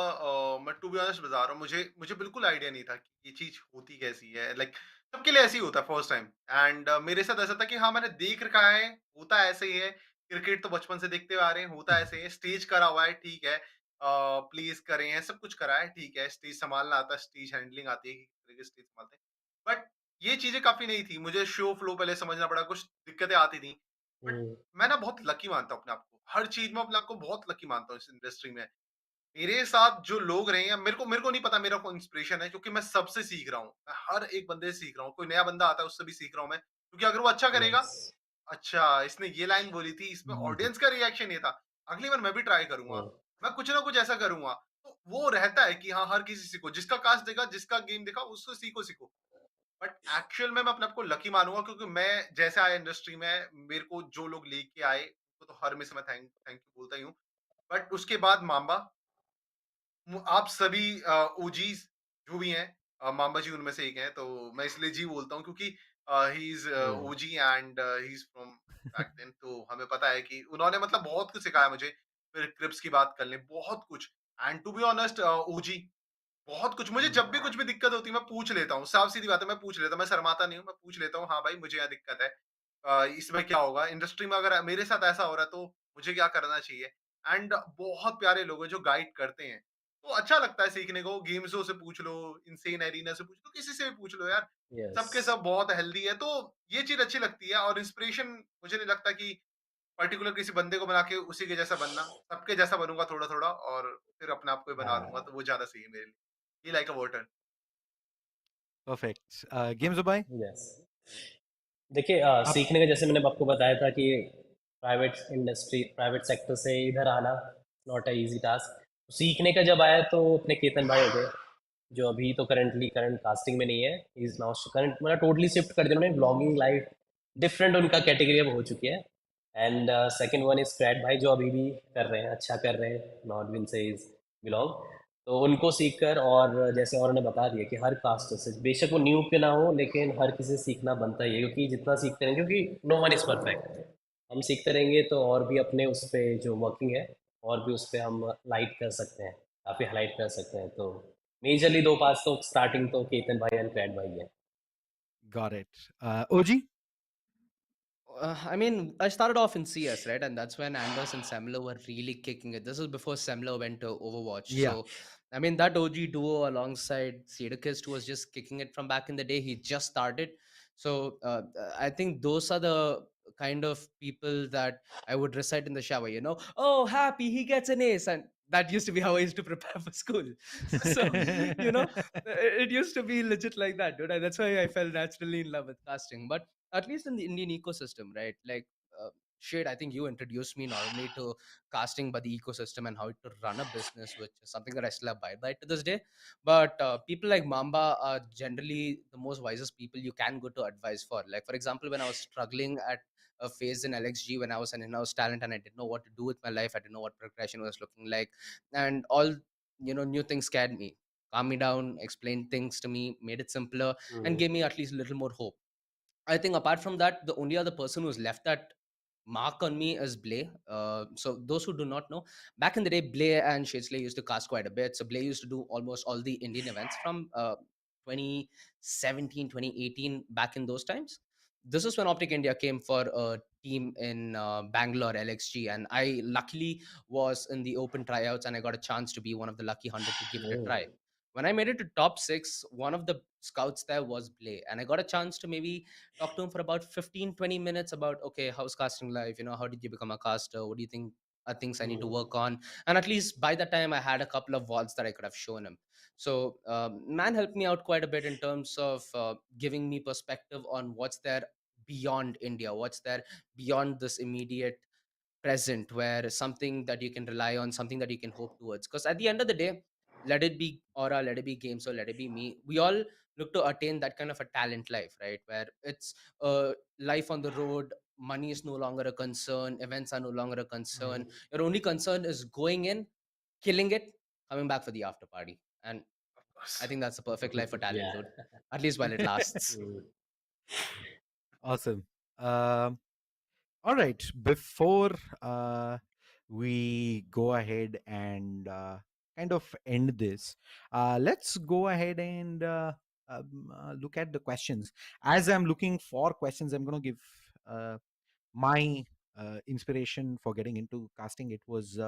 मैं to be honest बता रहा हूँ, मुझे मुझे बिल्कुल आइडिया नहीं था कि ये चीज होती कैसी है। लाइक सबके लिए ऐसे ही होता है फर्स्ट टाइम। एंड मेरे साथ ऐसा था कि हाँ, मैंने देख रखा है, होता ऐसे ही है। क्रिकेट तो बचपन से देखते हुए आ रहे हैं, होता ऐसे ही है। स्टेज करा हुआ है, ठीक है। प्लेस करे हैं, सब कुछ करा है, ठीक है। स्टेज संभालना आता है, स्टेज हैंडलिंग आती है कि किस तरीके से स्टेज संभालते हैं। बट ये चीजें काफी नहीं थी, मुझे शो फ्लो पहले समझना पड़ा, कुछ दिक्कतें आती थी। But Mm. मैं ना बहुत लकी मानता हूँ अपने आप को, हर चीज में अपने आप को बहुत लकी मानता हूँ इस इंडस्ट्री में। मेरे साथ जो लोग रहे हैं, मेरे को नहीं पता मेरा कौन इंस्पिरेशन है, क्योंकि मैं सबसे सीख रहा हूँ। मैं हर एक बंदे से सीख रहा हूँ। कोई नया बंदा आता है, उससे भी सीख रहा हूँ मैं, क्योंकि अगर वो अच्छा करेगा, Yes. अच्छा इसने ये लाइन बोली थी, इसमें Mhm. ऑडियंस का रिएक्शन ये था, अगली बार मैं भी ट्राई करूंगा, Mm. मैं कुछ ना कुछ ऐसा करूंगा। तो वो रहता है कि हाँ, हर किसी सीखो, जिसका कास्ट देखा, जिसका गेम देखा, उससे सीखो सीखो। बट एक्चुअल में मैं अपने आप को लकी मानूंगा, क्योंकि मैं जैसे आया इंडस्ट्री में, मेरे को जो लोग लेके आए, उनको तो हर में से मैं थैंक थैंक यू बोलता ही हूँ। बट उसके बाद माम्बा, आप सभी ओजीज जो भी हैं, माम्बा जी उनमें से एक हैं, तो मैं इसलिए जी बोलता हूँ, क्योंकि he is Mm. OG and he is from back then. तो हमें पता है कि उन्होंने मतलब बहुत कुछ सिखाया मुझे। फिर क्रिप्स की बात कर लें, बहुत कुछ। एंड टू बी ऑनेस्ट, ओजी बहुत कुछ, मुझे जब भी कुछ भी दिक्कत होती है, मैं पूछ लेता हूँ, साफ सीधी बात है, मैं पूछ लेता हूँ, मैं शर्माता नहीं हूँ, मैं पूछ लेता हूँ, हाँ भाई मुझे यहाँ दिक्कत है, इसमें क्या होगा, इंडस्ट्री में अगर मेरे साथ ऐसा हो रहा है तो मुझे क्या करना चाहिए। एंड बहुत प्यारे लोग हैं जो गाइड करते हैं। तो अच्छा लगता है सीखने को। गेम्सो से पूछ लो, इनसेन एरिना से पूछ लो, किसी से भी पूछ लो यार, यस। सबके सब बहुत हेल्दी है। तो ये चीज अच्छी लगती है। और इंस्पिरेशन मुझे नहीं लगता कि पर्टिकुलर किसी बंदे को बना के उसी के जैसा बनना, सबके जैसा बनूंगा थोड़ा थोड़ा, और फिर अपने आप को ही बना लूंगा, हाँ। तो वो ज्यादा सही है मेरे लिए। ये लाइक अ वाटर। परफेक्ट। गेम्स भाई, यस। देखिए आप। सीखने का जैसे मैंने आपको बताया था कि प्राइवेट सेक्टर से इधर आना नॉट अ इजी टास्क। सीखने का जब आया तो अपने केतन भाई हो गए, जो अभी तो करंट कास्टिंग में नहीं है। इज नाउ करंट मतलब टोटली शिफ्ट कर दिया उन्होंने, ब्लॉगिंग लाइफ डिफरेंट उनका कैटेगरी अब हो चुकी है। And second one is CRED भाई, जो अभी भी कर रहे हैं, अच्छा कर रहे हैं, नॉट विन से इज बिलोंग। तो उनको सीख कर, और जैसे और ने बता दिया कि हर कास्ट से बेशक वो न्यू के ना हो, लेकिन हर किसी से सीखना बनता ही है, क्योंकि जितना सीखते रहेंगे, क्योंकि नो वन इज़ परफेक्ट। हम सीखते रहेंगे तो और भी अपने उस पे जो वर्किंग है, और भी उस पे हम लाइट कर सकते हैं, काफ़ी हाईलाइट कर सकते हैं। तो मेजरली दो पास तो स्टार्टिंग तो केतन भाई एंड क्रैड भाई है। Got it. OG. I mean, I started off in CS, right? And that's when Anders and Semler were really kicking it. This is before Semler went to Overwatch. Yeah. So, I mean, that OG duo alongside ShaDeSLaYeR was just kicking it from back in the day. He just started. So, I think those are the kind of people that I would recite in the shower, you know? Oh, happy, he gets an ace. And that used to be how I used to prepare for school. So, you know, it used to be legit like that, dude. And that's why I fell naturally in love with casting. But at least in the Indian ecosystem, right? Like, Shade, I think you introduced me not only to casting, but the ecosystem and how to run a business, which is something that I still abide by to this day. But people like Mamba are generally the most wisest people you can go to advice for. Like, for example, when I was struggling at a phase in LXG, when I was an in-house talent and I didn't know what to do with my life, I didn't know what progression was looking like, and all, new things scared me. Calm me down, explained things to me, made it simpler, and gave me at least a little more hope. I think apart from that, the only other person who's left that mark on me is Blay. So those who do not know, back in the day, Blay and ShaDeSLaYeR used to cast quite a bit. So Blay used to do almost all the Indian events from 2017, 2018, back in those times. This is when Optic India came for a team in Bangalore, LXG. And I luckily was in the open tryouts and I got a chance to be one of the lucky 100 to give it a try. When I made it to top six, one of the scouts there was Blay. And I got a chance to maybe talk to him for about 15-20 minutes about, okay, how's casting life, how did you become a caster, what do you think are things I need to work on. And at least by the time I had a couple of vaults that I could have shown him. So man helped me out quite a bit in terms of giving me perspective on what's there beyond India, what's there beyond this immediate present, where something that you can rely on, something that you can hope towards. Because at the end of the day, let it be Aura, let it be Games, or let it be me, we all look to attain that kind of a talent life, right? Where it's life on the road, money is no longer a concern, events are no longer a concern. Your only concern is going in, killing it, coming back for the after party. And I think that's the perfect life for talent, Yeah. dude. At least while it lasts. Awesome. Um, all right. Before we go ahead and kind of end this, let's go ahead and look at the questions. As I'm looking for questions, I'm going to give my inspiration for getting into casting. It was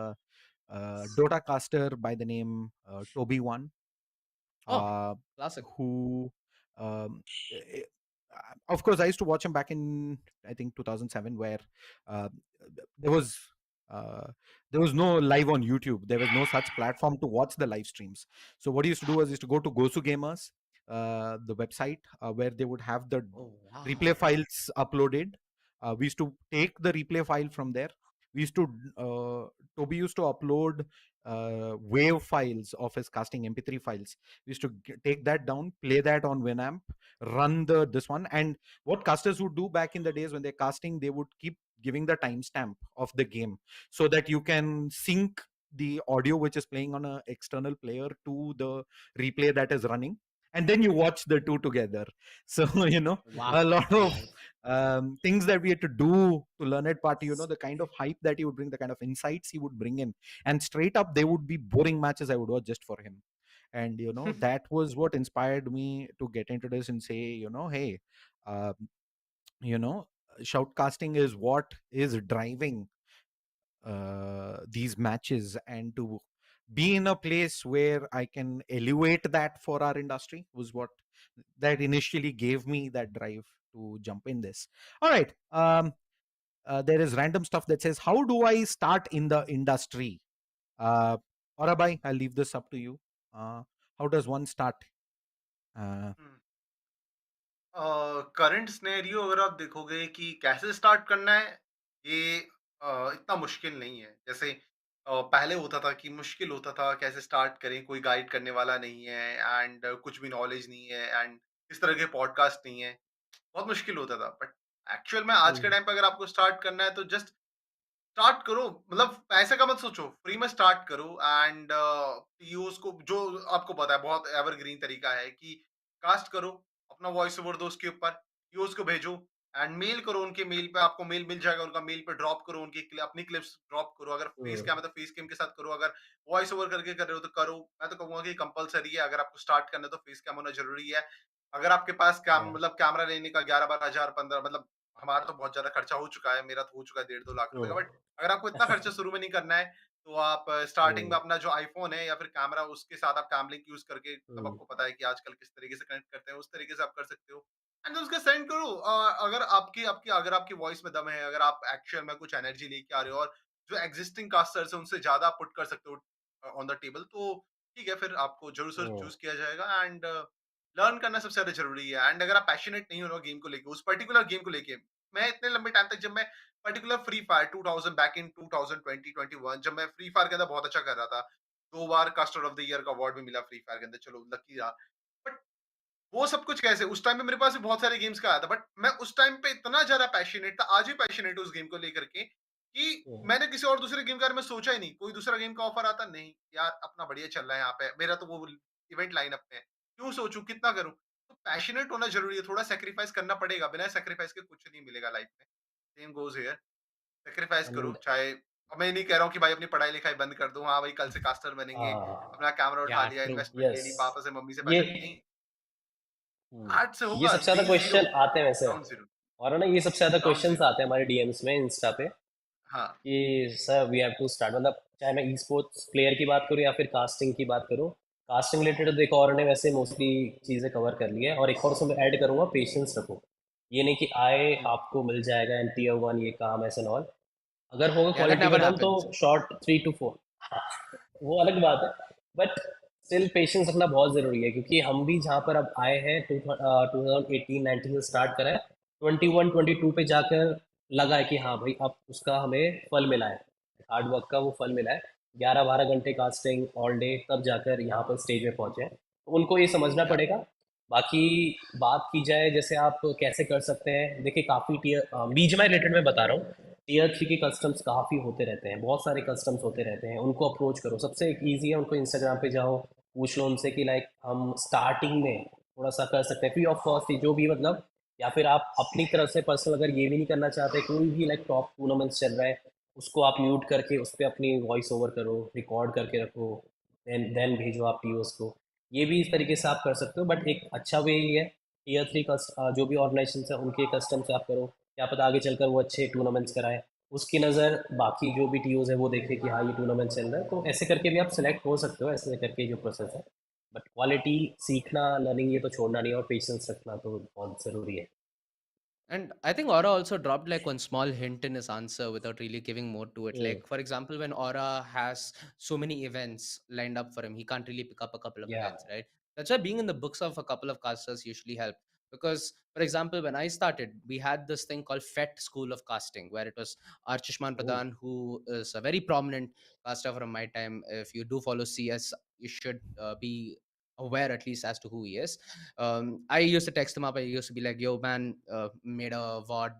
Dota caster by the name Toby One, Oh, uh, classic. who, um, eh, of course, I used to watch him back in, I think, 2007, where uh, there was. Uh, there was no live on YouTube. There was no such platform to watch the live streams. So what he used to do was he used to go to Gosu Gamers, the website where they would have the Oh, replay wow. files uploaded. We used to take the replay file from there. We used to Toby used to upload wave files of his casting MP3 files. We used to take that down, play that on Winamp, run this one. And what casters would do back in the days when they're casting, they would keep giving the timestamp of the game so that you can sync the audio which is playing on an external player to the replay that is running, and then you watch the two together. So Wow. a lot of Nice. things that we had to do to learn it part, the kind of hype that he would bring, the kind of insights he would bring in, and straight up they would be boring matches I would watch just for him. And that was what inspired me to get into this and say, hey, um, you know shoutcasting is what is driving these matches and to be in a place where I can elevate that for our industry was what that initially gave me that drive to jump in this. All right. There is random stuff that says, how do I start in the industry? Orabai, I'll leave this up to you. How does one start? Uh, current scenario अगर आप देखोगे कि कैसे start करना है, ये इतना मुश्किल नहीं है। जैसे पहले होता था कि मुश्किल होता था कैसे स्टार्ट करें, कोई गाइड करने वाला नहीं है एंड कुछ भी नॉलेज नहीं है एंड इस तरह के पॉडकास्ट नहीं है, बहुत मुश्किल होता था। बट एक्चुअल में आज के हम्म, टाइम पे अगर आपको स्टार्ट करना है तो जस्ट स्टार्ट करो, मतलब पैसे का मत सोचो, फ्री में स्टार्ट करो एंड यूज को जो आपको पता है बहुत एवरग्रीन तरीका है कि कास्ट करो, अपना वॉइस ओवर दो उसके ऊपर, यूज को भेजो एंड मेल करो उनके मेल पे, आपको मेल मिल जाएगा उनका, मेल पे ड्रॉप करो उनकी अपनी क्लिप्स ड्रॉप करो। अगर फेस हम्म, कैम है तो फेस कैम के साथ करो, अगर वॉइस ओवर करके कर रहे हो तो करो। मैं तो कहूंगा कि कंपलसरी है, अगर आपको स्टार्ट करना है तो फेस कैम होना जरूरी है। अगर आपके पास कैम yeah, मतलब कैमरा लेने का 11-12 हजार 15, मतलब हमारा तो बहुत ज्यादा खर्चा हो चुका है, मेरा तो हो चुका है 1.5-2 लाख रुपए का। हम्म, बट अगर आपको इतना खर्चा शुरू में नहीं करना है, तो आप स्टार्टिंग में हम्म, अपना जो आईफ़ोन है या फिर कैमरा, उसके साथ आप कैम लिंक यूज़ करके, मतलब हम्म, आपको पता है कि आजकल किस तरीके से कनेक्ट करते हैं, उस तरीके से आप कर सकते हो एंड उसका सेंड करो। अगर आपकी आपकी अगर आपकी वॉइस में दम है, अगर आप एक्चुअल में कुछ एनर्जी लेके आ रहे हो और जो एक्जिस्टिंग कास्टर्स हैं उनसे ज़्यादा पुट कर सकते हो ऑन द टेबल, तो ठीक है, फिर आपको ज़रूर से हम्म, चूज़ किया जाएगा एंड लर्न करना सबसे ज़्यादा ज़रूरी है। एंड अगर आप पैशनेट नहीं हो ना गेम को लेके, उस पर्टिकुलर गेम को लेके, मैं इतने लंबे टाइम तक, जब मैं particular free fire 2000 back in 2020-21, जब मैं फ्री फायर के अंदर बहुत अच्छा कर रहा था, 2 बार कास्टर ऑफ द ईयर का अवार्ड भी मिला फ्री फायर के अंदर, चलो लकी रहा। बट वो सब कुछ कैसे, उस टाइम पे मेरे पास भी बहुत सारे गेम्स का आया था, बट मैं उस टाइम पे इतना ज़्यादा पैशनेट था, आज भी पैशनेट हूँ उस गेम को लेकर के, कि हम्म, मैंने किसी और दूसरे गेम के बारे में सोचा ही नहीं। कोई दूसरा गेम का ऑफर आता, नहीं यार अपना बढ़िया चल रहा है यहाँ पे, मेरा तो वो इवेंट लाइनअप में है, क्यों सोचूं, कितना करूं। तो पैशनेट होना जरूरी है, थोड़ा सेक्रीफाइस करना पड़ेगा, बिना सेक्रीफाइस के कुछ नहीं मिलेगा लाइफ में। सेम गोज हियर, सेक्रीफाइस करो, and चाहे, अब मैं नहीं कह रहा हूँ कि भाई अपनी पढ़ाई लिखाई बंद कर दूं, हाँ भाई कल से कास्टर बनेंगे, अपना कैमरा उठा Yeah, लिया, true. इन्वेस्टमेंट ले yes, ली, पापा से मम्मी से ये पैसे नहीं। आज से ये होगा सबसे ज्यादा डे जीरो, क्वेश्चन आते हैं वैसे, ग्राउंड जीरो, और ना ये सबसे ज्यादा ग्राउंड क्वेश्चंस जीरो। आते हैं हमारे डीएम्स में इंस्टा पे हाँ। कि sir we have to start, मतलब चाहे मैं ई स्पोर्ट्स प्लेयर की बात करूँ या फिर कास्टिंग की बात करूँ। कास्टिंग रिलेटेड देखो और ने वैसे मोस्टली चीज़ें कवर कर ली है, और एक और उसमें ऐड करूँगा, पेशेंस रखो। ये नहीं कि आए आपको मिल जाएगा एन टीयर वन ये काम ऐसे नॉल, अगर होगा Yeah, that क्वालिटी never का दम तो happens. शॉर्ट 3 to 4, वो अलग बात है। बट स्टिल पेशेंस रखना बहुत ज़रूरी है, क्योंकि हम भी जहाँ पर अब आए हैं 2018-19 से स्टार्ट करा है, 21-22 पे जाकर लगा है कि हाँ भाई अब उसका हमें फल मिला है, हार्ड वर्क का वो फल मिला है। 11-12 घंटे कास्टिंग ऑल डे, तब जाकर यहाँ पर स्टेज में पहुँचे हैं, तो उनको ये समझना Yeah. पड़ेगा। बाकी बात की जाए जैसे आप कैसे कर सकते हैं, देखिए काफ़ी टीयर बीजीएमआई रिलेटेड मैं बता रहा हूँ, टीयर 3 के कस्टम्स काफ़ी होते रहते हैं, बहुत सारे कस्टम्स होते रहते हैं, उनको अप्रोच करो। सबसे ईजी है, उनको इंस्टाग्राम पे जाओ, पूछ लो उनसे कि लाइक हम स्टार्टिंग में थोड़ा सा कर सकते हैं फ्री ऑफ कॉस्ट, जो भी मतलब, या फिर आप अपनी तरफ से पर्सनल अगर ये भी नहीं करना चाहते, कोई भी लाइक टॉप टूर्नामेंट्स चल रहा है उसको आप म्यूट करके उस पर अपनी वॉइस ओवर करो, रिकॉर्ड करके रखो, देन भेजो आप टीओस को। ये भी इस तरीके से आप कर सकते हो, बट एक अच्छा वे ये है, टीयर 3 जो भी ऑर्गेनाइजेशन है उनके कस्टम से आप करो, क्या पता आगे चलकर वो अच्छे टूर्नामेंट्स कराएं, उसकी नज़र बाकी जो भी टीओज है वो देखे कि हाँ ये टूर्नामेंट चल रहा है, तो ऐसे करके भी आप सिलेक्ट हो सकते हो, ऐसे करके जो प्रोसेस है। बट क्वालिटी सीखना, लर्निंग ये तो छोड़ना नहीं है, और पेशेंस रखना तो बहुत ज़रूरी है। And I think Aura also dropped like one small hint in his answer without really giving more to it. Mm, Like, for example, when Aura has so many events lined up for him, he can't really pick up a couple of yeah. events, right? That's why being in the books of a couple of casters usually help. Because, for example, when I started, we had this thing called FET School of Casting, where it was Archishman Oh. Pradhan, who is a very prominent caster from my time. If you do follow CS, you should be aware at least as to who he is. I used to text him up. I used to be like, "Yo, man, made a VOD,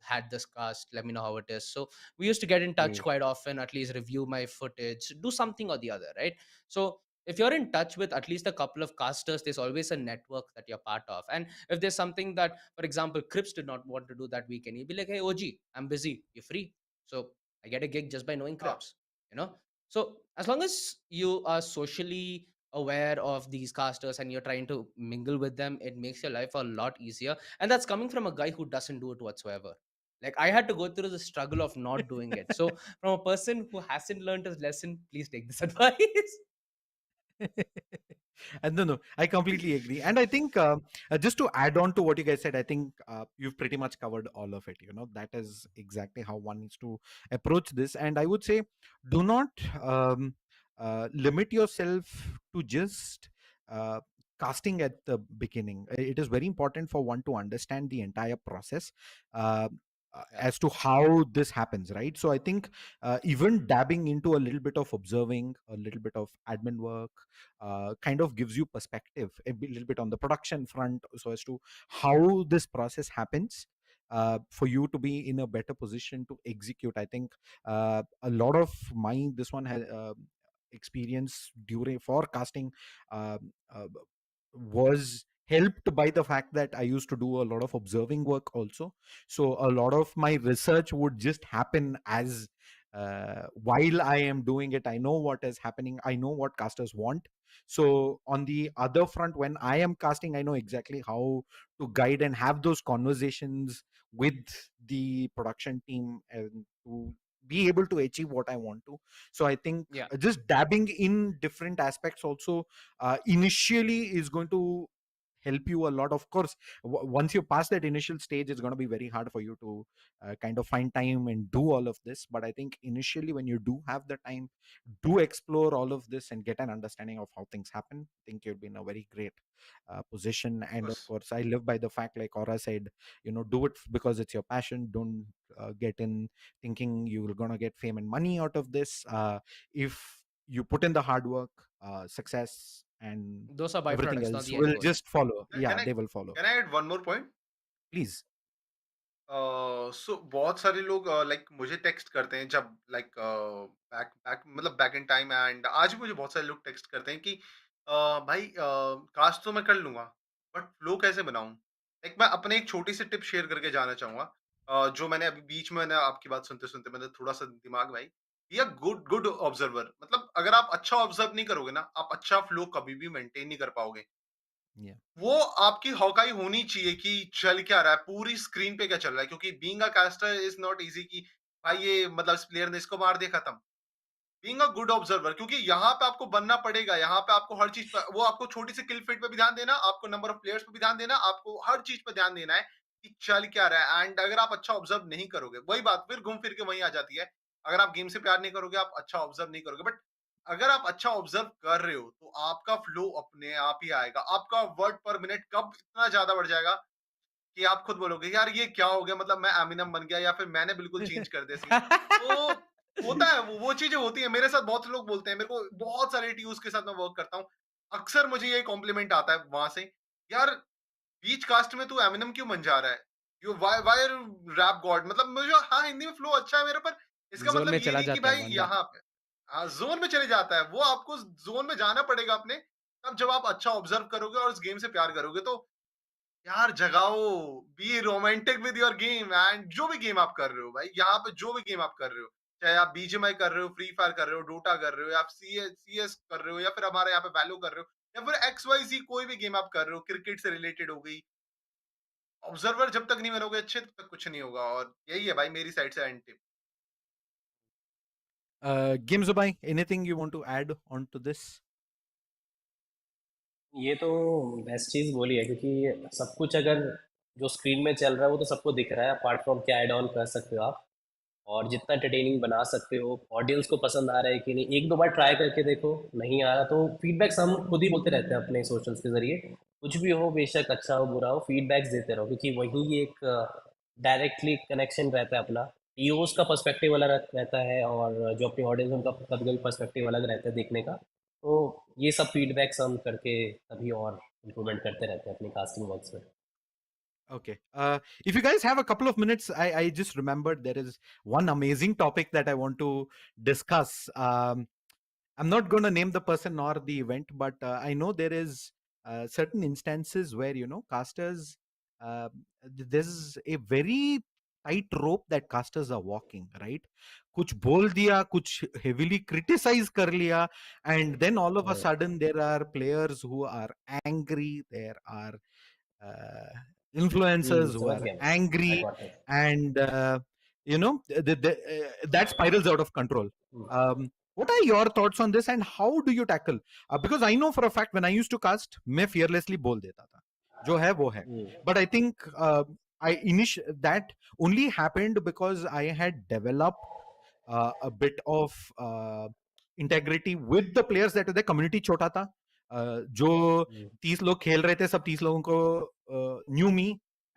had this cast. Let me know how it is." So we used to get in touch Mm, quite often. At least review my footage, do something or the other, right? So if you're in touch with at least a couple of casters, there's always a network that you're part of. And if there's something that, for example, Crips did not want to do that weekend, you'd be like, "Hey, OG, I'm busy. You're free." So I get a gig just by knowing हाँ। Crips, you know. So as long as you are socially aware of these casters and you're trying to mingle with them, it makes your life a lot easier. And that's coming from a guy who doesn't do it whatsoever. Like I had to go through the struggle of not doing it. So from a person who hasn't learned his lesson, please take this advice. And no, I completely agree. And I think just to add on to what you guys said, I think you've pretty much covered all of it. That is exactly how one needs to approach this. And I would say, do not um, limit yourself to just uh, casting at the beginning. It is very important for one to understand the entire process. Uh, Yeah. as to how this happens, right? So I think even dabbing into a little bit of observing, a little bit of admin work, kind of gives you perspective little bit on the production front, so as to how this process happens, for you to be in a better position to execute. I think a lot of my this one has experience during forecasting uh, uh, was helped by the fact that I used to do a lot of observing work also. So a lot of my research would just happen as while I am doing it. I know what is happening, I know what casters want. So on the other front, when I am casting, I know exactly how to guide and have those conversations with the production team, and to be able to achieve what I want to. So I think Yeah. just dabbing in different aspects also initially is going to help you a lot. Of course, once you pass that initial stage, it's going to be very hard for you to kind of find time and do all of this. But I think initially, when you do have the time, do explore all of this and get an understanding of how things happen. I think you'll be in a very great position. And of course. course, I live by the fact, like Aura said, do it because it's your passion. Don't get in thinking you're going to get fame and money out of this. If you put in the hard work, success and Those are everything byproducts, not else the end will goal. just follow. Can Yeah, I they will follow. can I add one more point? Please. सो बहुत सारे लोग like मुझे text करते हैं जब like back back मतलब back in time and आज भी मुझे बहुत सारे लोग टेक्स्ट करते हैं कि भाई कास्ट तो मैं कर लूंगा बट फ्लो कैसे बनाऊं। लाइक मैं अपने एक छोटी सी टिप शेयर करके जाना चाहूंगा। जो मैंने अभी बीच में मैंने आपकी बात सुनते सुनते मैंने थोड़ा सा दिमाग भाई be a good good observer. मतलब अगर आप अच्छा ऑब्जर्व नहीं करोगे ना आप अच्छा फ्लो कभी भी मेंटेन नहीं कर पाओगे। Yeah. वो आपकी हॉकाई होनी चाहिए कि चल क्या रहा है, पूरी स्क्रीन पे क्या चल रहा है, क्योंकि being a caster is not easy कि भाई ये मतलब इस प्लेयर ने इसको मार दिया खत्म। बीइंग अ गुड ऑब्जर्वर, क्योंकि यहाँ पे आपको बनना पड़ेगा, यहाँ पे आपको हर चीज पे वो आपको छोटी सी किल फीड पे भी ध्यान देना, आपको नंबर ऑफ प्लेयर्स पे भी ध्यान देना, आपको हर चीज पे ध्यान देना है कि चल क्या रहा है। एंड अगर आप अच्छा ऑब्जर्व नहीं करोगे, वही बात फिर घूम फिर के वहीं आ जाती है। अगर आप गेम से प्यार नहीं करोगे, आप अच्छा ऑब्जर्व नहीं करोगे। बट अगर आप अच्छा ऑब्जर्व कर रहे हो तो आपका फ्लो अपने आप ही आएगा। आपका वर्ड पर मिनट कब इतना ज्यादा बढ़ जाएगा कि आप खुद बोलोगे यार ये क्या हो गया, मतलब मैं एमिनम बन गया या फिर मैंने बिल्कुल चेंज कर दिया सीन। तो होता है, वो चीजें होती है। मेरे साथ बहुत लोग बोलते हैं, मेरे को बहुत सारे टीयूज के साथ मैं वर्क करता हूँ, अक्सर मुझे ये कॉम्प्लीमेंट आता है वहां से, यार बीच कास्ट में तू एमिनम क्यों बन जा रहा है, यू वाई रैप गॉड। मतलब मुझे हाँ हिंदी में फ्लो अच्छा है मेरे, पर इसका जोन मतलब में ये चला नहीं कि जाता है भाई बंदा। यहाँ पे हाँ जोन में चले जाता है। वो आपको जोन में जाना पड़ेगा अपने, तब जब आप अच्छा ऑब्जर्व करोगे और उस गेम से प्यार करोगे। तो यार जगाओ, be romantic with your game. And जो भी गेम आप कर रहे हो भाई, यहाँ पे जो भी गेम आप कर रहे हो, चाहे आप बीजीएमआई कर रहे हो, फ्री फायर कर रहे हो, डोटा कर रहे हो, या आप सीएस कर रहे हो, या फिर हमारे यहाँ पे वैल्यू कर रहे हो, या फिर एक्स वाई जी कोई भी गेम आप कर रहे हो, क्रिकेट से रिलेटेड हो गई, ऑब्जर्वर जब तक नहीं बनोगे अच्छे तब तक कुछ नहीं होगा। और यही है भाई मेरी साइड से and tip. Gamezo bhai, anything you want to add on to this? ये तो बेस्ट चीज़ बोली है, क्योंकि सब कुछ अगर जो स्क्रीन में चल रहा है वो तो सबको दिख रहा है, अपार्ट फ्रॉम क्या ऐड ऑन कर सकते हो आप और जितना एंटरटेनिंग बना सकते हो, ऑडियंस को पसंद आ रहा है कि नहीं, एक दो बार ट्राई करके देखो, नहीं आ रहा तो फीडबैक्स हम खुद ही बोलते रहते हैं अपने सोशल्स के ज़रिए। कुछ भी हो, बेशक अच्छा हो बुरा हो, फीडबैक्स देते रहो, क्योंकि वही एक डायरेक्टली कनेक्शन रहता है अपना। ईओस का पर्सपेक्टिव अलग रहता है और जो अपनी ऑडियंस उनका कभी कभी पर्सपेक्टिव अलग रहता है देखने का। तो ये सब फीडबैक्स हम करके तभी और इम्प्रूवमेंट करते रहते हैं अपनी कास्टिंग वर्क्स में। Okay. If you guys have a couple of minutes, I just remembered there is one amazing topic that I want to discuss. I'm not going to name the person nor the event, but I know there is certain instances where casters. Uh, there's a very tight rope that casters are walking, right? कुछ बोल दिया, कुछ heavily criticize कर लिया, and then all of a sudden there are players who are angry. There are influencers who समझ are गया मैं. I angry, got it. and that spirals out of control. What are your thoughts on this, and how do you tackle? Because I know for a fact when I used to cast, मैं fearlessly बोल देता था, जो है वो है. But I think that only happened because I had developed a bit of integrity with the players that the community छोटा था. जो 30 लोग खेल रहे थे, सब 30 लोगों को knew me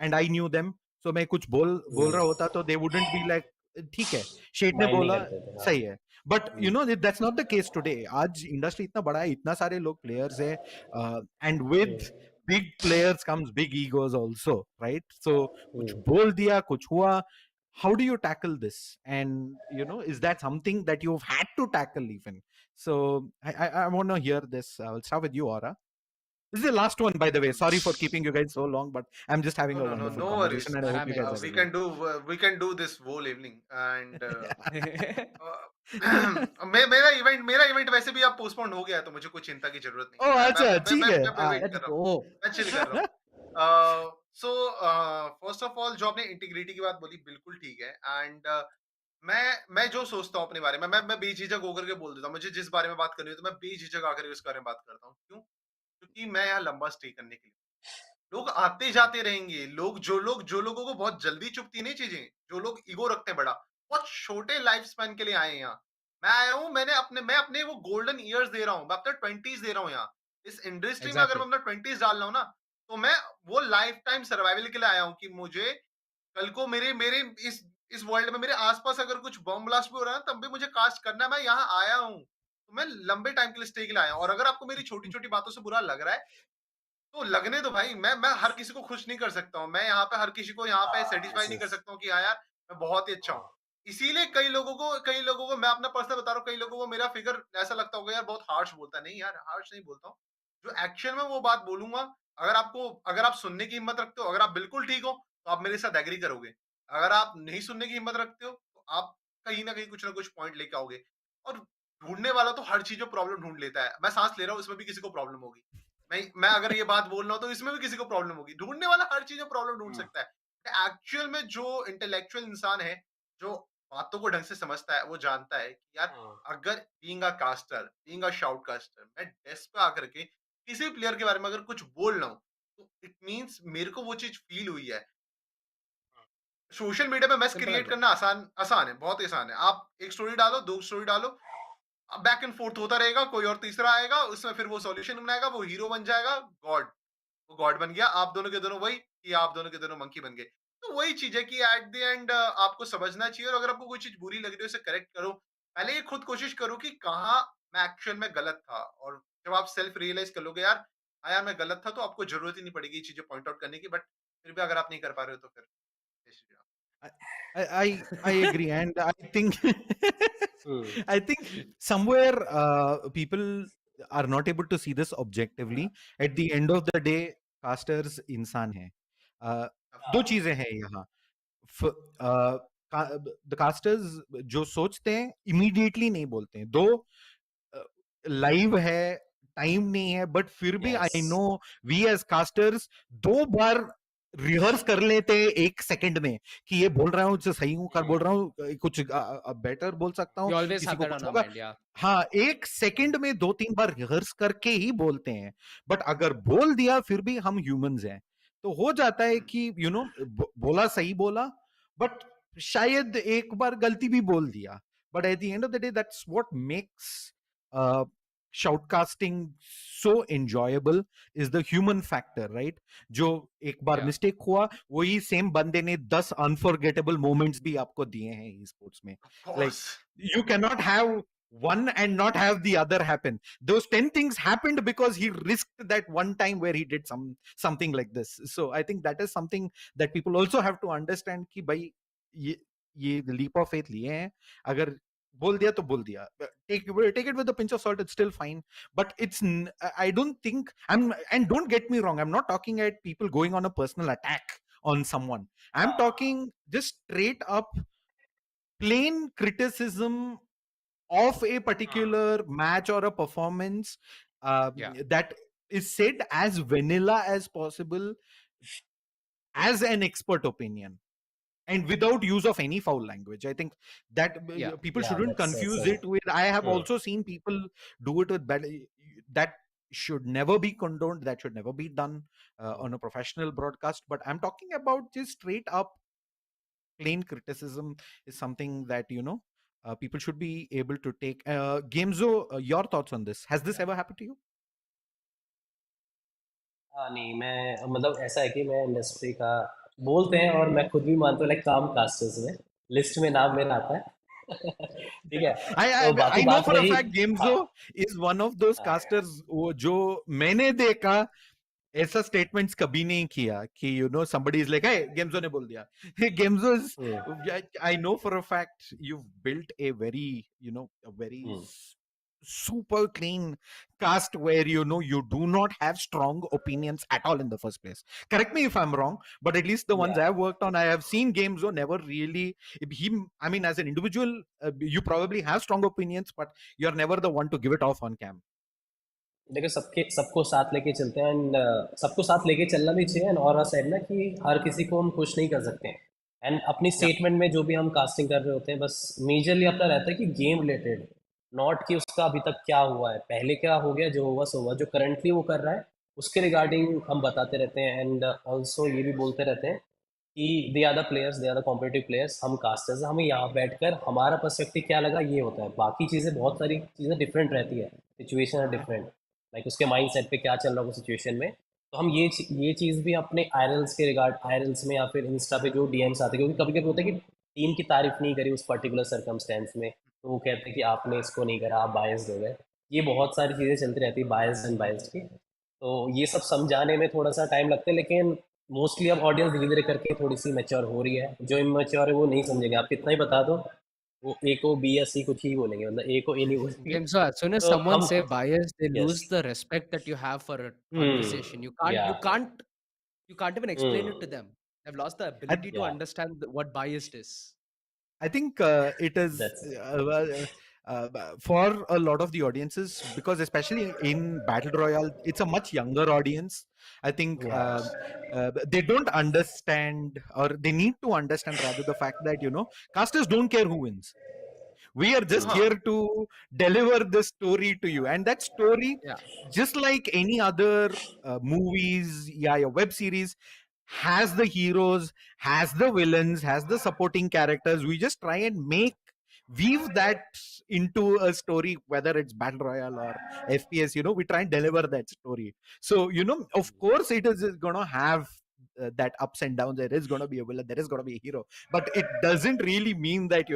and I knew them. So मैं कुछ बोल रहा होता तो they wouldn't be like ठीक है, शेड ने Mind नहीं बोला करते थे. हाँ. सही है. But that's not the case today. आज इंडस्ट्री इतना बड़ा है, इतना सारे लोग प्लेयर्स है, and with big players comes big egos also, right? So कुछ बोल दिया, कुछ हुआ. How do you tackle this? And is that something that you've had to tackle even? So I want to hear this. I'll start with you, Aura. This is the last one, by the way. Sorry for keeping you guys so long, but I'm just having a wonderful No worries. conversation, and I hope you guys are We can do this whole evening and मेरा event वैसे भी अब postpone हो गया है, तो मुझे कोई चिंता की जरूरत नहीं Oh, है. अच्छा, ठीक है. मैं वेट कर रहा हूँ, मैं चिल कर रहा हूँ. सो फर्स्ट ऑफ ऑल, जो आपने इंटीग्रिटी की बात बोली बिल्कुल ठीक है. एंड मैं जो सोचता हूँ अपने बारे में, मैं बेझिझक होकर के बोल देता हूँ. मुझे जिस बारे में बात करनी है तो मैं बेझिझक आकर के उस बारे में बात करता हूँ. क्यों? क्योंकि मैं यहाँ लंबा स्टे करने के लिए. लोग आते जाते रहेंगे. जो लोगों को बहुत जल्दी चुभती नहीं चीजें, जो लोग ईगो रखते हैं बड़ा, बहुत छोटे लाइफ स्पैन के लिए आए हैं यहाँ. मैं आया हूँ, मैं अपने वो गोल्डन ईयर्स दे रहा हूँ, मैं अपने 20s दे रहा हूँ यहाँ. इस इंडस्ट्री में अगर मैं अपना 20s डाल रहा हूँ ना, तो मैं वो लाइफ टाइम सर्वाइवल के लिए आया हूँ कि मुझे कल को मेरे मेरे इस वर्ल्ड में मेरे आसपास अगर कुछ बॉम्ब ब्लास्ट भी हो रहा है, तब भी मुझे कास्ट करना है. मैं यहाँ आया हूँ, तो मैं लंबे टाइम के लिए स्टे के लिए आया हूँ. और अगर आपको मेरी छोटी छोटी बातों से बुरा लग रहा है, तो लगने दो भाई. मैं हर किसी को खुश नहीं कर सकता हूँ. मैं यहाँ पे हर किसी को यहाँ पे सेटिस्फाई नहीं कर सकता हूँ कि हाँ यार मैं बहुत ही अच्छा हूँ. इसीलिए कई लोगों को मैं अपना पर्सनल बता रहा हूँ, कई लोगों को मेरा फिगर ऐसा लगता होगा यार बहुत हार्श बोलता है. नहीं यार, हार्श नहीं बोलता हूँ. जो एक्शन में वो बात बोलूंगा, अगर आप सुनने की हिम्मत रखते हो, अगर आप बिल्कुल ठीक हो, तो आप मेरे साथ एग्री करोगे. अगर आप नहीं सुनने की हिम्मत रखते हो, तो आप कहीं ना कहीं कुछ ना कुछ पॉइंट लेके आओगे. और ढूंढने वाला तो हर चीज में प्रॉब्लम ढूंढ लेता है. मैं सांस ले रहा हूँ, इसमें भी किसी को प्रॉब्लम होगी. मैं अगर ये बात बोल रहा हूँ, तो इसमें भी किसी को प्रॉब्लम होगी. ढूंढने वाला हर चीज में प्रॉब्लम ढूंढ सकता है. एक्चुअल में जो इंटेलेक्चुअल इंसान है, जो बातों को ढंग से समझता है, वो जानता है कि यार अगर being a caster, being a shoutcaster, मैं डेस्क पे आकर के किसी प्लेयर के बारे में अगर कुछ बोल रहा हूँ, तो इट मींस मेरे को वो चीज फील हुई है. सोशल मीडिया पे मैस क्रिएट करना आसान है, बहुत आसान है. आप एक स्टोरी डालो, 2 स्टोरी डालो, बैक एंड फोर्थ होता रहेगा. कोई और तीसरा आएगा, उसमें फिर वो सॉल्यूशन बनाएगा, वो हीरो बन जाएगा, गॉड. वो गॉड बन गया. आप दोनों के दोनों वही, कि आप दोनों के दोनों मंकी बन गए. तो वही चीज है कि एट द एंड आपको समझना चाहिए. और अगर आपको कोई चीज बुरी लग रही है, उसे करेक्ट करो. पहले ये खुद कोशिश करो कि कहाँ मैं एक्चुअल में गलत था. और जब आप सेल्फ रियलाइज कर लोगे यार हाँ यार मैं गलत था, तो आपको जरूरत ही नहीं पड़ेगी ये चीजें पॉइंट आउट करने की. बट फिर भी अगर आप नहीं कर पा रहे हो, तो फिर I agree, and I think I think somewhere people are not able to see this objectively. At the end of the day, casters इंसान हैं. दो चीजें हैं यहाँ. The casters जो सोचते हैं immediately नहीं बोलते हैं. दो लाइव है, टाइम नहीं है, बट फिर भी I know we as casters 2 बार रिहर्स कर लेते हैं 1 सेकंड में कि ये बोल रहा हूँ जो सही हूँ, कर बोल रहा हूँ, कुछ बेटर बोल सकता हूँ, किसी को कुछ होगा. हाँ, 1 सेकंड में 2-3 बार रिहर्स करके ही बोलते हैं. बट अगर बोल दिया, फिर भी हम ह्यूमंस हैं, तो हो जाता है कि बोला सही बोला, बट शायद एक बार गलती भी बोल दिया. But at the end of the day that's what makes shoutcasting so enjoyable is the human factor, right? जो एक बार मिस्टेक हुआ, वही सेम बंदे ने 10 unforgettable moments भी आपको दिए हैं esports में. Like you cannot have one and not have the other happen. Those 10 things happened because he risked that one time where he did something like this. So I think that is something that people also have to understand कि भाई ये leap of faith लिए हैं. अगर बोल दिया तो बोल दिया. Take it with a pinch of salt. It's still fine. But I don't think and don't get me wrong. I'm not talking at people going on a personal attack on someone. I'm talking just straight up plain criticism of a particular match or a performance that is said as vanilla as possible. as an expert opinion and without use of any foul language. I think that Yeah. people Yeah, shouldn't that's confuse so. it with. I have Hmm. also seen people do it with bad. That should never be condoned. That should never be done on a professional broadcast. But I'm talking about just straight up plain criticism is something that people should be able to take. Gamezo, your thoughts on this? Has this ever happened to you? हाँ नहीं, मैं मतलब ऐसा है कि मैं industry का बोलते हैं और मैं खुद भी मानता हूँ, लाइक काम कास्टर्स में लिस्ट में नाम मेरा आता है। ठीक है, I तो बाकी I know बात for a रही। fact हाँ Gamezo is one of those हाँ casters जो मैंने देखा ऐसा स्टेटमेंट्स कभी नहीं किया कि somebody is like, hey, Gamezo ने बोल दिया. Gamezo is, hmm I know for a fact you've built a very a very hmm super clean cast where you do not have strong opinions at all in the first place. Correct me if I'm wrong, but at least the ones या I've worked on, I have seen Gamezo never really him. I mean, as an individual, you probably have strong opinions, but you're never the one to give it off on cam. देखो, सबको साथ लेके चलते हैं and सबको साथ लेके चलना भी चाहिए। एंड और साइड ना कि हर किसी को हम खुश नहीं कर सकते हैं। एंड अपनी Yeah. स्टेटमेंट में जो भी हम कास्टिंग कर रहे होते हैं, बस मेजरली अपना रहता है कि गेम रिलेटेड, नॉट कि उसका अभी तक क्या हुआ है, पहले क्या हो गया, जो हुआ सो हुआ, जो करंटली वो कर रहा है उसके रिगार्डिंग हम बताते रहते हैं। एंड ऑल्सो ये भी बोलते रहते हैं कि they are the players, they are the competitive players, हम कास्टर्स, हमें यहाँ बैठकर हमारा पर्सपेक्टिव क्या लगा ये होता है। बाकी चीज़ें, बहुत सारी चीज़ें डिफरेंट रहती है, सिचुएशन है डिफरेंट, लाइक उसके माइंड सेट पे क्या चल रहा है वो सिचुएशन में। तो हम ये चीज़ भी अपने आयरल्स के रिगार्ड, आयरल्स में या फिर इंस्टा पे जो डीएम्स आते हैं, क्योंकि कभी कभी होता है कि टीम की तारीफ नहीं करी उस पर्टिकुलर सर्कमस्टेंस में, तो वो कहते हैं कि आपने इसको नहीं करा, आप बायस्ड हो गए। ये बहुत सारी चीज़ें चलती रहती है बायस्ड एंड बायस्ड की। तो ये सब समझाने में थोड़ा सा टाइम लगता है, लेकिन मोस्टली अब ऑडियंस धीरे धीरे करके थोड़ी सी मैच्योर हो रही है। जो इमेच्योर है वो नहीं समझेंगे, आप कितना ही बता दो, वो ए को बी या सी कुछ ही बोलेंगे, मतलब ए को ए नहीं बोलेंगे। Game, so as soon as तो someone हम say bias, they yes lose the respect that you have for a conversation. हम्म या You can't even explain it to them. They've lost the I, ability to या understand what biased is. I think it is that's for a lot of the audiences, because especially in Battle Royale, it's a much younger audience. I think या they don't understand, or they need to understand rather, the fact that casters don't care who wins. We are just हाँ here to deliver the story to you, and that story, Yeah. just like any other movies, yeah, your web series, has the heroes, has the villains, has the supporting characters. We just try and weave that into a story, whether it's battle royale or FPS. We try and deliver that story. So of course it is gonna have that ups and downs. There is gonna be a villain, there is gonna be a hero, but it doesn't really mean that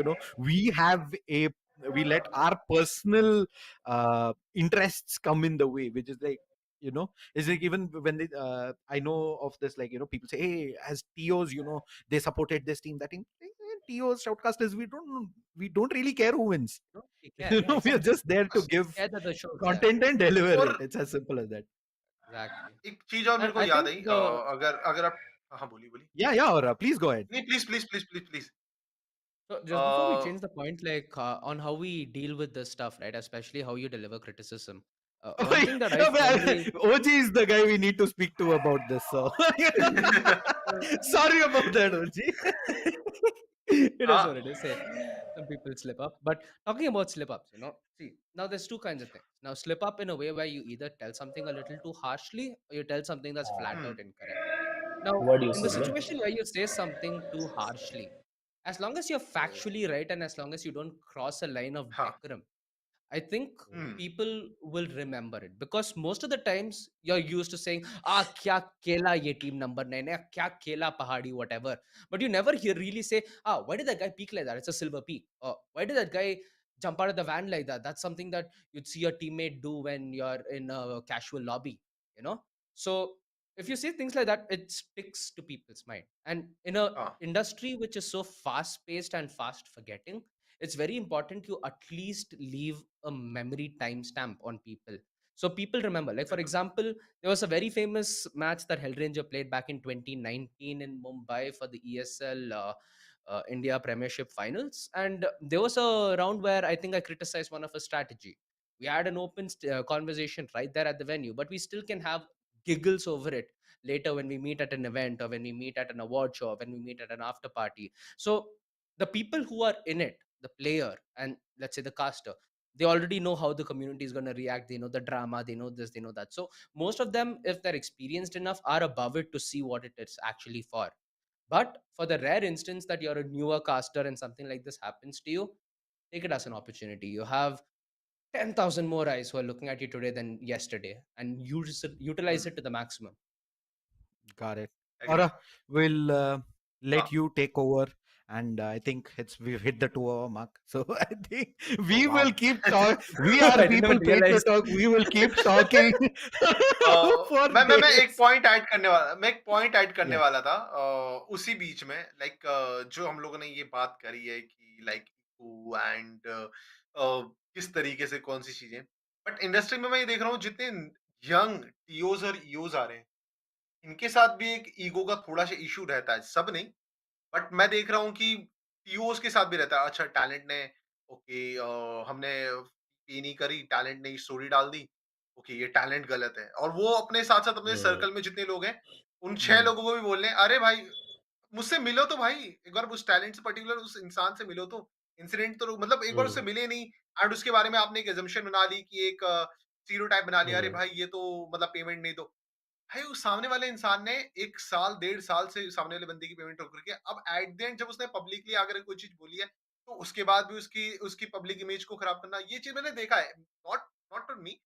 we let our personal interests come in the way, which is like, it's like, even when they I know of this, like, people say, hey, as TOs, they supported this team, that team. TOs, shoutcasters, we don't really care who wins. Yeah, yeah, We are exactly. just there to give Yeah, that the show. Yeah, content and deliver और it. It's as simple as that. exactly. एक चीज और मेरे And को I याद think I, the अगर अगर आप, हाँ बोलिए बोलिए, Yeah, Aura, please go ahead. नहीं please please please please please. so just before we change the point, like on how we deal with this stuff, right? Especially how you deliver criticism. One thing that I firmly OG is the guy we need to speak to about this. So sorry about that, OG. it is हाँ what it is. Say, some people slip up. But talking about slip ups, see, now there's two kinds of things. Now, slip up in a way where you either tell something a little too harshly or you tell something that's flat hmm out incorrect. Now, word in the usage में situation where you say something too harshly, as long as you're factually right and as long as you don't cross a line of हाँ decorum, I think hmm people will remember it, because most of the times you're used to saying, "Ah, kya kela ye team number 9 hai, kya kela pahadi, whatever." But you never hear really say, "Ah, why did that guy peak like that? It's a silver peak." Or why did that guy jump out of the van like that? That's something that you'd see your teammate do when you're in a casual lobby, you know? So if you say things like that, it sticks to people's mind. And in a हाँ industry which is so fast paced and fast forgetting, it's very important you at least leave a memory timestamp on people, so people remember. Like, for बिल्कुल example, there was a very famous match that Hellranger played back in 2019 in Mumbai for the ESL India Premiership Finals, and there was a round where I think I criticized one of his strategy. We had an open conversation right there at the venue, but we still can have giggles over it, later when we meet at an event, or when we meet at an award show, or when we meet at an after party. So the people who are in it, the player and let's say the caster, they already know how the community is going to react. They know the drama, they know this, they know that. So most of them, if they're experienced enough, are above it to see what it is actually for. But for the rare instance that you're a newer caster and something like this happens to you, take it as an opportunity. You have 10,000 more eyes who are looking at you today than yesterday, and utilize it to the maximum. Got it. Agree. Aura, we'll let हाँ, you take over, and I think we've hit the 2 hour mark. So I think oh we wow. will keep talking. We are I didn't people even paid to realize. talk. We will keep talking for मैं एक days. Point add करने वाला मैं एक point add करने Yeah. वाला था उसी बीच में लाइक जो हम लोगों ने ये बात करी है कि लाइक एंड किस तरीके से कौन सी चीजें, बट इंडस्ट्री में मैं ये देख रहा हूँ जितने यंग टीओज और ईओज आ रहे हैं, इनके साथ भी एक ईगो का थोड़ा सा इशू रहता है, सब नहीं, बट मैं देख रहा हूँ कि टीओस के साथ भी रहता है। अच्छा टैलेंट ने, ओके, हमने ये नहीं करी, टैलेंट ने स्टोरी डाल दी, ओके ये टैलेंट गलत है, और वो अपने साथ साथ अपने हम्म, सर्कल में जितने लोग हैं उन 6 Mm. लोगों को भी बोल रहे हैं, अरे भाई मुझसे मिलो तो भाई, एक बार उस टैलेंट से पर्टिकुलर उस इंसान से मिलो तो, इंसिडेंट तो मतलब एक बार उससे हम्म, मिले नहीं, एंड उसके बारे में आपने एक एजम्पशन बना ली कि एक स्टीरियोटाइप बना लिया, अरे हम्म, भाई ये तो मतलब पेमेंट नहीं, तो भाई उस सामने वाले इंसान ने 1 साल, 1.5 साल से सामने वाले बंदे की पेमेंट रोक रखी है। अब एट द एंड जब उसने पब्लिकली आकर कोई चीज़ बोली है, तो उसके बाद भी उसकी उसकी पब्लिक इमेज को खराब करना, ये चीज़ मैंने देखा है। नॉट नॉट ऑन मी,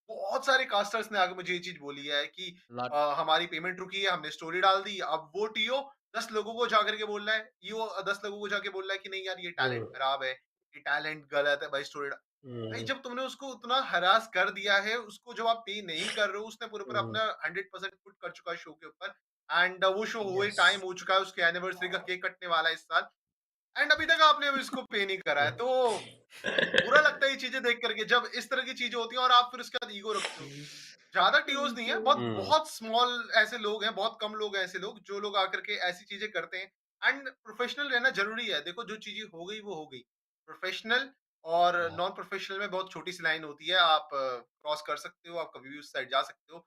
बहुत सारे कास्टर्स ने आके मुझे ये चीज़ बोली है कि Lot. हमारी पेमेंट रुकी है, हमने स्टोरी डाल दी। अब वो टीओ 10 लोगों को जाकर के बोल रहा है, ईओ 10 लोगों को जाके बोल रहा है कि नहीं यार ये टैलेंट हम्म, खराब है, ये टैलेंट गलत है, भाई स्टोरी भाई हम्म, जब तुमने उसको उतना हरास कर दिया है, उसको जब आप पे नहीं कर रहे हो, उसने पूरे पूरा हम्म, अपना 100% पुट कर चुका है शो के ऊपर, एंड वो शो हुए यस, टाइम हो चुका है, उसके एनिवर्सरी का केक कटने वाला है इस साल, एंड अभी तक आपने अभी इसको पे नहीं करा है, तो बुरा लगता है ये चीजें देख करके जब इस तरह की चीजें होती हैं और आप फिर उसके बाद ईगो रखते हो। ज्यादा टीओज नहीं है, बहुत हम्म, बहुत स्मॉल ऐसे लोग हैं, बहुत कम लोग हैं ऐसे लोग जो लोग आकर के ऐसी चीजें करते हैं, एंड प्रोफेशनल रहना जरूरी है। देखो जो चीजें हो गई वो हो गई, प्रोफेशनल और या, नॉन प्रोफेशनल में बहुत छोटी सी लाइन होती है, आप क्रॉस कर सकते हो, आप कभी भी उस साइड जा सकते हो।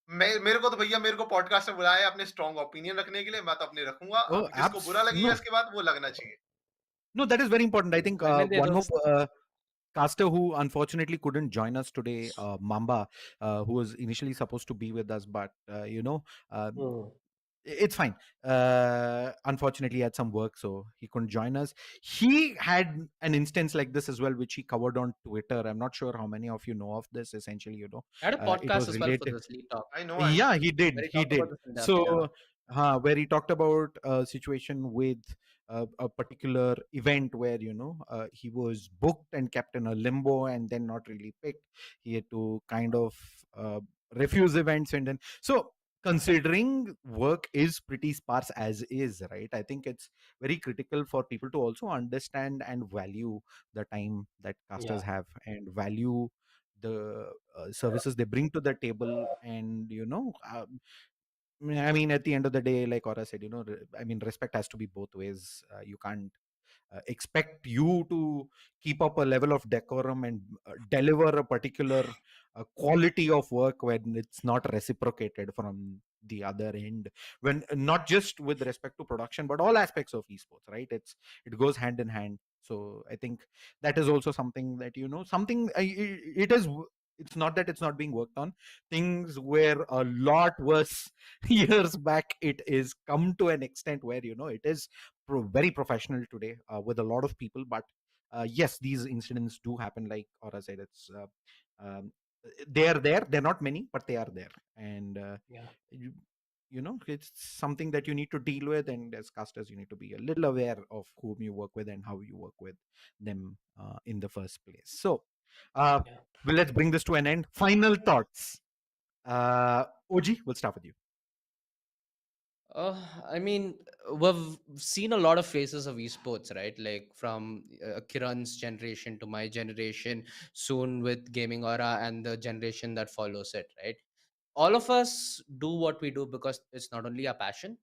मेरे को तो भैया मेरे को पॉडकास्ट में बुलाया है अपने स्ट्रॉन्ग ओपिनियन रखने के लिए, मैं तो अपने रखूंगा, Oh, अब जिसको बुरा लगेगा no, इसके बाद वो लगना चाहिए। no, that is very important. I think मैंने दे one दो. more caster who unfortunately couldn't join us today, Mamba, who was initially supposed to be with us, but um, hmm, it's fine. Unfortunately, he had some work, so he couldn't join us. He had an instance like this as well, which he covered on Twitter. I'm not sure how many of you know of this. Essentially, I had a it podcast was as well for related. this lead talk, I know Yeah, he did. where he He talked about did. this in depth. Yeah. So, where he talked about a situation with a particular event where he was booked and kept in a limbo and then not really picked. He had to kind of uh, refuse events, and then so considering work is pretty sparse as is, right? I think it's very critical for people to also understand and value the time that या, casters have and value the services they bring to the table, and I mean, at the end of the day, like Aura said, I mean, respect has to be both ways. You can't expect you to keep up a level of decorum and deliver a particular quality of work when it's not reciprocated from the other end, when not just with respect to production but all aspects of esports, right? It goes hand in hand. So I think that is also something that something it is. It's not that it's not being worked on. Things were a lot worse years back. It is come to an extent where it is very professional today, with a lot of people, but yes, these incidents do happen. Like Aura said, it's they are there. They're not many, but they are there, and या, you, it's something that you need to deal with, and as casters you need to be a little aware of whom you work with and how you work with them in the first place. So uh, या. well, let's bring this to an end. Final thoughts. OG, we'll start with you. I mean, we've seen a lot of faces of esports, right? Like from Kiran's generation to my generation, soon with Gaming Aura and the generation that follows it, right? All of us do what we do because it's not only a passion,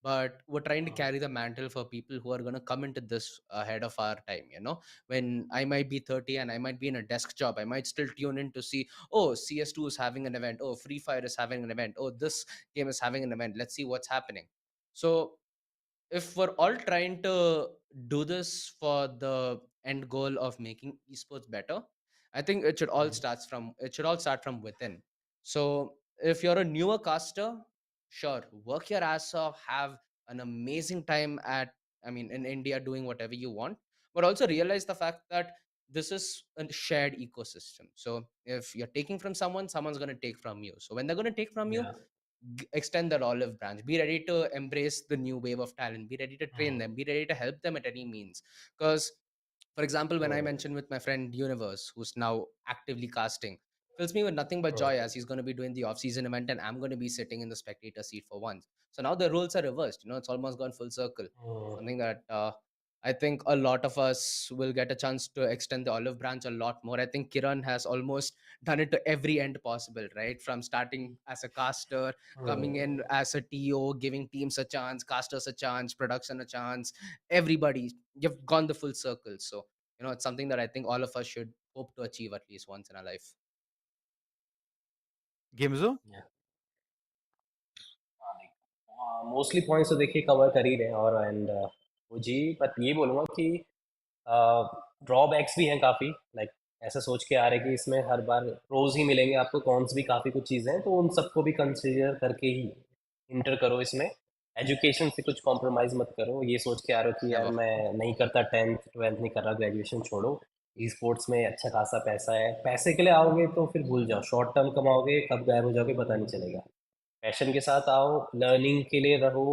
but we're trying to हाँ, carry the mantle for people who are going to come into this ahead of our time, you know. When I might be 30 and I might be in a desk job, I might still tune in to see, oh, CS2 is having an event, oh, Free Fire is having an event, oh, this game is having an event, let's see what's happening. So if we're all trying to do this for the end goal of making esports better, I think it should all start from within. So if you're a newer caster, sure, work your ass off, have an amazing time at, I mean, in India, doing whatever you want, but also realize the fact that this is a shared ecosystem. So if you're taking from someone, someone's going to take from you. So when they're going to take from you, yeah, extend that olive branch, be ready to embrace the new wave of talent, be ready to train hmm, them, be ready to help them at any means. Because for example, when I hmm, mentioned with my friend Universe, who's now actively casting, fills me with nothing but joy, hmm, as he's going to be doing the off-season event and I'm going to be sitting in the spectator seat for once. So now the roles are reversed, you know, it's almost gone full circle. Hmm, Something that I think a lot of us will get a chance to extend the olive branch a lot more. I think Kiran has almost done it to every end possible, right? From starting as a caster, coming hmm, in as a TO, giving teams a chance, casters a chance, production a chance, everybody, you've gone the full circle. So, you know, it's something that I think all of us should hope to achieve at least once in our life. Gamezo? yeah, हाँ, देख mostly points तो देखिए cover कर ही रहे हैं और and वो जी but ये बोलूँगा कि ड्रॉबैक्स भी हैं काफ़ी लाइक ऐसा सोच के आ रहे हैं कि इसमें हर बार प्रोज ही मिलेंगे आपको कॉन्स भी काफ़ी कुछ चीज़ें हैं तो उन सबको भी कंसिडर करके ही इंटर करो इसमें एजुकेशन से कुछ कॉम्प्रोमाइज़ मत करो ये सोच के आ रहे हो कि यार Never. मैं नहीं करता 10th 12th नहीं कर रहा ग्रेजुएशन छोड़ो ई स्पोर्ट्स में अच्छा खासा पैसा है पैसे के लिए आओगे तो फिर भूल जाओ शॉर्ट टर्म कमाओगे कब गायब हो जाओगे पता नहीं चलेगा पैशन के साथ आओ लर्निंग के लिए रहो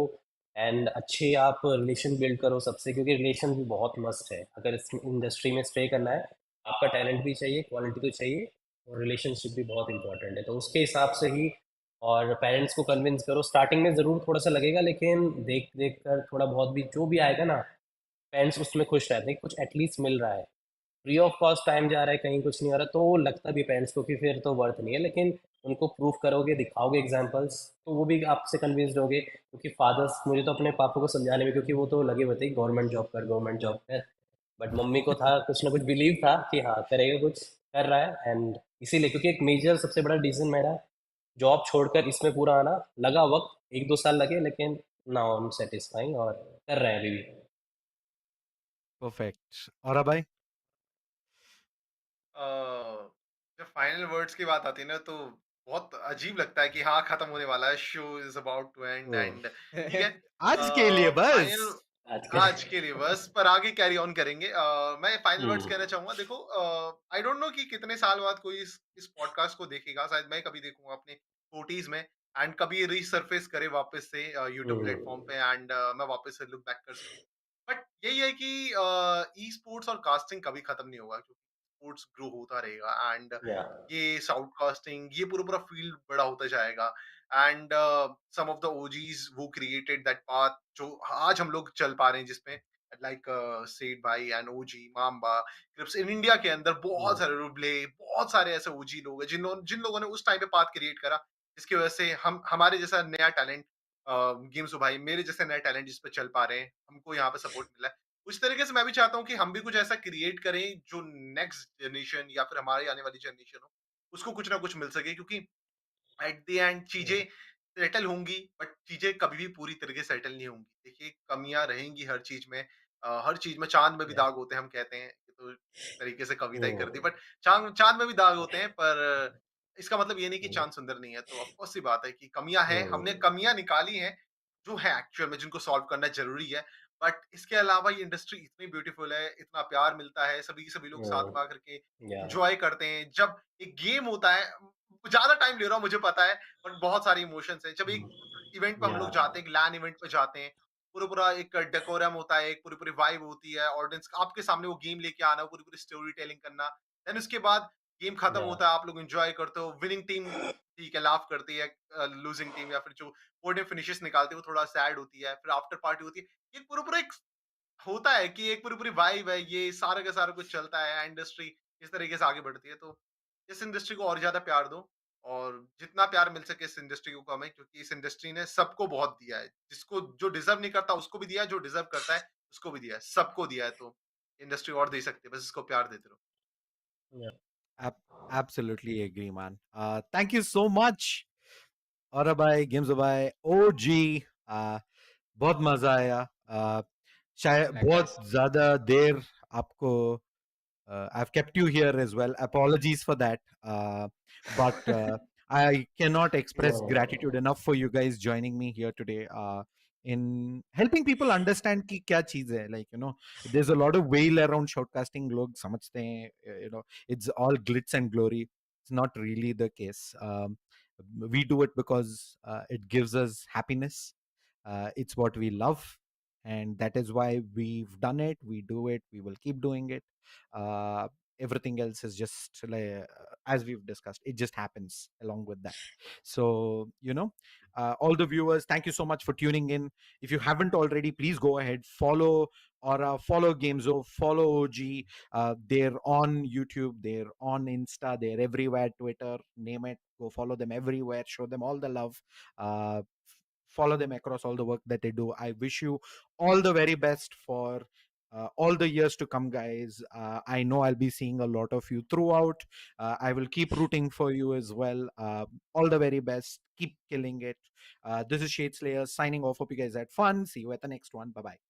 एंड अच्छे आप रिलेशन बिल्ड करो सबसे क्योंकि रिलेशन भी बहुत मस्ट है अगर इस इंडस्ट्री में स्टे करना है आपका टैलेंट भी चाहिए क्वालिटी तो चाहिए और रिलेशनशिप भी बहुत इंपॉर्टेंट है तो उसके हिसाब से ही और पेरेंट्स को कन्विंस करो स्टार्टिंग में ज़रूर थोड़ा सा लगेगा लेकिन देख देख कर थोड़ा बहुत भी जो भी आएगा ना पेरेंट्स उसमें खुश रहते हैं कुछ एटलीस्ट मिल रहा है फ्री ऑफ कॉस्ट टाइम जा रहा है कहीं कुछ नहीं हो रहा तो लगता भी पेरेंट्स को कि फिर तो वर्थ नहीं है लेकिन उनको प्रूफ करोगे दिखाओगे एग्जांपल्स तो वो भी आपसे कन्विंस्ड होगे क्योंकि फादर्स मुझे तो अपने पापा को समझाने में क्योंकि वो तो लगे हुए थे गवर्नमेंट जॉब कर बट मम्मी को था कुछ ना कुछ बिलीव था कि हाँ करेगा कुछ कर रहा है एंड इसीलिए क्योंकि एक मेजर सबसे बड़ा रीज़न मेरा जॉब छोड़कर इसमें पूरा आना लगा वक्त 1-2 साल लगे लेकिन नाउ आई एम सेटिस्फाइंग और कर रहे हैं अभी भी Perfect. Aura bhai? जब फाइनल वर्ड्स की बात आती है ना तो बहुत अजीब लगता है कि हाँ खत्म होने वाला है show is about to end hmm, and ठीक है आज के लिए बस. फाइनल आज के आज के लिए बस पर आगे कैरी ऑन करेंगे मैं फाइनल वर्ड्स हम्म, कहना चाहूंगा देखो आई डोंट नो कि कितने साल बाद कोई इस पॉडकास्ट को देखेगा शायद मैं कभी देखूंगा अपने 40s में एंड कभी रीसरफेस करे वापस से यूट्यूब प्लेटफॉर्म हम्म, पे एंड मैं वापस से लुक बैक कर सकूं बट यही है कि ई स्पोर्ट्स और कास्टिंग कभी खत्म नहीं होगा क्योंकि स्पोर्ट्स ग्रो होता रहेगा एंड या ये साउटकास्टिंग ये पूरा पूरा फील्ड बड़ा होता जाएगा and some of the OGs who created that path जो आज हम लोग चल पा रहे हैं जिसमें लाइक सेठ भाई एंड ओजी माम्बा क्रिप्स इन इंडिया के अंदर बहुत सारे रुबले बहुत सारे ऐसे ओजी लोग हैं जिन लोगों ने उस टाइम पे पाथ क्रिएट करा जिसकी वजह से हम हमारे जैसा नया टैलेंट गेम्स भाई मेरे जैसे नए टैलेंट जिस पे चल पा रहे हैं हमको यहाँ पे सपोर्ट मिला है उस तरीके से मैं भी चाहता हूँ कि हम भी कुछ ऐसा क्रिएट करें जो नेक्स्ट जनरेशन या फिर हमारी आने वाली जनरेशन हो उसको कुछ ना कुछ मिल सके क्योंकि एट द एंड चीजें सेटल होंगी बट चीजें कभी भी पूरी तरीके से सेटल नहीं होंगी देखिए कमियां रहेंगी हर चीज में चांद में भी या दाग होते हैं हम कहते हैं ये तो एक तरीके से कविता ही कर दी बट चांद चांद में भी दाग होते हैं पर इसका मतलब ये नहीं कि चांद सुंदर नहीं है तो ऑफकोर्स सी बात है कि कमियां हैं हमने कमियां निकाली हैं जो है एक्चुअल में जिनको सॉल्व करना जरूरी है बट इसके अलावा ये इंडस्ट्री इतनी ब्यूटीफुल है इतना प्यार मिलता है सभी सभी लोग साथ में आकर के या इंजॉय करते हैं जब एक गेम होता है ज्यादा टाइम ले रहा हूँ मुझे पता है बट बहुत सारे इमोशंस हैं जब एक इवेंट पे हम या लोग जाते हैं एक लैन इवेंट पे जाते हैं पूरा पूरा एक डेकोरम होता है एक पूरी पूरी वाइब होती है ऑडियंस आपके सामने वो गेम लेके आना पूरी पूरी स्टोरी टेलिंग करना देन उसके बाद गेम खत्म या होता है आप लोग एंजॉय करते हो विनिंग टीम ठीक है लाफ करती है लूजिंग टीम या फिर जो पोडियम फिनिशेस निकालती है वो थोड़ा सैड होती है फिर आफ्टर पार्टी होती है ये पूरा पूरा एक होता है कि एक पूरी पूरी वाइब है ये सारा का सारा कुछ चलता है इंडस्ट्री इस तरीके से आगे बढ़ती है तो इस इंडस्ट्री को और ज्यादा प्यार दो और जितना प्यार मिल सके इस इंडस्ट्री को कम है, क्योंकि इस इंडस्ट्री ने सबको बहुत दिया है। जिसको जो डिजर्व नहीं करता उसको भी दिया है, जो डिजर्व करता है उसको भी दिया है, सबको दिया है। तो इंडस्ट्री और दे सकती है, बस इसको प्यार देते रहो। Absolutely agree, man. Thank you so much. और भाई गेम्स भाई ओजी बहुत मजा आया शायद बहुत Likewise. ज्यादा देर आपको I've kept you here as well. Apologies for that. But I cannot express gratitude enough for you guys joining me here today in helping people understand कि क्या चीज है. Like, you know, there's a lot of veil around shoutcasting. लोग समझते हैं, you know, it's all glitz and glory. It's not really the case. We do it because it gives us happiness. It's what we love, and that is why we've done it. We do it. We will keep doing it. Uh, Everything else is just like, as we've discussed, it just happens along with that. So, you know, all the viewers, thank you so much for tuning in. If you haven't already, please go ahead, follow Aura, follow Gamezo, follow OG. They're on YouTube, they're on Insta, they're everywhere, Twitter, name it. Go follow them everywhere, show them all the love. Follow them across all the work that they do. I wish you all the very best for all the years to come, guys. I know I'll be seeing a lot of you throughout. I will keep rooting for you as well. All the very best. Keep killing it. This is ShaDeSLaYeR signing off. Hope you guys had fun. See you at the next one. Bye bye.